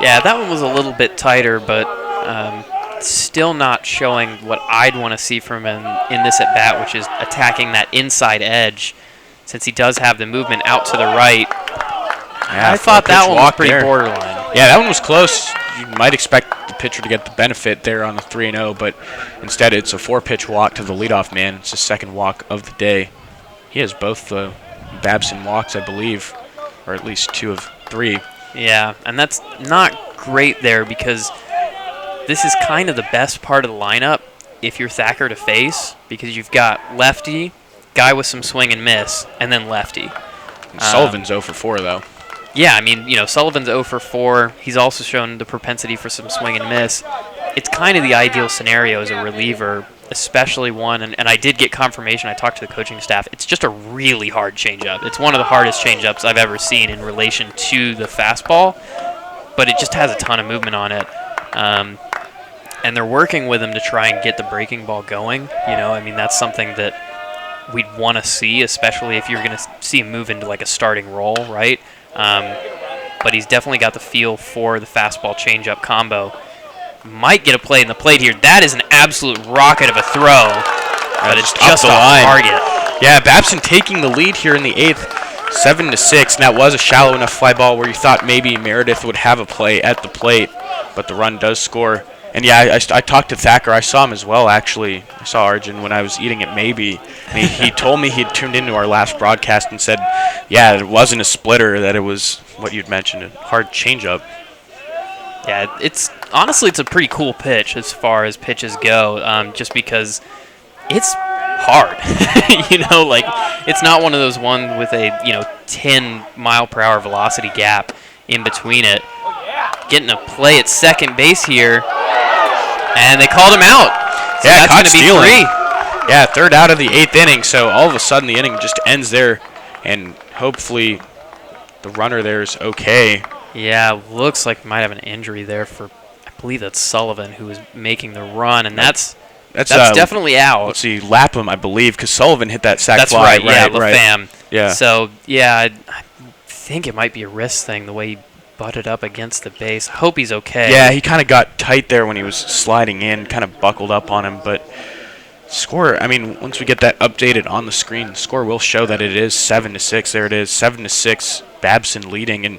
Yeah, that one was a little bit tighter, but still not showing what I'd want to see from him in this at-bat, which is attacking that inside edge, since he does have the movement out to the right. Yeah, I thought that one was pretty borderline. Yeah, that one was close. You might expect the pitcher to get the benefit there on the 3-0, but instead it's a 4-pitch walk to the leadoff man. It's the second walk of the day. He has both the Babson walks, I believe, or at least 2 of 3. Yeah, and that's not great there because this is kind of the best part of the lineup if you're Thacker to face, because you've got lefty, guy with some swing and miss, and then lefty. And Sullivan's 0 for 4, though. Yeah, I mean, Sullivan's 0 for 4. He's also shown the propensity for some swing and miss. It's kind of the ideal scenario as a reliever, especially one, and I did get confirmation. I talked to the coaching staff. It's just a really hard changeup. It's one of the hardest changeups I've ever seen in relation to the fastball, but it just has a ton of movement on it. And they're working with him to try and get the breaking ball going. I mean, that's something that we'd want to see, especially if you're going to see him move into like a starting role, right? But he's definitely got the feel for the fastball changeup combo. Might get a play in the plate here. That is an absolute rocket of a throw, but it's just off target. Yeah, Babson taking the lead here in the 8th, 7-6, and that was a shallow enough fly ball where you thought maybe Meredith would have a play at the plate, but the run does score. And yeah, I talked to Thacker. I saw him as well, actually. I saw Arjun when I was eating at Maybe. He told me he'd tuned into our last broadcast and said, yeah, it wasn't a splitter, that it was what you'd mentioned, a hard changeup. Yeah, honestly, it's a pretty cool pitch as far as pitches go, just because it's hard. It's not one of those ones with a 10-mile-per-hour velocity gap in between it. Getting a play at second base here, and they called him out. So yeah, that's going to be 3. Yeah, 3rd out of the 8th inning, so all of a sudden the inning just ends there, and hopefully the runner there is okay. Yeah, looks like we might have an injury there for, I believe that's Sullivan who was making the run, and that's definitely out. Let's see, Lapham, I believe, because Sullivan hit that sac fly. That's right, yeah, Lapham. Right. Yeah. So, yeah, I think it might be a wrist thing, the way he butted up against the base. I hope he's okay. Yeah, he kind of got tight there when he was sliding in, kind of buckled up on him, but score, I mean, once we get that updated on the screen, the score will show that it is 7-6. There it is, 7-6, Babson leading, and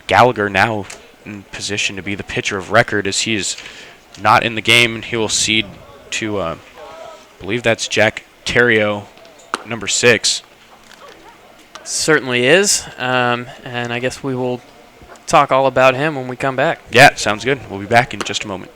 Gallagher now in position to be the pitcher of record as he is not in the game, and he will cede to, I believe that's Jack Terrio, number 6. Certainly is, and I guess we will talk all about him when we come back. Yeah, sounds good. We'll be back in just a moment.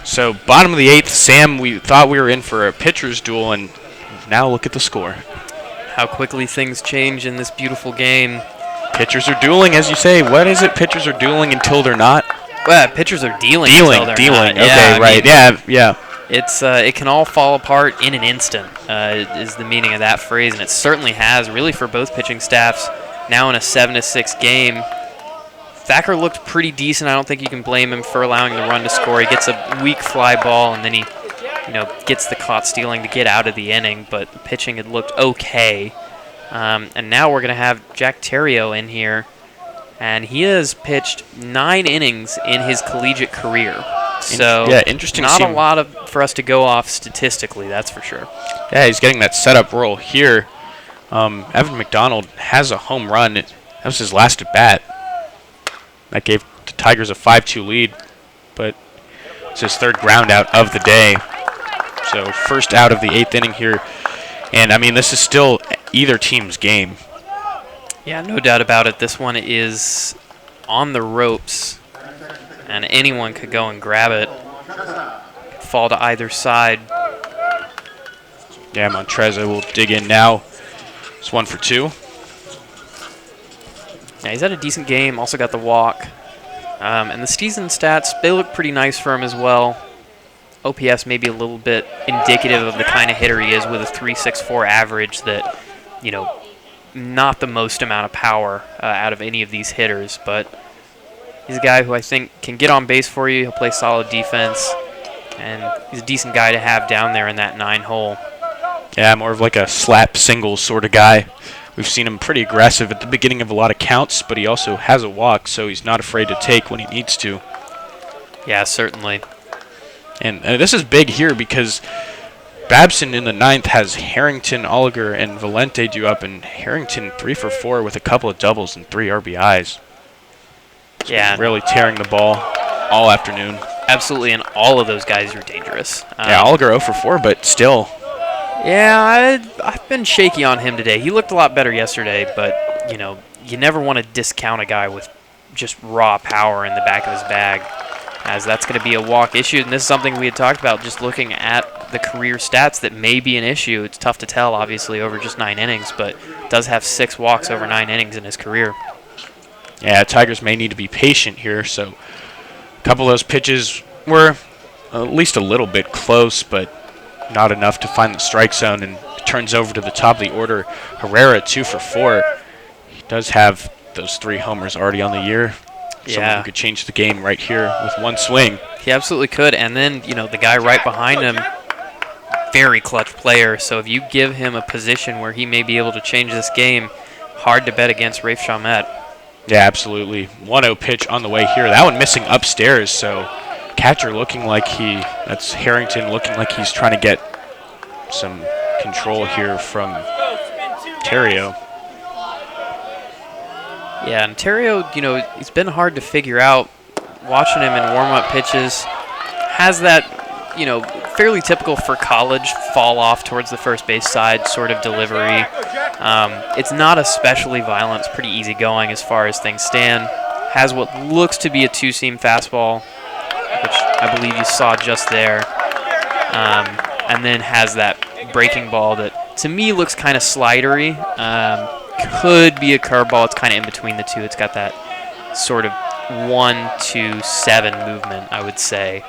So bottom of the 8th, Sam, we thought we were in for a pitcher's duel, and now look at the score. How quickly things change in this beautiful game. Pitchers are dueling, as you say. What is it? Pitchers are dueling until they're not? Well, pitchers are dealing. Dealing. Not. Okay, yeah, right. Yeah. it can all fall apart in an instant, is the meaning of that phrase, and it certainly has, really, for both pitching staffs. Now in a 7-6 game, Thacker looked pretty decent. I don't think you can blame him for allowing the run to score. He gets a weak fly ball, and then he, gets the caught stealing to get out of the inning. But the pitching had looked okay. And now we're going to have Jack Terrio in here, and he has pitched 9 innings in his collegiate career. So yeah, interesting. Not a lot for us to go off statistically, that's for sure. Yeah, he's getting that setup role here. Evan McDonald has a home run. That was his last at bat. That gave the Tigers a 5-2 lead, but it's his 3rd ground out of the day. So first out of the 8th inning here. And, I mean, this is still either team's game. Yeah, no doubt about it. This one is on the ropes, and anyone could go and grab it. Could fall to either side. Yeah, Montreza will dig in now. It's 1 for 2. Yeah, he's had a decent game, also got the walk. And the season stats, they look pretty nice for him as well. OPS maybe a little bit indicative of the kind of hitter he is, with a 3.64 average that, not the most amount of power out of any of these hitters, but he's a guy who I think can get on base for you. He'll play solid defense, and he's a decent guy to have down there in that 9-hole. Yeah, more of like a slap singles sort of guy. We've seen him pretty aggressive at the beginning of a lot of counts, but he also has a walk, so he's not afraid to take when he needs to. Yeah, certainly. And this is big here because Babson in the 9th has Harrington, Oliger, and Valente due up, and Harrington 3 for 4 with a couple of doubles and 3 RBIs. So yeah. Really tearing the ball all afternoon. Absolutely, and all of those guys are dangerous. Yeah, Oliger 0 for 4, but still. Yeah, I've been shaky on him today. He looked a lot better yesterday, but, you never want to discount a guy with just raw power in the back of his bag, as that's going to be a walk issue. And this is something we had talked about, just looking at the career stats, that may be an issue. It's tough to tell, obviously, over just 9 innings, but does have 6 walks over 9 innings in his career. Yeah, Tigers may need to be patient here. So a couple of those pitches were at least a little bit close, but not enough to find the strike zone, and turns over to the top of the order. Herrera 2 for 4. He does have those 3 homers already on the year. Someone who could change the game right here with one swing. He absolutely could. And then, the guy right behind him, very clutch player. So if you give him a position where he may be able to change this game, hard to bet against Rafe Chalmette. Yeah, absolutely. 1-0 pitch on the way here. That one missing upstairs, so catcher looking like that's Harrington looking like he's trying to get some control here from Terrio. Yeah, and Terrio, he's been hard to figure out. Watching him in warm-up pitches, has that, fairly typical for college fall off towards the first base side sort of delivery. It's not especially violent. It's pretty easygoing as far as things stand. Has what looks to be a 2-seam fastball, which I believe you saw just there. And then has that breaking ball that, to me, looks kind of slidery. Could be a curveball. It's kind of in between the two. It's got that sort of 1-2-7 movement, I would say.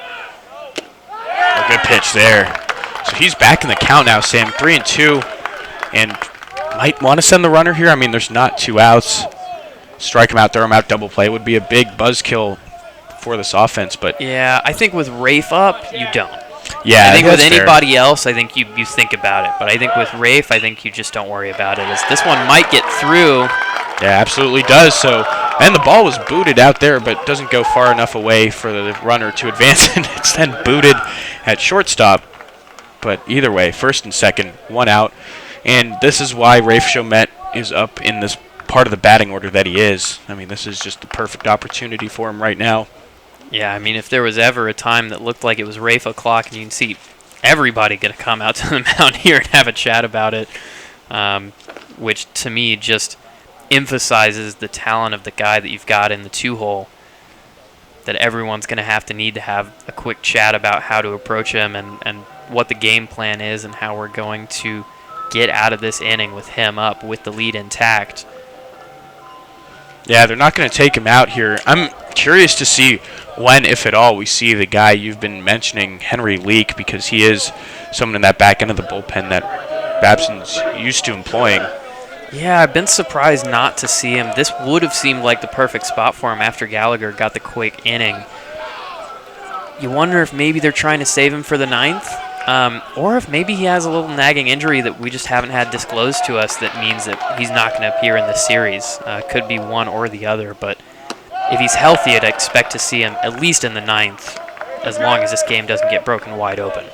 A good pitch there. So he's back in the count now, Sam. 3-2, and might want to send the runner here. I mean, there's not 2 outs. Strike him out, throw him out, double play would be a big buzzkill for this offense. But yeah, I think with Rafe up, you don't. Yeah, I think with anybody else, I think you think about it. But I think with Rafe, I think you just don't worry about it. As this one might get through. Yeah, absolutely does. So, and the ball was booted out there, but doesn't go far enough away for the runner to advance, and it's then booted at shortstop. But either way, first and second, 1 out. And this is why Rafe Chalmette is up in this part of the batting order that he is. I mean, this is just the perfect opportunity for him right now. Yeah, I mean, if there was ever a time that looked like it was Rafe o'clock, and you can see everybody going to come out to the mound here and have a chat about it, which to me just emphasizes the talent of the guy that you've got in the 2-hole, that everyone's going to need to have a quick chat about how to approach him and what the game plan is and how we're going to get out of this inning with him up with the lead intact. Yeah, they're not going to take him out here. I'm curious to see when, if at all, we see the guy you've been mentioning, Henry Leak, because he is someone in that back end of the bullpen that Babson's used to employing. Yeah, I've been surprised not to see him. This would have seemed like the perfect spot for him after Gallagher got the quick inning. You wonder if maybe they're trying to save him for the ninth, or if maybe he has a little nagging injury that we just haven't had disclosed to us that means that he's not going to appear in this series. Could be one or the other, but if he's healthy, I'd expect to see him at least in the ninth, as long as this game doesn't get broken wide open.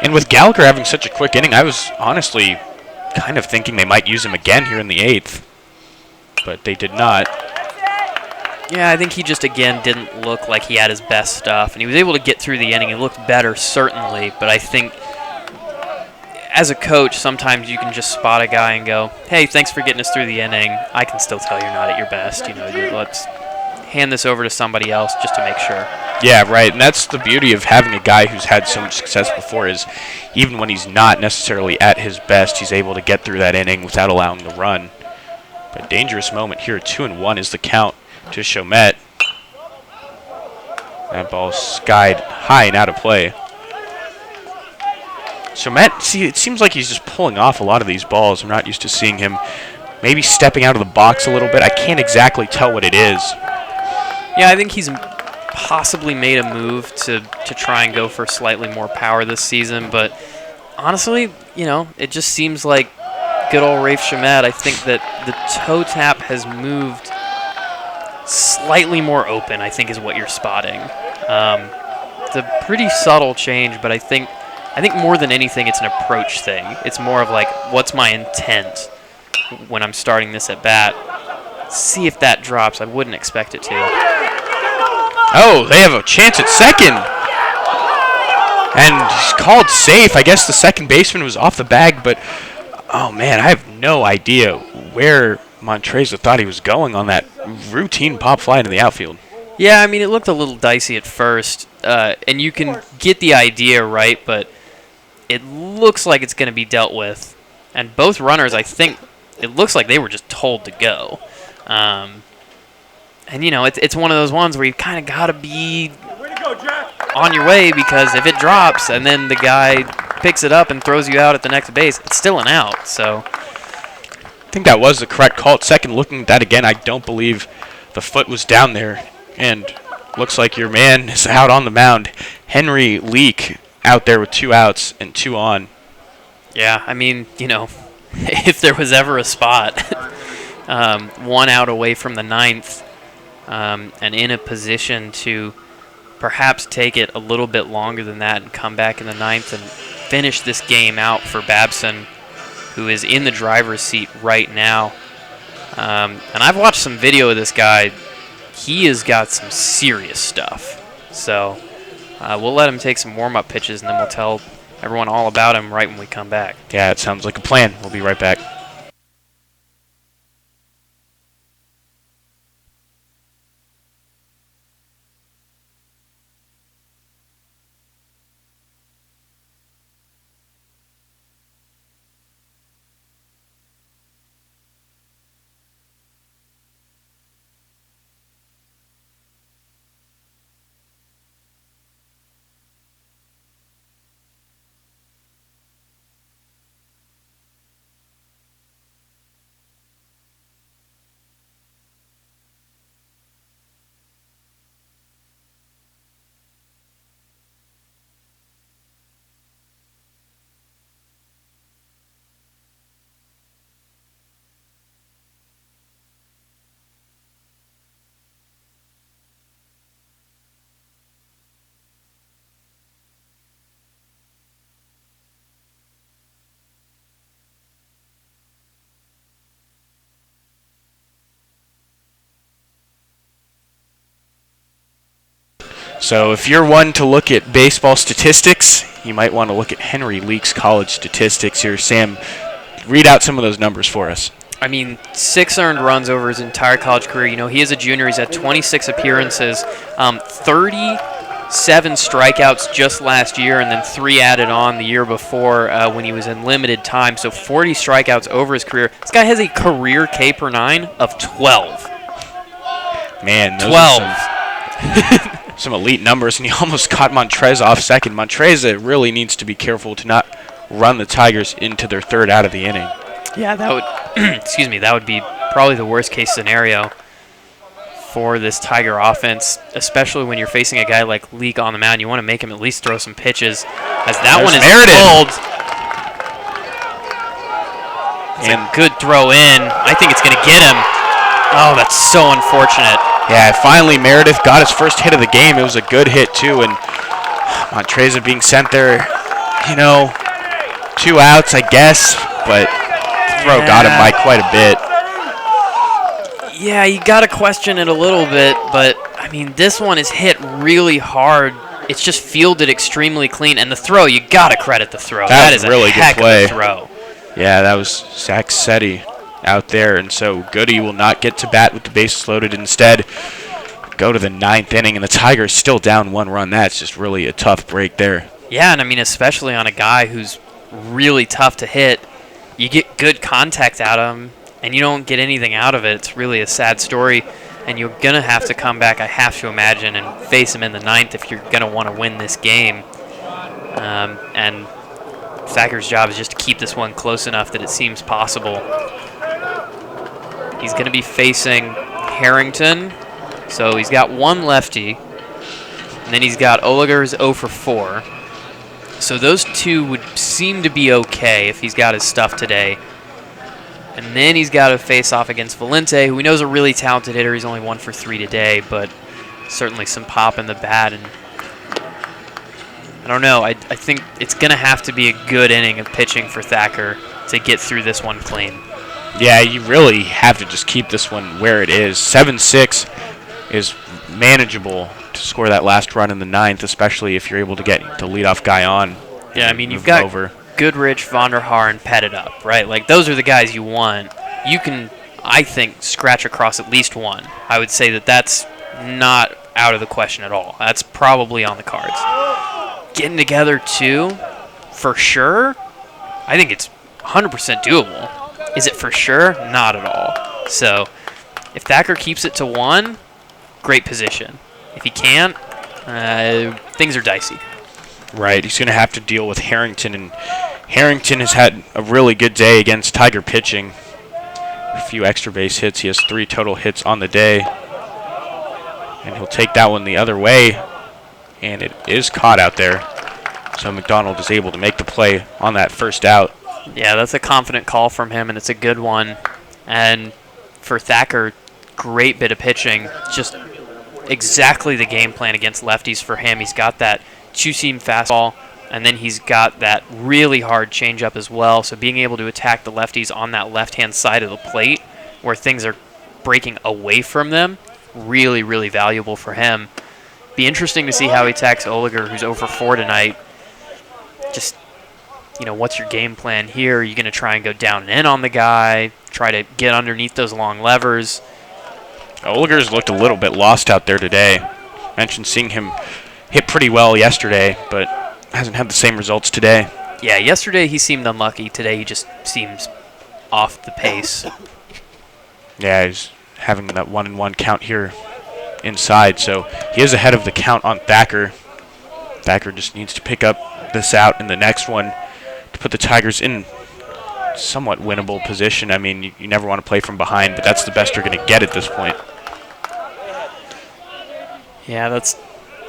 And with Gallagher having such a quick inning, I was honestly kind of thinking they might use him again here in the eighth, but they did not. Yeah, I think he just, again, didn't look like he had his best stuff, and he was able to get through the inning. He looked better, certainly, but I think as a coach, sometimes you can just spot a guy and go, hey, thanks for getting us through the inning. I can still tell you're not at your best. Let's hand this over to somebody else just to make sure. Yeah, right, and that's the beauty of having a guy who's had so much success before is even when he's not necessarily at his best, he's able to get through that inning without allowing the run. But a dangerous moment here. 2-1 is the count to Chomet. That ball skied high and out of play. Chomet, see, it seems like he's just pulling off a lot of these balls. I'm not used to seeing him maybe stepping out of the box a little bit. I can't exactly tell what it is. Yeah, I think he's possibly made a move to try and go for slightly more power this season, but honestly, it just seems like good old Rafe Chomet. I think that the toe tap has moved slightly more open, I think is what you're spotting. It's a pretty subtle change, but I think more than anything it's an approach thing. It's more of like, what's my intent when I'm starting this at bat? See if that drops. I wouldn't expect it to. Oh, they have a chance at second. And he's called safe. I guess the second baseman was off the bag, but, oh, man, I have no idea where Montreza thought he was going on that routine pop fly into the outfield. Yeah, I mean, it looked a little dicey at first, and you can get the idea, right, but it looks like it's going to be dealt with. And both runners, I think, it looks like they were just told to go. And, it's one of those ones where you kind of got to be on your way, because if it drops and then the guy picks it up and throws you out at the next base, it's still an out. So I think that was the correct call at second. Looking at that again, I don't believe the foot was down there. And looks like your man is out on the mound. Henry Leak out there with 2 outs and 2 on. Yeah, I mean, if there was ever a spot, 1 out away from the ninth, and in a position to perhaps take it a little bit longer than that and come back in the ninth and finish this game out for Babson, who is in the driver's seat right now. And I've watched some video of this guy. He has got some serious stuff. So we'll let him take some warm-up pitches, and then we'll tell everyone all about him right when we come back. Yeah, it sounds like a plan. We'll be right back. So if you're one to look at baseball statistics, you might want to look at Henry Leak's college statistics here. Sam, read out some of those numbers for us. I mean, 6 earned runs over his entire college career. He is a junior. He's had 26 appearances, 37 strikeouts just last year, and then 3 added on the year before when he was in limited time. So 40 strikeouts over his career. This guy has a career K per 9 of 12. Man, those 12. are some elite numbers, and he almost caught Montreza off second. Montreza really needs to be careful to not run the Tigers into their third out of the inning. Yeah, that would excuse me, that would be probably the worst case scenario for this Tiger offense, especially when you're facing a guy like Leak on the mound. You want to make him at least throw some pitches, as that one is pulled. It's a good throw in. I think it's going to get him. Oh, that's so unfortunate. Yeah, finally Meredith got his first hit of the game. It was a good hit, too, and Montreza being sent there, 2 outs, I guess, but the throw got him by quite a bit. Yeah, you got to question it a little bit, but, I mean, this one is hit really hard. It's just fielded extremely clean, and the throw, you got to credit the throw. That is a really good play. Of a throw. Yeah, that was Saxetti out there, and so Goody will not get to bat with the bases loaded. Instead, go to the 9th inning, and the Tigers still down 1 run. That's just really a tough break there. Yeah, and I mean, especially on a guy who's really tough to hit, you get good contact out of him, and you don't get anything out of it. It's really a sad story, and you're going to have to come back, I have to imagine, and face him in the 9th if you're going to want to win this game. And Thacker's job is just to keep this one close enough that it seems possible. He's going to be facing Harrington, so he's got 1 lefty, and then he's got Oliger's 0 for 4. So those 2 would seem to be okay if he's got his stuff today. And then he's got to face off against Valente, who we know is a really talented hitter. He's only 1 for 3 today, but certainly some pop in the bat. And I don't know. I think it's going to have to be a good inning of pitching for Thacker to get through this one clean. Yeah, you really have to just keep this one where it is. 7-6 is manageable to score that last run in the 9th, especially if you're able to get the leadoff guy on. Yeah, I mean, you've got Goodrich, Vonderhaar, and Pettit up, right? Like, those are the guys you want. You can, I think, scratch across at least one. I would say that that's not out of the question at all. That's probably on the cards. Getting together 2, for sure, I think it's 100% doable. Is it for sure? Not at all. So, if Thacker keeps it to 1, great position. If he can't, things are dicey. Right, he's going to have to deal with Harrington, and Harrington has had a really good day against Tiger pitching. A few extra base hits. He has 3 total hits on the day, and he'll take that one the other way, and it is caught out there. So McDonald is able to make the play on that first out. Yeah, that's a confident call from him, and it's a good one. And for Thacker, great bit of pitching. Just exactly the game plan against lefties for him. He's got that two-seam fastball, and then he's got that really hard changeup as well. So being able to attack the lefties on that left-hand side of the plate where things are breaking away from them, really, really valuable for him. Be interesting to see how he attacks Oliger, who's 0 for 4 tonight. Just, what's your game plan here? Are you going to try and go down and in on the guy, try to get underneath those long levers? Oliger's looked a little bit lost out there today. Mentioned seeing him hit pretty well yesterday, but hasn't had the same results today. Yeah, yesterday he seemed unlucky. Today he just seems off the pace. Yeah, he's having that 1-1 count here inside, so he is ahead of the count on Thacker. Thacker just needs to pick up this out in the next one to put the Tigers in somewhat winnable position. I mean, you never want to play from behind, but that's the best you're going to get at this point. Yeah, that's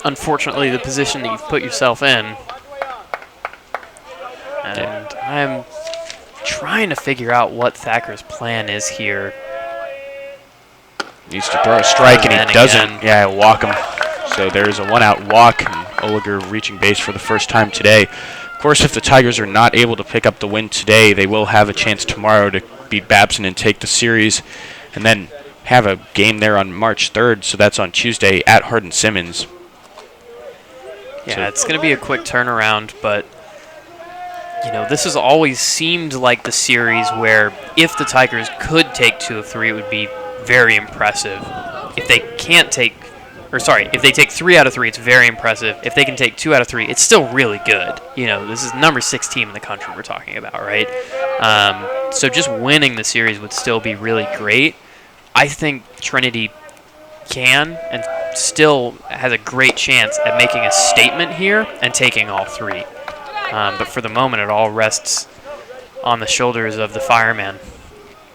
unfortunately the position that you've put yourself in. And I'm trying to figure out what Thacker's plan is here. Needs to throw a strike, and he doesn't. Yeah, walk him. So there's a 1-out walk, and Oliger reaching base for the first time today. Of course, if the Tigers are not able to pick up the win today, they will have a chance tomorrow to beat Babson and take the series, and then have a game there on March 3rd, so that's on Tuesday at Hardin-Simmons. Yeah, so it's going to be a quick turnaround, but this has always seemed like the series where if the Tigers could take 2 of 3, it would be very impressive. If they take 3 out of 3, it's very impressive. If they can take 2 out of 3, it's still really good. This is number 6 team in the country we're talking about, right? So just winning the series would still be really great. I think Trinity can and still has a great chance at making a statement here and taking all three. But for the moment, it all rests on the shoulders of the fireman.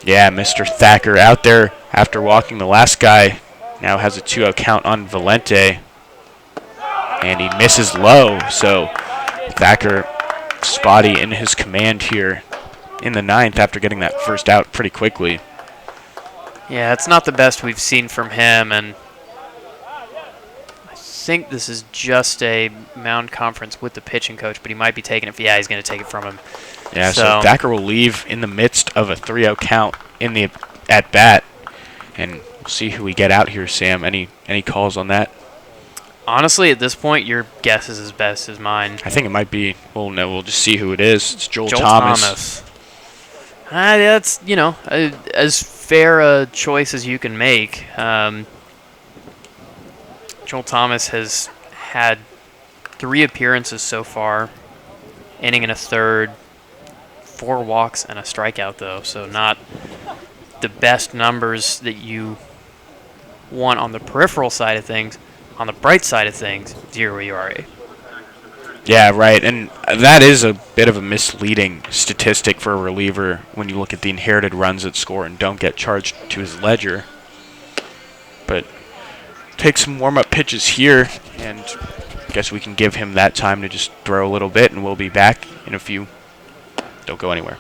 Yeah, Mr. Thacker out there after walking the last guy. Now has a 2-0 count on Valente. And he misses low, so Thacker spotty in his command here in the 9th after getting that first out pretty quickly. Yeah, it's not the best we've seen from him, and I think this is just a mound conference with the pitching coach, but he might be taking it. Yeah, he's going to take it from him. Yeah, so Thacker will leave in the midst of a 3-0 count in the at-bat, and we'll see who we get out here, Sam. Any calls on that? Honestly, at this point, your guess is as best as mine. I think it might be. Well, no, we'll just see who it is. It's Joel Thomas. That's, as fair a choice as you can make. Joel Thomas has had 3 appearances so far, inning and a third, 4 walks and a strikeout, though. So not the best numbers that you want on the peripheral side of things. On the bright side of things, 0 ERA. Yeah, right, and that is a bit of a misleading statistic for a reliever when you look at the inherited runs that score and don't get charged to his ledger. But take some warm-up pitches here, and I guess we can give him that time to just throw a little bit, and we'll be back in a few. Don't go anywhere.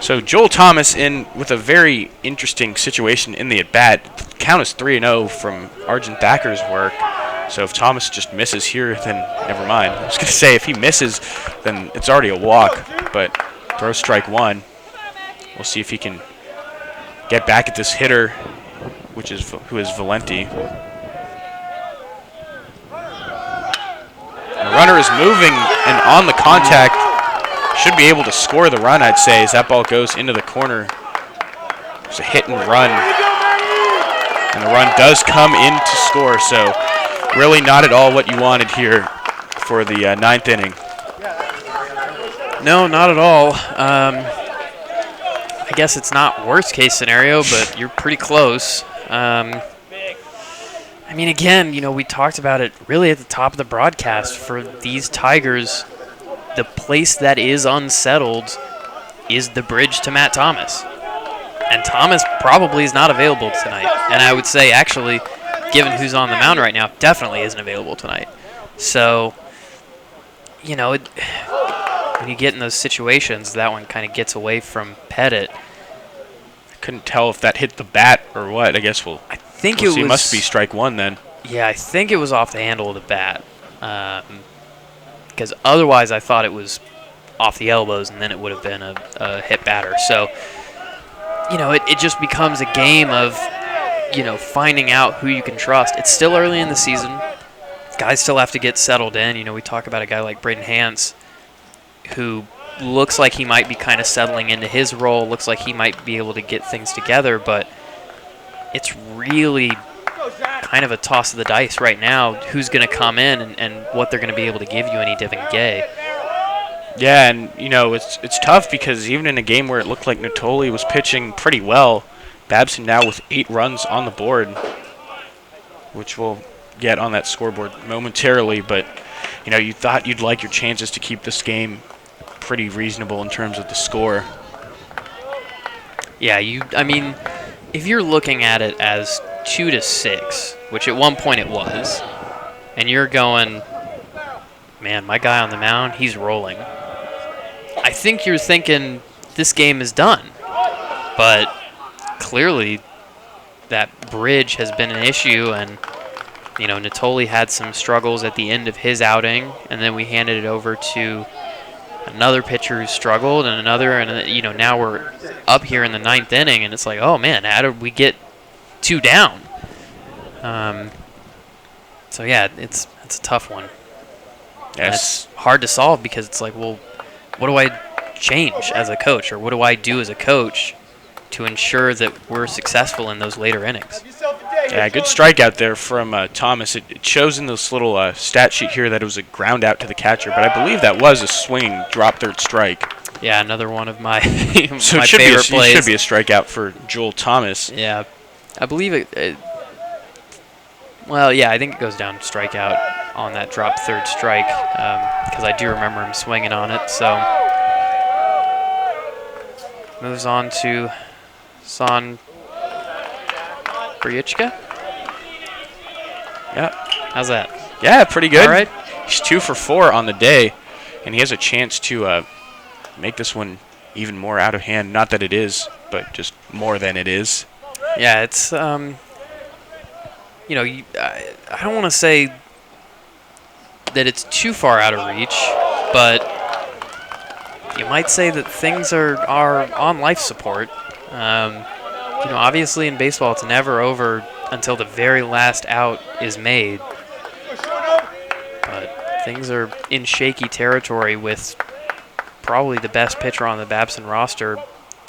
So Joel Thomas in with a very interesting situation in the at-bat. Count is 3-0 from Arjun Thacker's work. So if Thomas just misses here, then never mind. I was going to say if he misses, then it's already a walk. But throw strike 1. We'll see if he can get back at this hitter, who is Valente. The runner is moving and on the contact. Should be able to score the run, I'd say, as that ball goes into the corner. It's a hit and run. And the run does come in to score, so really not at all what you wanted here for the 9th inning. No, not at all. I guess it's not worst case scenario, but you're pretty close. I mean, again, we talked about it really at the top of the broadcast. For these Tigers, the place that is unsettled is the bridge to Matt Thomas. And Thomas probably is not available tonight. And I would say, actually, given who's on the mound right now, definitely isn't available tonight. So, when you get in those situations, that one kind of gets away from Pettit. I couldn't tell if that hit the bat or what. I guess we'll see. It must be strike 1 then. Yeah, I think it was off the handle of the bat. Because otherwise I thought it was off the elbows, and then it would have been a hit batter. So, it just becomes a game of, finding out who you can trust. It's still early in the season. Guys still have to get settled in. We talk about a guy like Braden Hance, who looks like he might be kind of settling into his role, looks like he might be able to get things together, but it's really kind of a toss of the dice right now who's going to come in and what they're going to be able to give you any given day. Yeah, and it's tough because even in a game where it looked like Natoli was pitching pretty well, Babson now with 8 runs on the board, which we'll get on that scoreboard momentarily. But you thought you'd like your chances to keep this game pretty reasonable in terms of the score. Yeah, I mean, if you're looking at it as 2-6, which at one point it was, and you're going, man, my guy on the mound, he's rolling. I think you're thinking this game is done. But clearly that bridge has been an issue, and Natoli had some struggles at the end of his outing, and then we handed it over to another pitcher who struggled, and another, and now we're up here in the 9th inning, and it's like, oh man, how did we get 2 down? So yeah, it's a tough one. Yes. And it's hard to solve because it's like, well, what do I change as a coach, or what do I do as a coach to ensure that we're successful in those later innings? Yeah, good strikeout there from Thomas. It shows in this little stat sheet here that it was a ground out to the catcher, but I believe that was a swinging drop third strike. Yeah, another one of my So my it should favorite plays. It should be a strikeout for Joel Thomas. Yeah, I believe it. Well, yeah, I think it goes down strikeout on that drop third strike because I do remember him swinging on it. So moves on to Son Briechka. Yeah. How's that? Yeah, pretty good. All right. He's 2 for 4 on the day, and he has a chance to make this one even more out of hand. Not that it is, but just more than it is. Yeah, it's I don't want to say that it's too far out of reach, but you might say that things are on life support. Obviously in baseball it's never over until the very last out is made. But things are in shaky territory with probably the best pitcher on the Babson roster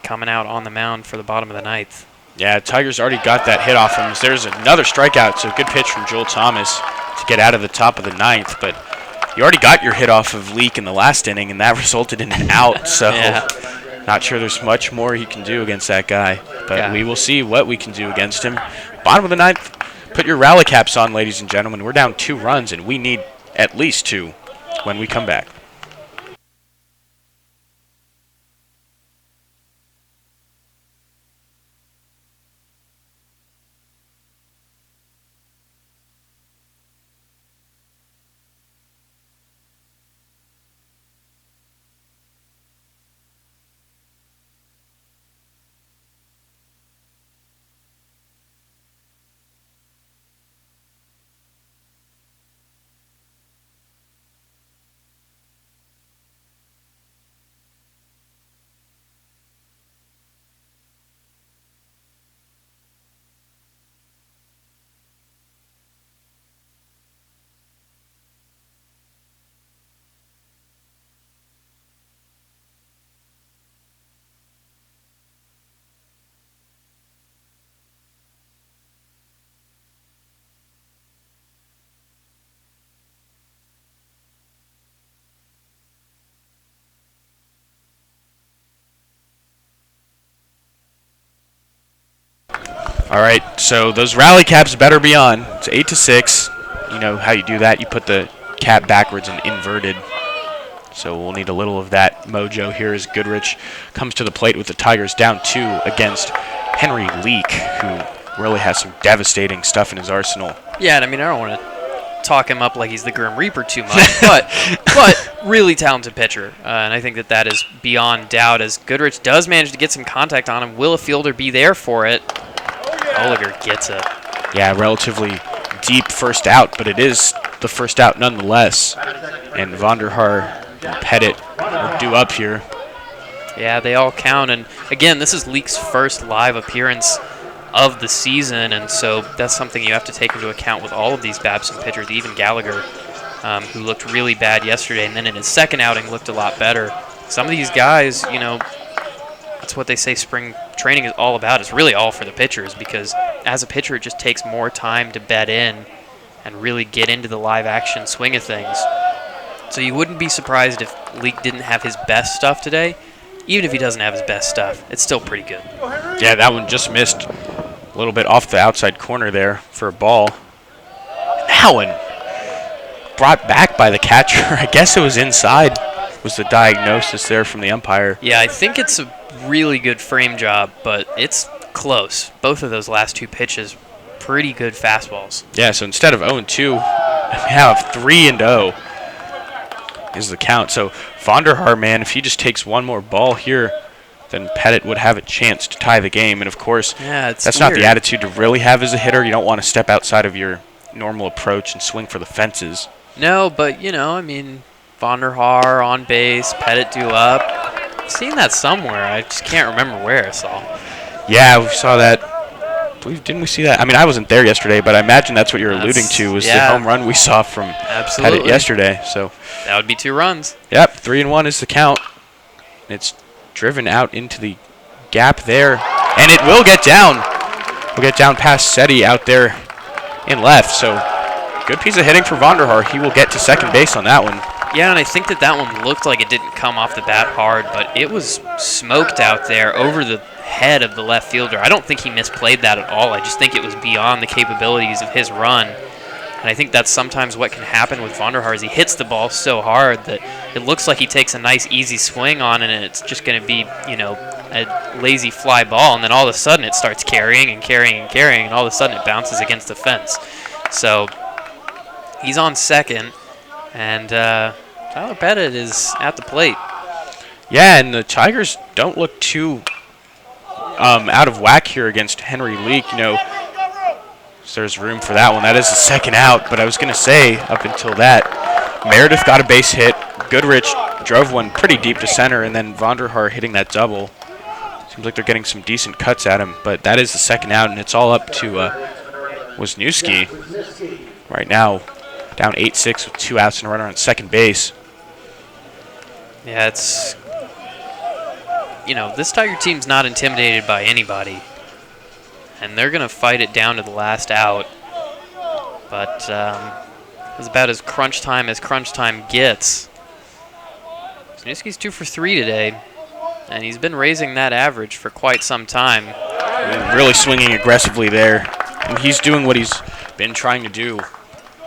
coming out on the mound for the bottom of the 9th. Yeah, Tigers already got that hit off him. There's another strikeout, so good pitch from Joel Thomas to get out of the top of the 9th. But you already got your hit off of Leak in the last inning, and that resulted in an out. So yeah. Not sure there's much more he can do against that guy. But we will see what we can do against him. Bottom of the 9th, put your rally caps on, ladies and gentlemen. We're down 2 runs, and we need at least 2 when we come back. All right, so those rally caps better be on. It's 8-6. You know how you do that. You put the cap backwards and inverted. So we'll need a little of that mojo here as Goodrich comes to the plate with the Tigers down 2 against Henry Leak, who really has some devastating stuff in his arsenal. Yeah, and I don't want to talk him up like he's the Grim Reaper too much, but really talented pitcher. And I think that is beyond doubt as Goodrich does manage to get some contact on him. Will a fielder be there for it? Oliger gets it. Yeah, relatively deep first out, but it is the first out nonetheless. And Vonderhaar and Pettit are due up here. Yeah, they all count. And again, this is Leak's first live appearance of the season, and so that's something you have to take into account with all of these Babson pitchers, even Gallagher, who looked really bad yesterday, and then in his second outing looked a lot better. Some of these guys, that's what they say spring training is all about. It's really all for the pitchers because as a pitcher, it just takes more time to bed in and really get into the live action swing of things. So you wouldn't be surprised if Leak didn't have his best stuff today. Even if he doesn't have his best stuff, it's still pretty good. Yeah, that one just missed a little bit off the outside corner there for a ball. And that one brought back by the catcher. I guess it was inside, was the diagnosis there from the umpire. Yeah, I think it's a really good frame job, but it's close. Both of those last two pitches, pretty good fastballs. Yeah, so instead of 0-2, we have 3-0 is the count. So Vonderhaar, man, if he just takes one more ball here, then Pettit would have a chance to tie the game. And, of course, that's weird. not the attitude to really have as a hitter. You don't want to step outside of your normal approach and swing for the fences. No, but, I mean, Vonderhaar on base, Pettit due up. I've seen that somewhere. I just can't remember where, so. Yeah, we saw that. Didn't we see that? I mean, I wasn't there yesterday, but I imagine that's what you're alluding to, was the home run we saw from Pettit yesterday. So that would be 2 runs. Yep, 3-1 is the count. It's driven out into the gap there, and it will get down. We'll get down past Seti out there in left. So good piece of hitting for Vonderhaar. He will get to second base on that one. Yeah, and I think that one looked like it didn't come off the bat hard, but it was smoked out there over the head of the left fielder. I don't think he misplayed that at all. I just think it was beyond the capabilities of his run. And I think that's sometimes what can happen with Vonderhaar is he hits the ball so hard that it looks like he takes a nice, easy swing on it, and it's just going to be, a lazy fly ball, and then all of a sudden it starts carrying, and all of a sudden it bounces against the fence. So he's on second, and Tyler Pettit is at the plate. Yeah, and the Tigers don't look too out of whack here against Henry Leak. So there's room for that one. That is the second out, but I was going to say, up until that, Meredith got a base hit. Goodrich drove one pretty deep to center, and then Vonderhaar hitting that double. Seems like they're getting some decent cuts at him, but that is the second out, and it's all up to Wisniewski right now, down 8-6 with 2 outs and a runner on second base. Yeah, it's, this Tiger team's not intimidated by anybody, and they're going to fight it down to the last out. But it's about as crunch time gets. Wisniewski's 2 for 3 today, and he's been raising that average for quite some time. Really swinging aggressively there, and he's doing what he's been trying to do.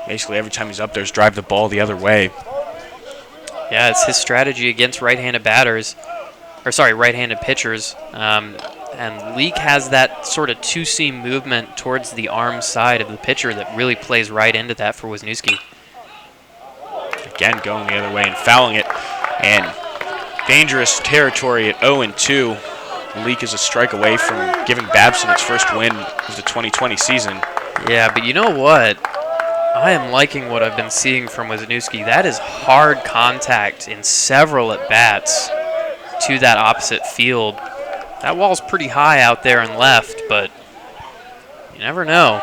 Basically every time he's up there is drive the ball the other way. Yeah, it's his strategy against right-handed pitchers. And Leak has that sort of two-seam movement towards the arm side of the pitcher that really plays right into that for Wisniewski. Again, going the other way and fouling it. And dangerous territory at 0-2. Leak is a strike away from giving Babson its first win of the 2020 season. Yeah, but you know what? I am liking what I've been seeing from Wisniewski. That is hard contact in several at-bats to that opposite field. That wall's pretty high out there and left, but you never know.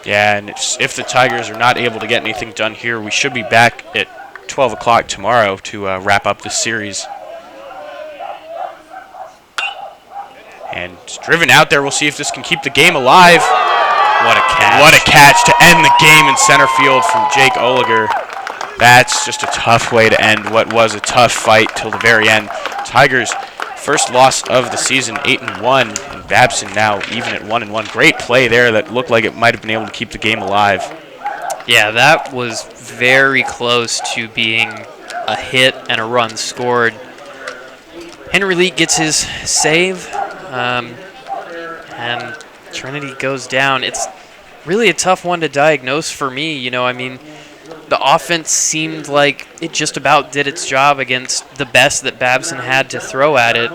Yeah, and if the Tigers are not able to get anything done here, we should be back at 12 o'clock tomorrow to wrap up this series. And it's driven out there. We'll see if this can keep the game alive. What a catch. What a catch to end the game in center field from Jake Oliger. That's just a tough way to end what was a tough fight till the very end. Tigers' first loss of the season, 8-1, and Babson now even at 1-1. Great play there that looked like it might have been able to keep the game alive. Yeah, that was very close to being a hit and a run scored. Henry Leak gets his save, and Trinity goes down. It's really a tough one to diagnose for me. The offense seemed like it just about did its job against the best that Babson had to throw at it.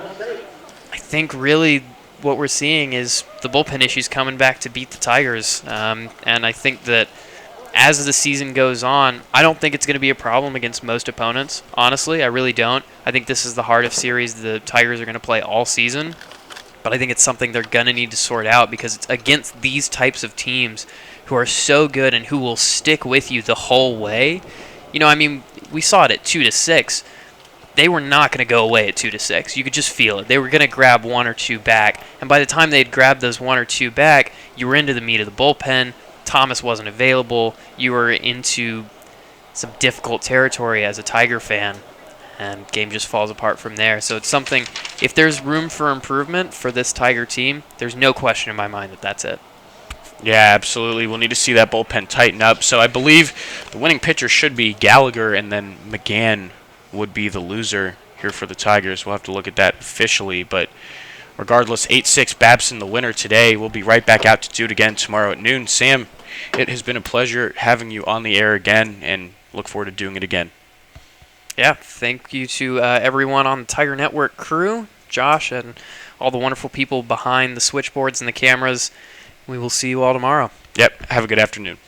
I think really what we're seeing is the bullpen issues coming back to beat the Tigers. And I think that as the season goes on, I don't think it's going to be a problem against most opponents. Honestly, I really don't. I think this is the hardest series the Tigers are going to play all season. But I think it's something they're going to need to sort out because it's against these types of teams who are so good and who will stick with you the whole way. We saw it at 2-6. They were not going to go away at 2-6. You could just feel it. They were going to grab 1 or 2 back. And by the time they'd grabbed those 1 or 2 back, you were into the meat of the bullpen. Thomas wasn't available. You were into some difficult territory as a Tiger fan, and game just falls apart from there. So it's something, if there's room for improvement for this Tiger team, there's no question in my mind that that's it. Yeah, absolutely. We'll need to see that bullpen tighten up. So I believe the winning pitcher should be Gallagher, and then McGann would be the loser here for the Tigers. We'll have to look at that officially, but regardless, 8-6 Babson the winner today. We'll be right back out to do it again tomorrow at noon. Sam, it has been a pleasure having you on the air again, and look forward to doing it again. Yeah, thank you to everyone on the Tiger Network crew, Josh, and all the wonderful people behind the switchboards and the cameras. We will see you all tomorrow. Yep, have a good afternoon.